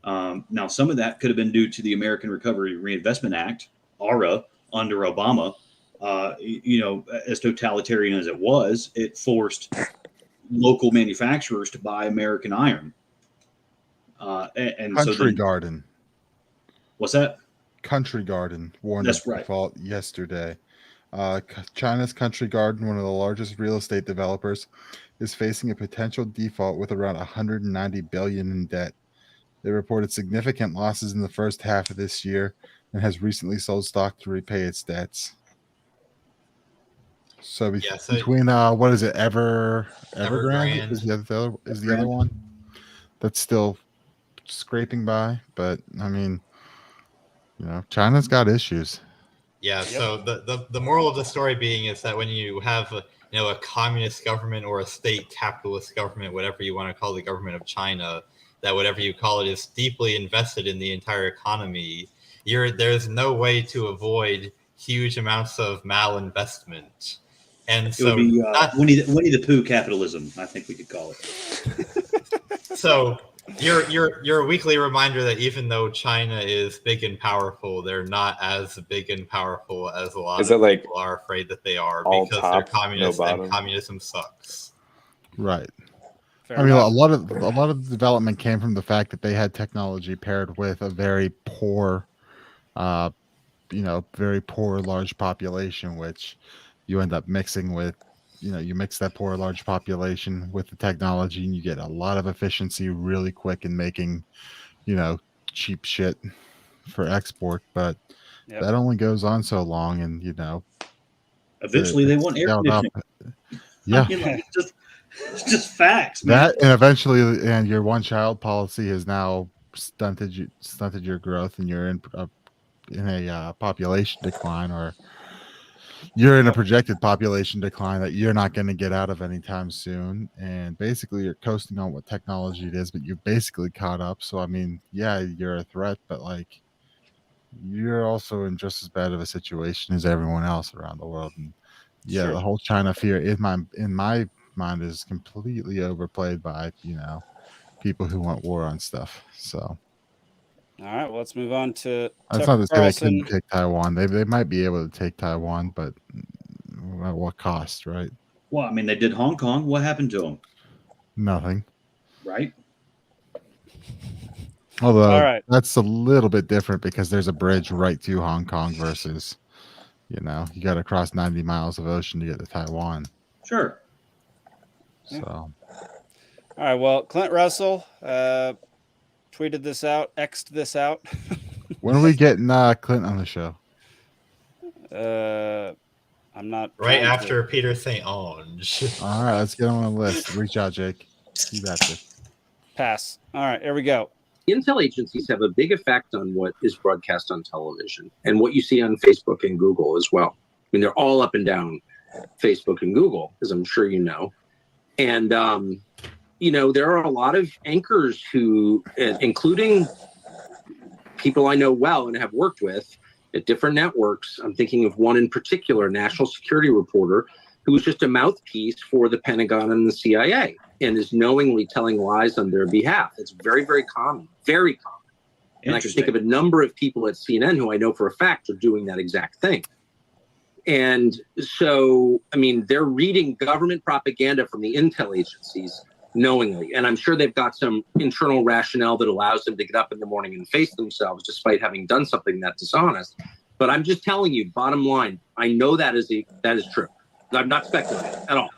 S2: Now, some of that could have been due to the American Recovery Reinvestment Act, ARA, under Obama. As totalitarian as it was, it forced local manufacturers to buy American iron. And
S5: Country Garden.
S2: What's that?
S5: Country Garden warned of default yesterday. China's Country Garden, one of the largest real estate developers, is facing a potential default with around $190 billion in debt. They reported significant losses in the first half of this year and has recently sold stock to repay its debts. So between what is it, Evergrande is the other one that's still scraping by, but I mean, China's got issues.
S4: Yeah. So the moral of the story being is that when you have a communist government or a state capitalist government, whatever you want to call the government of China, that whatever you call it is deeply invested in the entire economy, there's no way to avoid huge amounts of malinvestment. And so
S2: it would be Winnie the Pooh capitalism, I think we could call it.
S4: So you're a weekly reminder that even though China is big and powerful, they're not as big and powerful as a lot of people are afraid that they are because they're communist and communism sucks.
S5: Right. I mean, a lot of the development came from the fact that they had technology paired with a very poor, very poor large population, which you end up mixing with, you mix that poor large population with the technology and you get a lot of efficiency really quick in making, cheap shit for export. But that only goes on so long, and
S2: eventually they want air conditioning.
S5: Yeah.
S2: It's just facts, man.
S5: That, and eventually, and your one-child policy has now stunted your growth, and you're in a population decline, or you're in a projected population decline that you're not going to get out of anytime soon. And basically, you're coasting on what technology it is, but you're basically caught up. So, I mean, yeah, you're a threat, but you're also in just as bad of a situation as everyone else around the world. And the whole China fear in my mind is completely overplayed by people who want war on stuff. So
S1: all right, well, let's move on to
S5: that's not to say they couldn't take Taiwan. They might be able to take Taiwan, but at what cost, right?
S2: Well, I mean, they did Hong Kong. What happened to them?
S5: Nothing.
S2: Right.
S5: Although
S1: All right.
S5: that's a little bit different because there's a bridge right to Hong Kong versus, you got to cross 90 miles of ocean to get to Taiwan.
S2: Sure.
S5: So.
S1: All right. Well, Clint Russell tweeted this out, X'd this out.
S5: When are we getting Clint on the show?
S1: I'm not
S4: right after Peter St. Ange.
S5: All right, let's get him on the list. Reach out, Jake. You got this.
S1: Pass. All right, here we go.
S7: Intel agencies have a big effect on what is broadcast on television and what you see on Facebook and Google as well. I mean, they're all up and down Facebook and Google, as I'm sure you know. And, there are a lot of anchors who, including people I know well and have worked with at different networks. I'm thinking of one in particular, national security reporter, who was just a mouthpiece for the Pentagon and the CIA and is knowingly telling lies on their behalf. It's very, very common, very common. And I can think of a number of people at CNN who I know for a fact are doing that exact thing. And so, I mean, they're reading government propaganda from the intel agencies knowingly. And I'm sure they've got some internal rationale that allows them to get up in the morning and face themselves despite having done something that dishonest. But I'm just telling you, bottom line, I know that is true. I'm not speculating at all.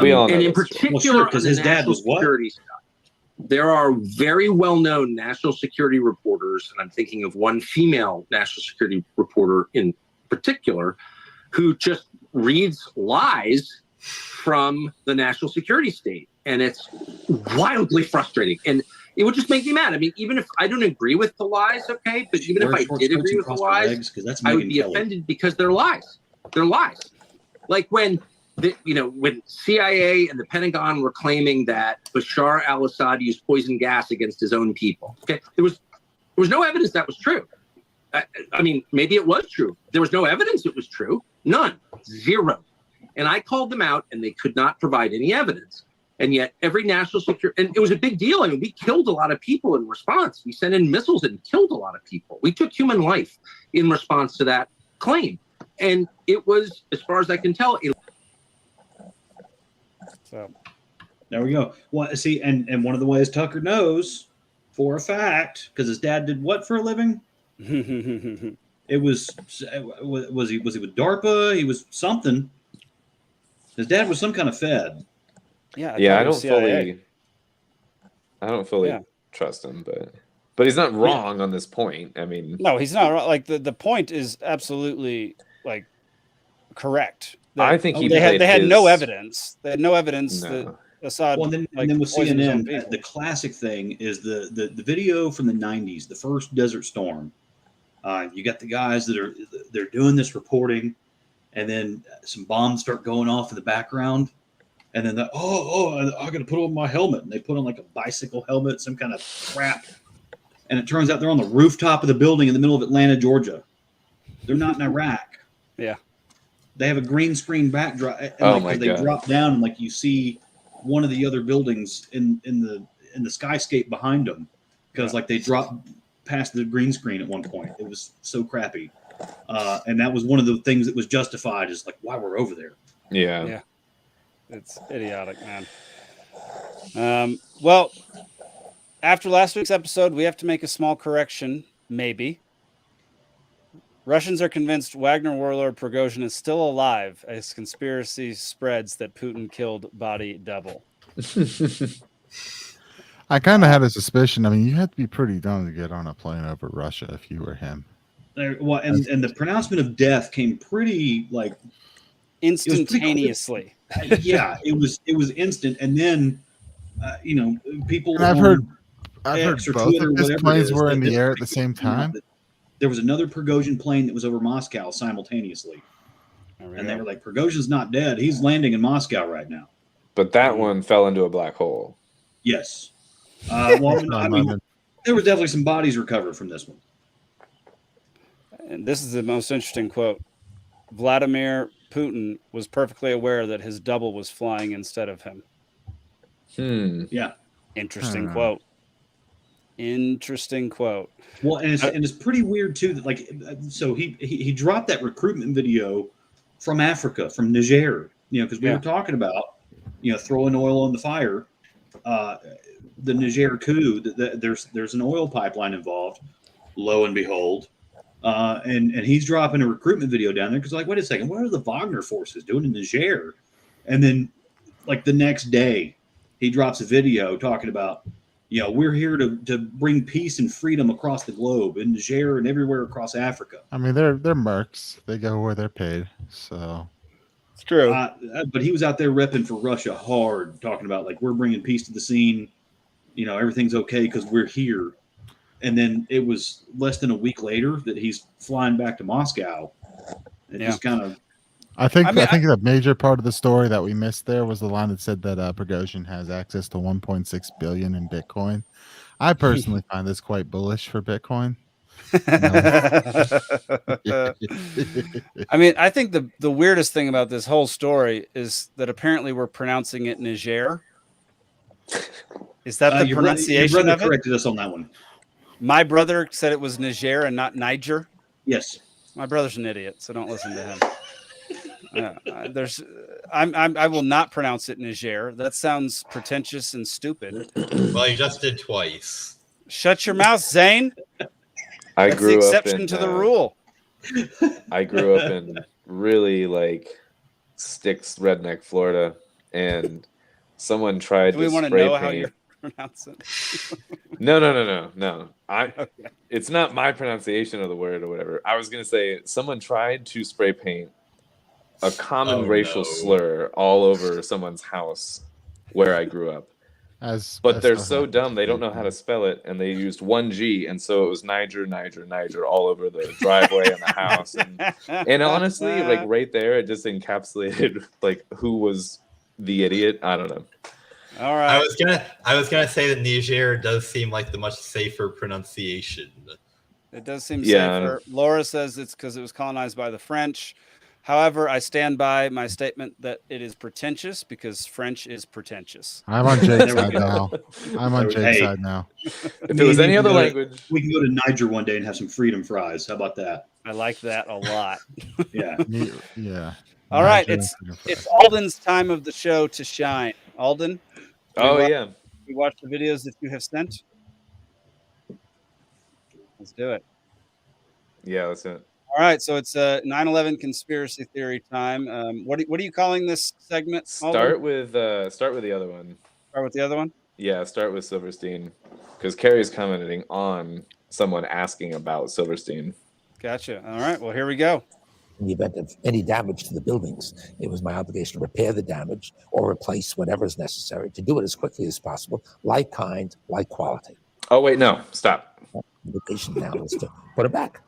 S3: We all know
S7: and in
S3: that's true.
S7: particular,
S2: because his dad was what?
S7: Stuff, there are very well-known national security reporters, and I'm thinking of one female national security reporter in particular, who just reads lies from the national security state. And it's wildly frustrating. And it would just make me mad. I mean, even if I don't agree with the lies, okay, but even if I did agree with the lies, I would be offended because they're lies. They're lies. Like when when CIA and the Pentagon were claiming that Bashar al-Assad used poison gas against his own people. Okay, there was no evidence that was true. I mean, maybe it was true. There was no evidence it was true. None. Zero. And I called them out, and they could not provide any evidence. And yet every national security, and it was a big deal. I mean, we killed a lot of people in response. We sent in missiles and killed a lot of people. We took human life in response to that claim. And it was, as far as I can tell,
S1: so
S2: there we go. Well, see, and one of the ways Tucker knows for a fact, because his dad did what for a living? It was he with DARPA? He was something. His dad was some kind of Fed.
S1: Yeah.
S3: I don't fully trust him, but he's not wrong on this point. I mean,
S1: no, he's not wrong. Like the point is absolutely like correct.
S3: I think
S1: they had no evidence. They had no evidence that Assad.
S2: Well, and then with CNN, the classic thing is the video from the 90s, the first Desert Storm. You got the guys they're doing this reporting, and then some bombs start going off in the background, and then I got to put on my helmet, and they put on like a bicycle helmet, some kind of crap, and it turns out they're on the rooftop of the building in the middle of Atlanta, Georgia. They're not in Iraq.
S1: Yeah.
S2: They have a green screen backdrop, and they drop down, and like you see one of the other buildings in the skyscape behind them, because like they dropped past the green screen at one point. It was so crappy, and that was one of the things that was justified, is like why we're over there.
S1: Yeah, it's idiotic, man. Well, after last week's episode, we have to make a small correction. Maybe Russians are convinced Wagner warlord Prigozhin is still alive as conspiracy spreads that Putin killed body double.
S5: I kind of had a suspicion. I mean, you had to be pretty dumb to get on a plane over Russia if you were him.
S2: Well, and the pronouncement of death came pretty like
S1: instantaneously.
S2: Yeah, it was instant, and then people.
S5: And I've heard
S2: X or
S5: both
S2: Twitter,
S5: of his
S2: whatever
S5: planes
S2: it is,
S5: were in
S2: that-
S5: the air at the same time.
S2: There was another Prigozhin plane that was over Moscow simultaneously, and they were like, "Prigozhin's not dead; he's landing in Moscow right now."
S3: But that one fell into a black hole.
S2: Yes. Well, I mean, there was definitely some bodies recovered from this one.
S1: And this is the most interesting quote. Vladimir Putin was perfectly aware that his double was flying instead of him.
S2: Yeah.
S1: Interesting quote. Interesting quote.
S2: Well, and it's pretty weird too that so he dropped that recruitment video from Africa, from Niger, because we were talking about, throwing oil on the fire. The Niger coup, there's an oil pipeline involved. Lo and behold, and he's dropping a recruitment video down there because, like, wait a second, what are the Wagner forces doing in Niger? And then, like, the next day, he drops a video talking about, we're here to bring peace and freedom across the globe in Niger and everywhere across Africa.
S5: I mean, they're mercs. They go where they're paid. So
S1: it's true.
S2: But he was out there repping for Russia hard, talking about, like, we're bringing peace to the scene. Everything's okay because we're here. And then it was less than a week later that he's flying back to Moscow. It just kind of.
S5: I think the major part of the story that we missed there was the line that said that Prigozhin has access to 1.6 billion in Bitcoin. I personally find this quite bullish for Bitcoin.
S1: I mean, I think the weirdest thing about this whole story is that apparently we're pronouncing it Niger. Is that the pronunciation
S2: your brother
S1: of it?
S2: corrected us on that one.
S1: My brother said it was Niger and not Niger.
S2: Yes.
S1: My brother's an idiot, so don't listen to him. I will not pronounce it Niger. That sounds pretentious and stupid.
S4: Well, you just did twice.
S1: Shut your mouth, Zane.
S3: That's the
S1: exception to the rule.
S3: I grew up in really like sticks redneck Florida, and someone tried
S1: Do we
S3: to
S1: want to
S3: spray
S1: know how
S3: paint.
S1: you pronounce it?
S3: No. It's not my pronunciation of the word or whatever. I was gonna say someone tried to spray paint a common racial slur all over someone's house where I grew up. But they're so dumb they don't know how to spell it, and they used one G, and so it was Niger all over the driveway and the house. And honestly, like right there, it just encapsulated like who was the idiot. I don't know.
S1: All right.
S4: I was gonna say that Niger does seem like the much safer pronunciation.
S1: It does seem safer. Laura says it's because it was colonized by the French. However, I stand by my statement that it is pretentious because French is pretentious.
S5: I'm on Jake's side now. I'm on Jake's side now.
S3: If it was any other language,
S2: we can go to Niger one day and have some freedom fries. How about that?
S1: I like that a lot.
S2: Yeah.
S5: Yeah.
S1: All right, it's Alden's time of the show to shine. Alden. We watch the videos that you have sent. Let's do it.
S3: Yeah, let's do it.
S1: All right, so it's 9/11 conspiracy theory time. What are you calling this segment?
S3: Start with the other one.
S1: Start with the other one?
S3: Yeah, start with Silverstein, because Carrie's commenting on someone asking about Silverstein.
S1: Gotcha. All right, well, here we go.
S9: In the event of any damage to the buildings, it was my obligation to repair the damage or replace whatever is necessary, to do it as quickly as possible, like kind, like quality.
S3: Oh, wait, no, stop.
S9: The obligation now is to put it back.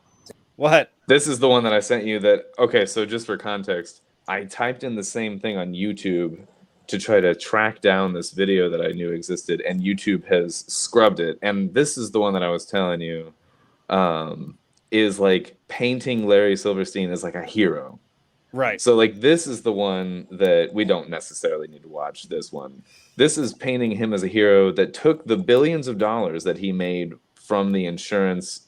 S1: What?
S3: This is the one that I sent you okay, so just for context, I typed in the same thing on YouTube to try to track down this video that I knew existed, and YouTube has scrubbed it. And this is the one that I was telling you is like painting Larry Silverstein as like a hero.
S1: Right.
S3: So like this is the one that we don't necessarily need to watch this one. This is painting him as a hero that took the billions of dollars that he made from the insurance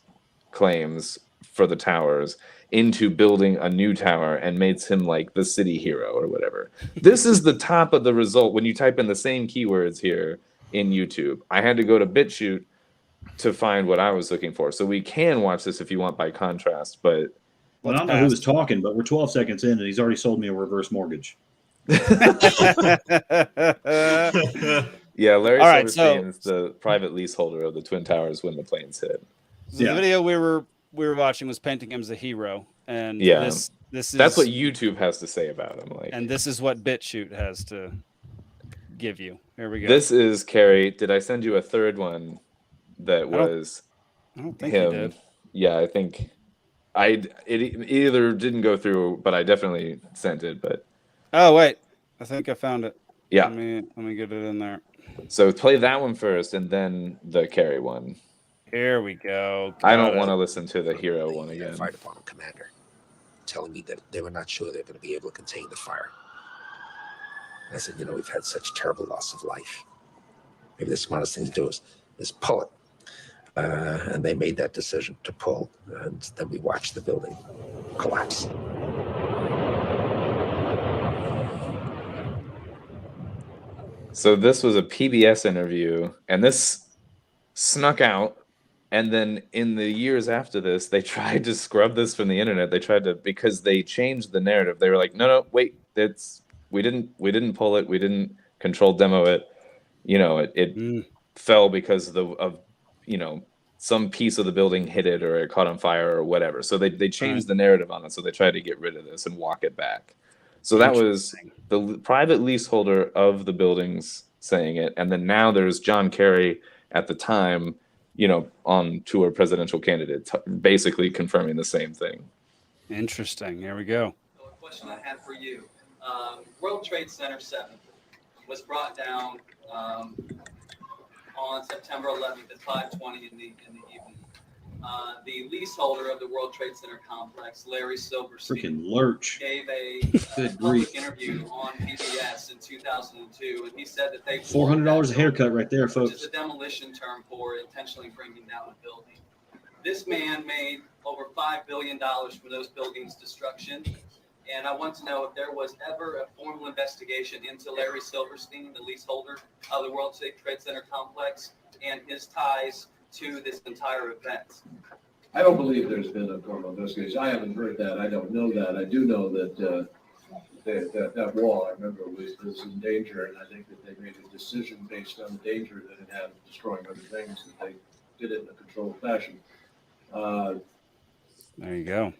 S3: claims for the towers into building a new tower and makes him like the city hero or whatever. This is the top of the result when you type in the same keywords here in YouTube. I had to go to BitChute to find what I was looking for. So we can watch this if you want by contrast, but
S2: I don't know who was talking, but we're 12 seconds in and he's already sold me a reverse mortgage.
S3: Yeah, Larry Silverstein is the private leaseholder of the Twin Towers when the planes hit.
S1: So the video we were watching was painting him as a hero, and this is
S3: that's what YouTube has to say about him. Like,
S1: and this is what BitChute has to give you. Here we go.
S3: This is Carrie. Did I send you a third one that was
S1: I don't think
S3: him?
S1: you did.
S3: Yeah, I think it either didn't go through, but I definitely sent it. But
S1: oh wait, I think I found it.
S3: Yeah,
S1: let me get it in there.
S3: So play that one first, and then the Carrie one.
S1: Here we go.
S3: I don't want to listen to the hero one again.
S9: Fire department commander telling me that they were not sure they're going to be able to contain the fire. I said, we've had such terrible loss of life. Maybe the smartest thing to do is pull it. And they made that decision to pull, and then we watched the building collapse.
S3: So this was a PBS interview, and this snuck out. And then in the years after this, they tried to scrub this from the internet. They tried to, because they changed the narrative. They were like, no, wait, we didn't pull it. We didn't control demo it. You know, it fell because of some piece of the building hit it or it caught on fire or whatever. So they changed the narrative on it. So they tried to get rid of this and walk it back. So that was the private leaseholder of the buildings saying it. And then now there's John Kerry at the time, on tour presidential candidate, basically confirming the same thing.
S1: Interesting. Here we go.
S10: So a question I have for you. World Trade Center 7 was brought down on September 11th at 5:20 in the evening. The leaseholder of the World Trade Center complex, Larry Silverstein,
S2: Freaking Lurch,
S10: gave a
S2: Good
S10: public
S2: grief.
S10: interview on PBS in 2002, and he said that they
S2: $400 a haircut right there,
S10: which
S2: folks.
S10: is a demolition term for intentionally bringing down a building. This man made over $5 billion from those buildings' destruction. And I want to know if there was ever a formal investigation into Larry Silverstein, the leaseholder of the World Trade Center complex, and his ties to this entire event.
S11: I don't believe there's been a formal investigation. I haven't heard that. I don't know that. I do know that that wall, I remember, was in danger, and I think that they made a decision based on the danger that it had of destroying other things, that they did it in a controlled fashion.
S1: There you go.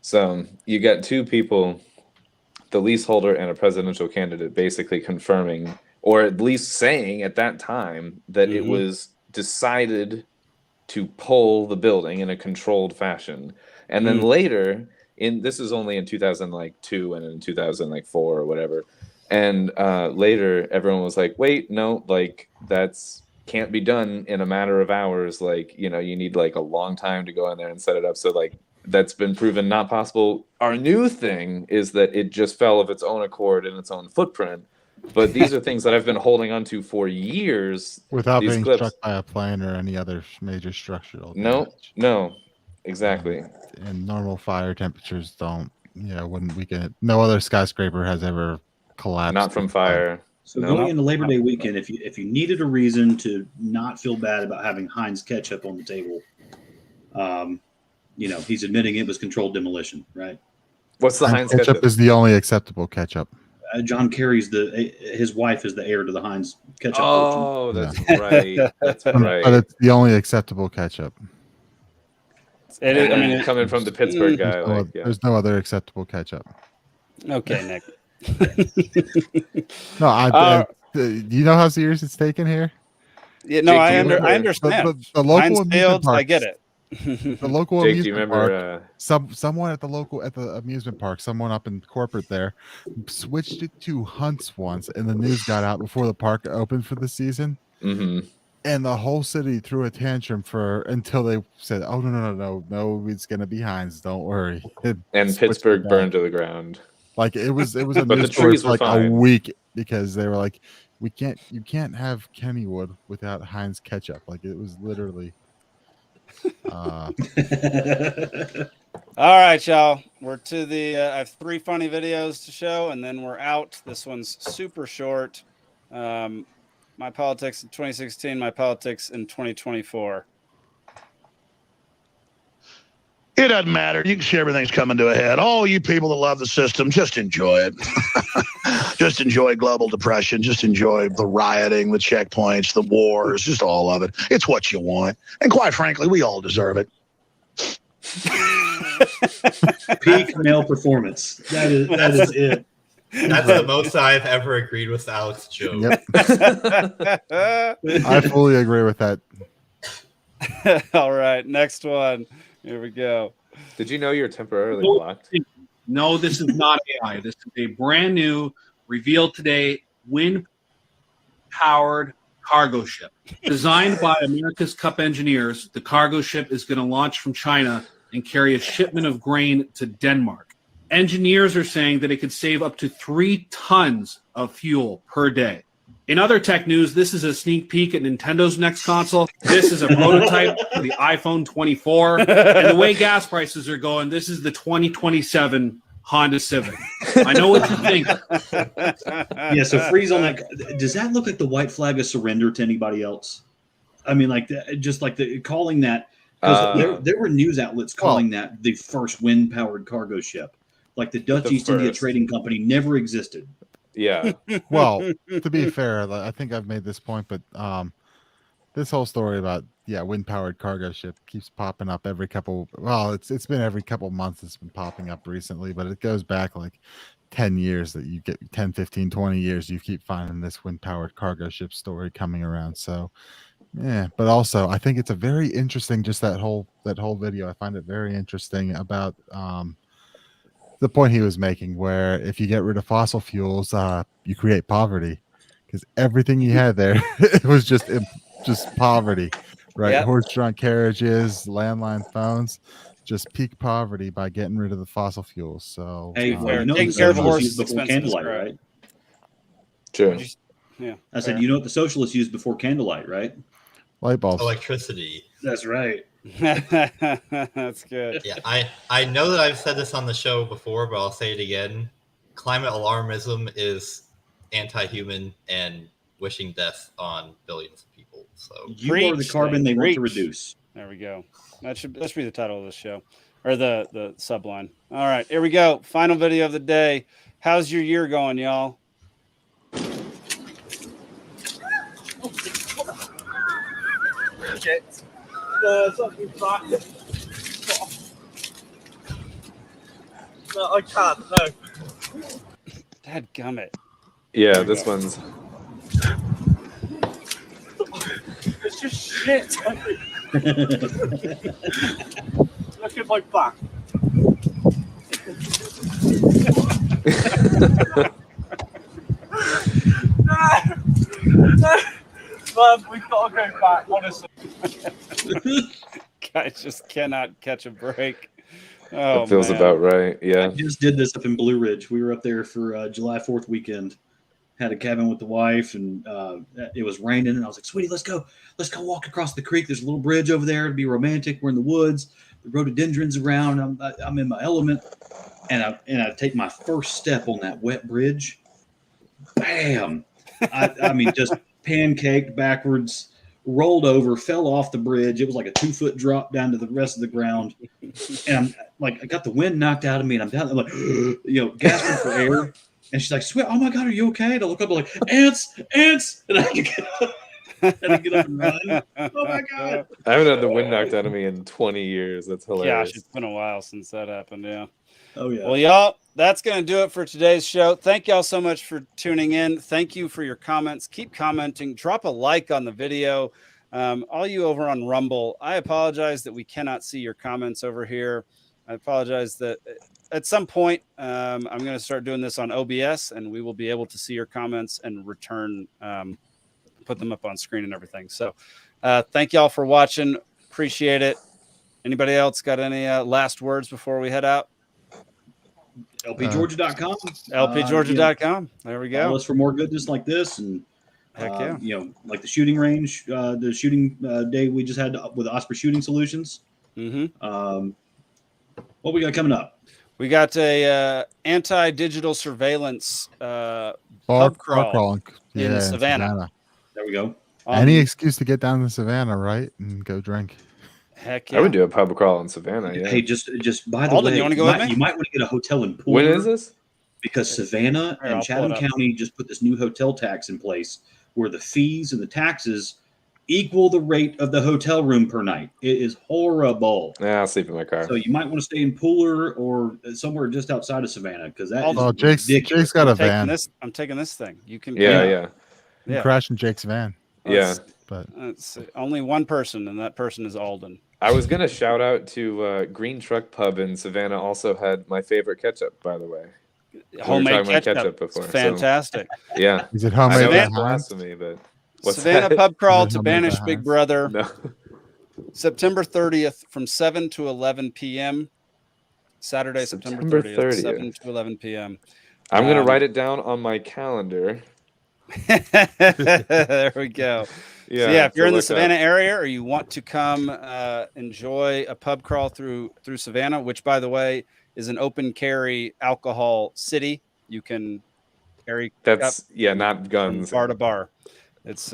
S3: So you got two people, the leaseholder and a presidential candidate, basically confirming, or at least saying at that time, that it was decided to pull the building in a controlled fashion. And then later, this is only in 2002 and in 2004 or whatever. And later, everyone was like, wait, no, that's can't be done in a matter of hours. You need a long time to go in there and set it up. So that's been proven not possible. Our new thing is that it just fell of its own accord in its own footprint. But these are things that I've been holding on to for years.
S5: Without
S3: These
S5: being
S3: clips.
S5: struck by a plane or any other major structural
S3: No, exactly.
S5: And normal fire temperatures don't, wouldn't weaken it. No other skyscraper has ever collapsed.
S3: Not from fire.
S2: So going into Labor Day weekend, if you needed a reason to not feel bad about having Heinz ketchup on the table, he's admitting it was controlled demolition, right?
S3: What's the Heinz
S5: ketchup? Is the only acceptable ketchup.
S2: John Kerry's his wife is the heir to the Heinz ketchup.
S3: Oh, that's right. That's right.
S5: But it's the only acceptable ketchup.
S3: Coming from the Pittsburgh guy,
S5: there's no other acceptable ketchup.
S1: Okay, Nick.
S5: No, do you know how serious it's taken here?
S1: Yeah, no, I understand.
S5: The local
S1: Heinz
S5: amusement
S1: Field,
S5: parks,
S1: I get it.
S5: The local
S3: Jake, do you
S5: amusement
S3: remember,
S5: park, someone at the amusement park, someone up in corporate there, switched it to Hunt's once, and the news got out before the park opened for the season.
S3: Mm-hmm.
S5: And the whole city threw a tantrum until they said, "Oh no, it's gonna be Heinz. Don't worry."
S3: And Pittsburgh burned to the ground.
S5: It was a
S3: But the
S5: news story
S3: trees
S5: for
S3: were
S5: a
S3: fine.
S5: week because they were like, you can't have Kennywood without Heinz ketchup. It was literally.
S1: All right, y'all. We're to the. I have 3 funny videos to show, and then we're out. This one's super short. My politics in 2016. My politics in 2024.
S23: It doesn't matter. You can see everything's coming to a head. All you people that love the system, just enjoy it. Just enjoy global depression. Just enjoy the rioting, the checkpoints, the wars, just all of it. It's what you want. And quite frankly, we all deserve it.
S2: Peak male performance. That is it.
S4: That's the most I've ever agreed with Alex's joke.
S5: Yep. I fully agree with that.
S1: All right, next one. Here we go.
S3: Did you know you're temporarily blocked?
S24: No, this is not AI. This is a brand new, revealed today, wind-powered cargo ship. Designed by America's Cup engineers, the cargo ship is going to launch from China and carry a shipment of grain to Denmark. Engineers are saying that it could save up to 3 tons of fuel per day. In other tech news, this is a sneak peek at Nintendo's next console. This is a prototype for the iPhone 24. And the way gas prices are going, this is the 2027 Honda Civic. I know what you think.
S2: Yeah, so freeze on that. Does that look like the white flag of surrender to anybody else? I mean, like just like calling that, because there were news outlets calling that the first wind-powered cargo ship. Like the Dutch East India Trading Company never existed.
S3: Yeah.
S5: Well, to be fair, I think I've made this point, but this whole story about wind-powered cargo ship keeps popping up every couple. Well, it's been every couple months. It's been popping up recently, but it goes back like 10 years that you get 10, 15, 20 years. You keep finding this wind-powered cargo ship story coming around. So. Yeah, but also I think it's a very interesting, just that whole video. I find it very interesting about the point he was making, where if you get rid of fossil fuels, you create poverty, because everything you had there it was just poverty, right?
S1: Yep.
S5: Horse-drawn carriages, landline phones, just peak poverty by getting rid of the fossil fuels. So
S2: hey,
S1: taking care of a horse is
S2: before candlelight, right?
S3: Sure.
S1: Yeah,
S2: I said, you know what the socialists used before candlelight, right?
S5: Light bulbs.
S4: Electricity.
S2: That's right.
S1: That's good.
S4: Yeah, I know that I've said this on the show before, but I'll say it again. Climate alarmism is anti-human and wishing death on billions of people. So
S2: you are the carbon they want to reduce.
S1: There we go. That should be the title of the show, or the subline. All right, here we go. Final video of the day. How's your year going, y'all?
S8: No, I can't. No.
S1: Dadgummit.
S3: Yeah, this one's.
S8: It's just shit. Look at my back. Man, we've got to go back, honestly.
S1: Guys just cannot catch a break. Oh,
S3: that feels
S1: man.
S3: about right. Yeah.
S2: I just did this up in Blue Ridge. We were up there for July 4th weekend. Had a cabin with the wife, and it was raining. And I was like, "Sweetie, let's go walk across the creek. There's a little bridge over there. It'd be romantic. We're in the woods. The rhododendrons around. I'm in my element." And I take my first step on that wet bridge. Bam! I mean, just pancaked backwards, rolled over, fell off the bridge. It was like a 2-foot drop down to the rest of the ground. And I'm like, I got the wind knocked out of me, and I'm down. I'm like, gasping for air. And she's like, "Sweet, oh my God, are you okay?" And I look up, I'm like, ants. And I had to get up and run. Oh my God.
S3: I haven't had the wind knocked out of me in 20 years. That's hilarious.
S1: Gosh, it's been a while since that happened. Yeah.
S2: Oh yeah.
S1: Well, y'all, that's going to do it for today's show. Thank y'all so much for tuning in. Thank you for your comments. Keep commenting. Drop a like on the video. All you over on Rumble, I apologize that we cannot see your comments over here. I apologize that at some point I'm going to start doing this on OBS, and we will be able to see your comments and return, put them up on screen and everything. So thank y'all for watching. Appreciate it. Anybody else got any last words before we head out?
S2: LPGeorgia.com.
S1: LPGeorgia.com. There we go.
S2: Follow us for more goodness like this, and
S1: heck yeah.
S2: Like the shooting range, the shooting day we just had with Osprey Shooting Solutions.
S1: Mm-hmm.
S2: What we got coming up?
S1: We got a anti-digital surveillance
S5: bar
S1: pub crawl
S5: in
S1: in Savannah.
S2: There we go.
S5: Any excuse to get down to Savannah, right, and go drink.
S1: Heck yeah.
S3: I would do a pub crawl in Savannah. Yeah.
S2: Hey, just by the
S1: Alden,
S2: way,
S1: you want to go with me?
S2: You might want to get a hotel in Pooler.
S3: When is this?
S2: Because Savannah
S1: Here,
S2: and
S1: I'll
S2: Chatham
S1: pull it up.
S2: County just put this new hotel tax in place where the fees and the taxes equal the rate of the hotel room per night. It is horrible.
S3: Yeah, I'll sleep in my car.
S2: So you might want to stay in Pooler or somewhere just outside of Savannah, because that is
S5: Jake's got a
S1: I'm taking
S5: van.
S1: I'm taking this thing. You can
S3: Yeah.
S5: You crash in Jake's van.
S3: Yeah.
S5: But
S1: It's only one person, and that person is Alden.
S3: I was gonna shout out to Green Truck Pub in Savannah. Also had my favorite ketchup, by the way.
S1: Homemade ketchup.
S3: before.
S1: It's fantastic.
S3: So, yeah.
S5: Is it homemade?
S3: I know
S1: Savannah-
S3: it's blasphemy, but what's
S1: Savannah
S3: that?
S1: pub crawl
S5: Is it
S1: to
S5: homemade
S1: banish
S5: by
S1: Big
S5: Heinz?
S1: Brother.
S3: No.
S1: September 30th from 7 to 11 p.m. Saturday, September 30th, 7 to 11 p.m.
S3: I'm gonna write it down on my calendar.
S1: There we go.
S3: Yeah,
S1: So yeah, if you're in the
S3: look
S1: Savannah
S3: up.
S1: area, or you want to come enjoy a pub crawl through Savannah, which, by the way, is an open carry alcohol city. You can carry
S3: not guns.
S1: Bar to bar. It's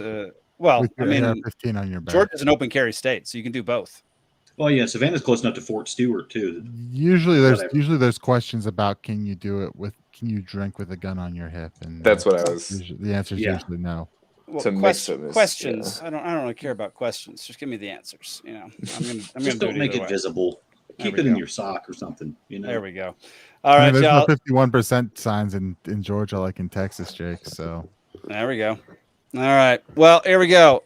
S1: well, I mean,
S5: 15 on your back.
S1: Georgia's an open carry state, so you can do both.
S2: Well, yeah, Savannah's close enough to Fort Stewart too.
S5: Usually there's questions about can you drink with a gun on your hip, and
S3: that's what I was.
S5: The answer is usually no.
S1: Well, questions. I don't really care about questions. Just give me the answers. You know, I'm
S2: Just
S1: gonna
S2: don't make it
S1: way.
S2: visible. Keep it in your sock or something. You know.
S1: There we go. All right,
S5: there's
S1: y'all.
S5: no 51% signs in Georgia like in Texas, Jake. So
S1: there we go. All right. Well, here we go.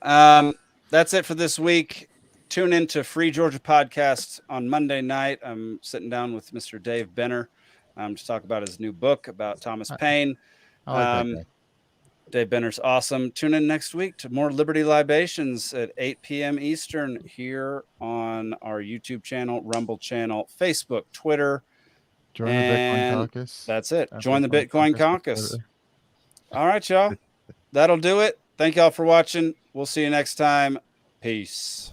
S1: That's it for this week. Tune in to Free Georgia Podcast on Monday night. I'm sitting down with Mr. Dave Benner to talk about his new book about Thomas Paine.
S5: I like that guy.
S1: Dave Benner's awesome. Tune in next week to more Liberty Libations at 8 p.m. Eastern here on our YouTube channel, Rumble channel, Facebook, Twitter.
S5: Join the Bitcoin Caucus.
S1: That's it. Join the Bitcoin Caucus. All right, y'all. That'll do it. Thank y'all for watching. We'll see you next time. Peace.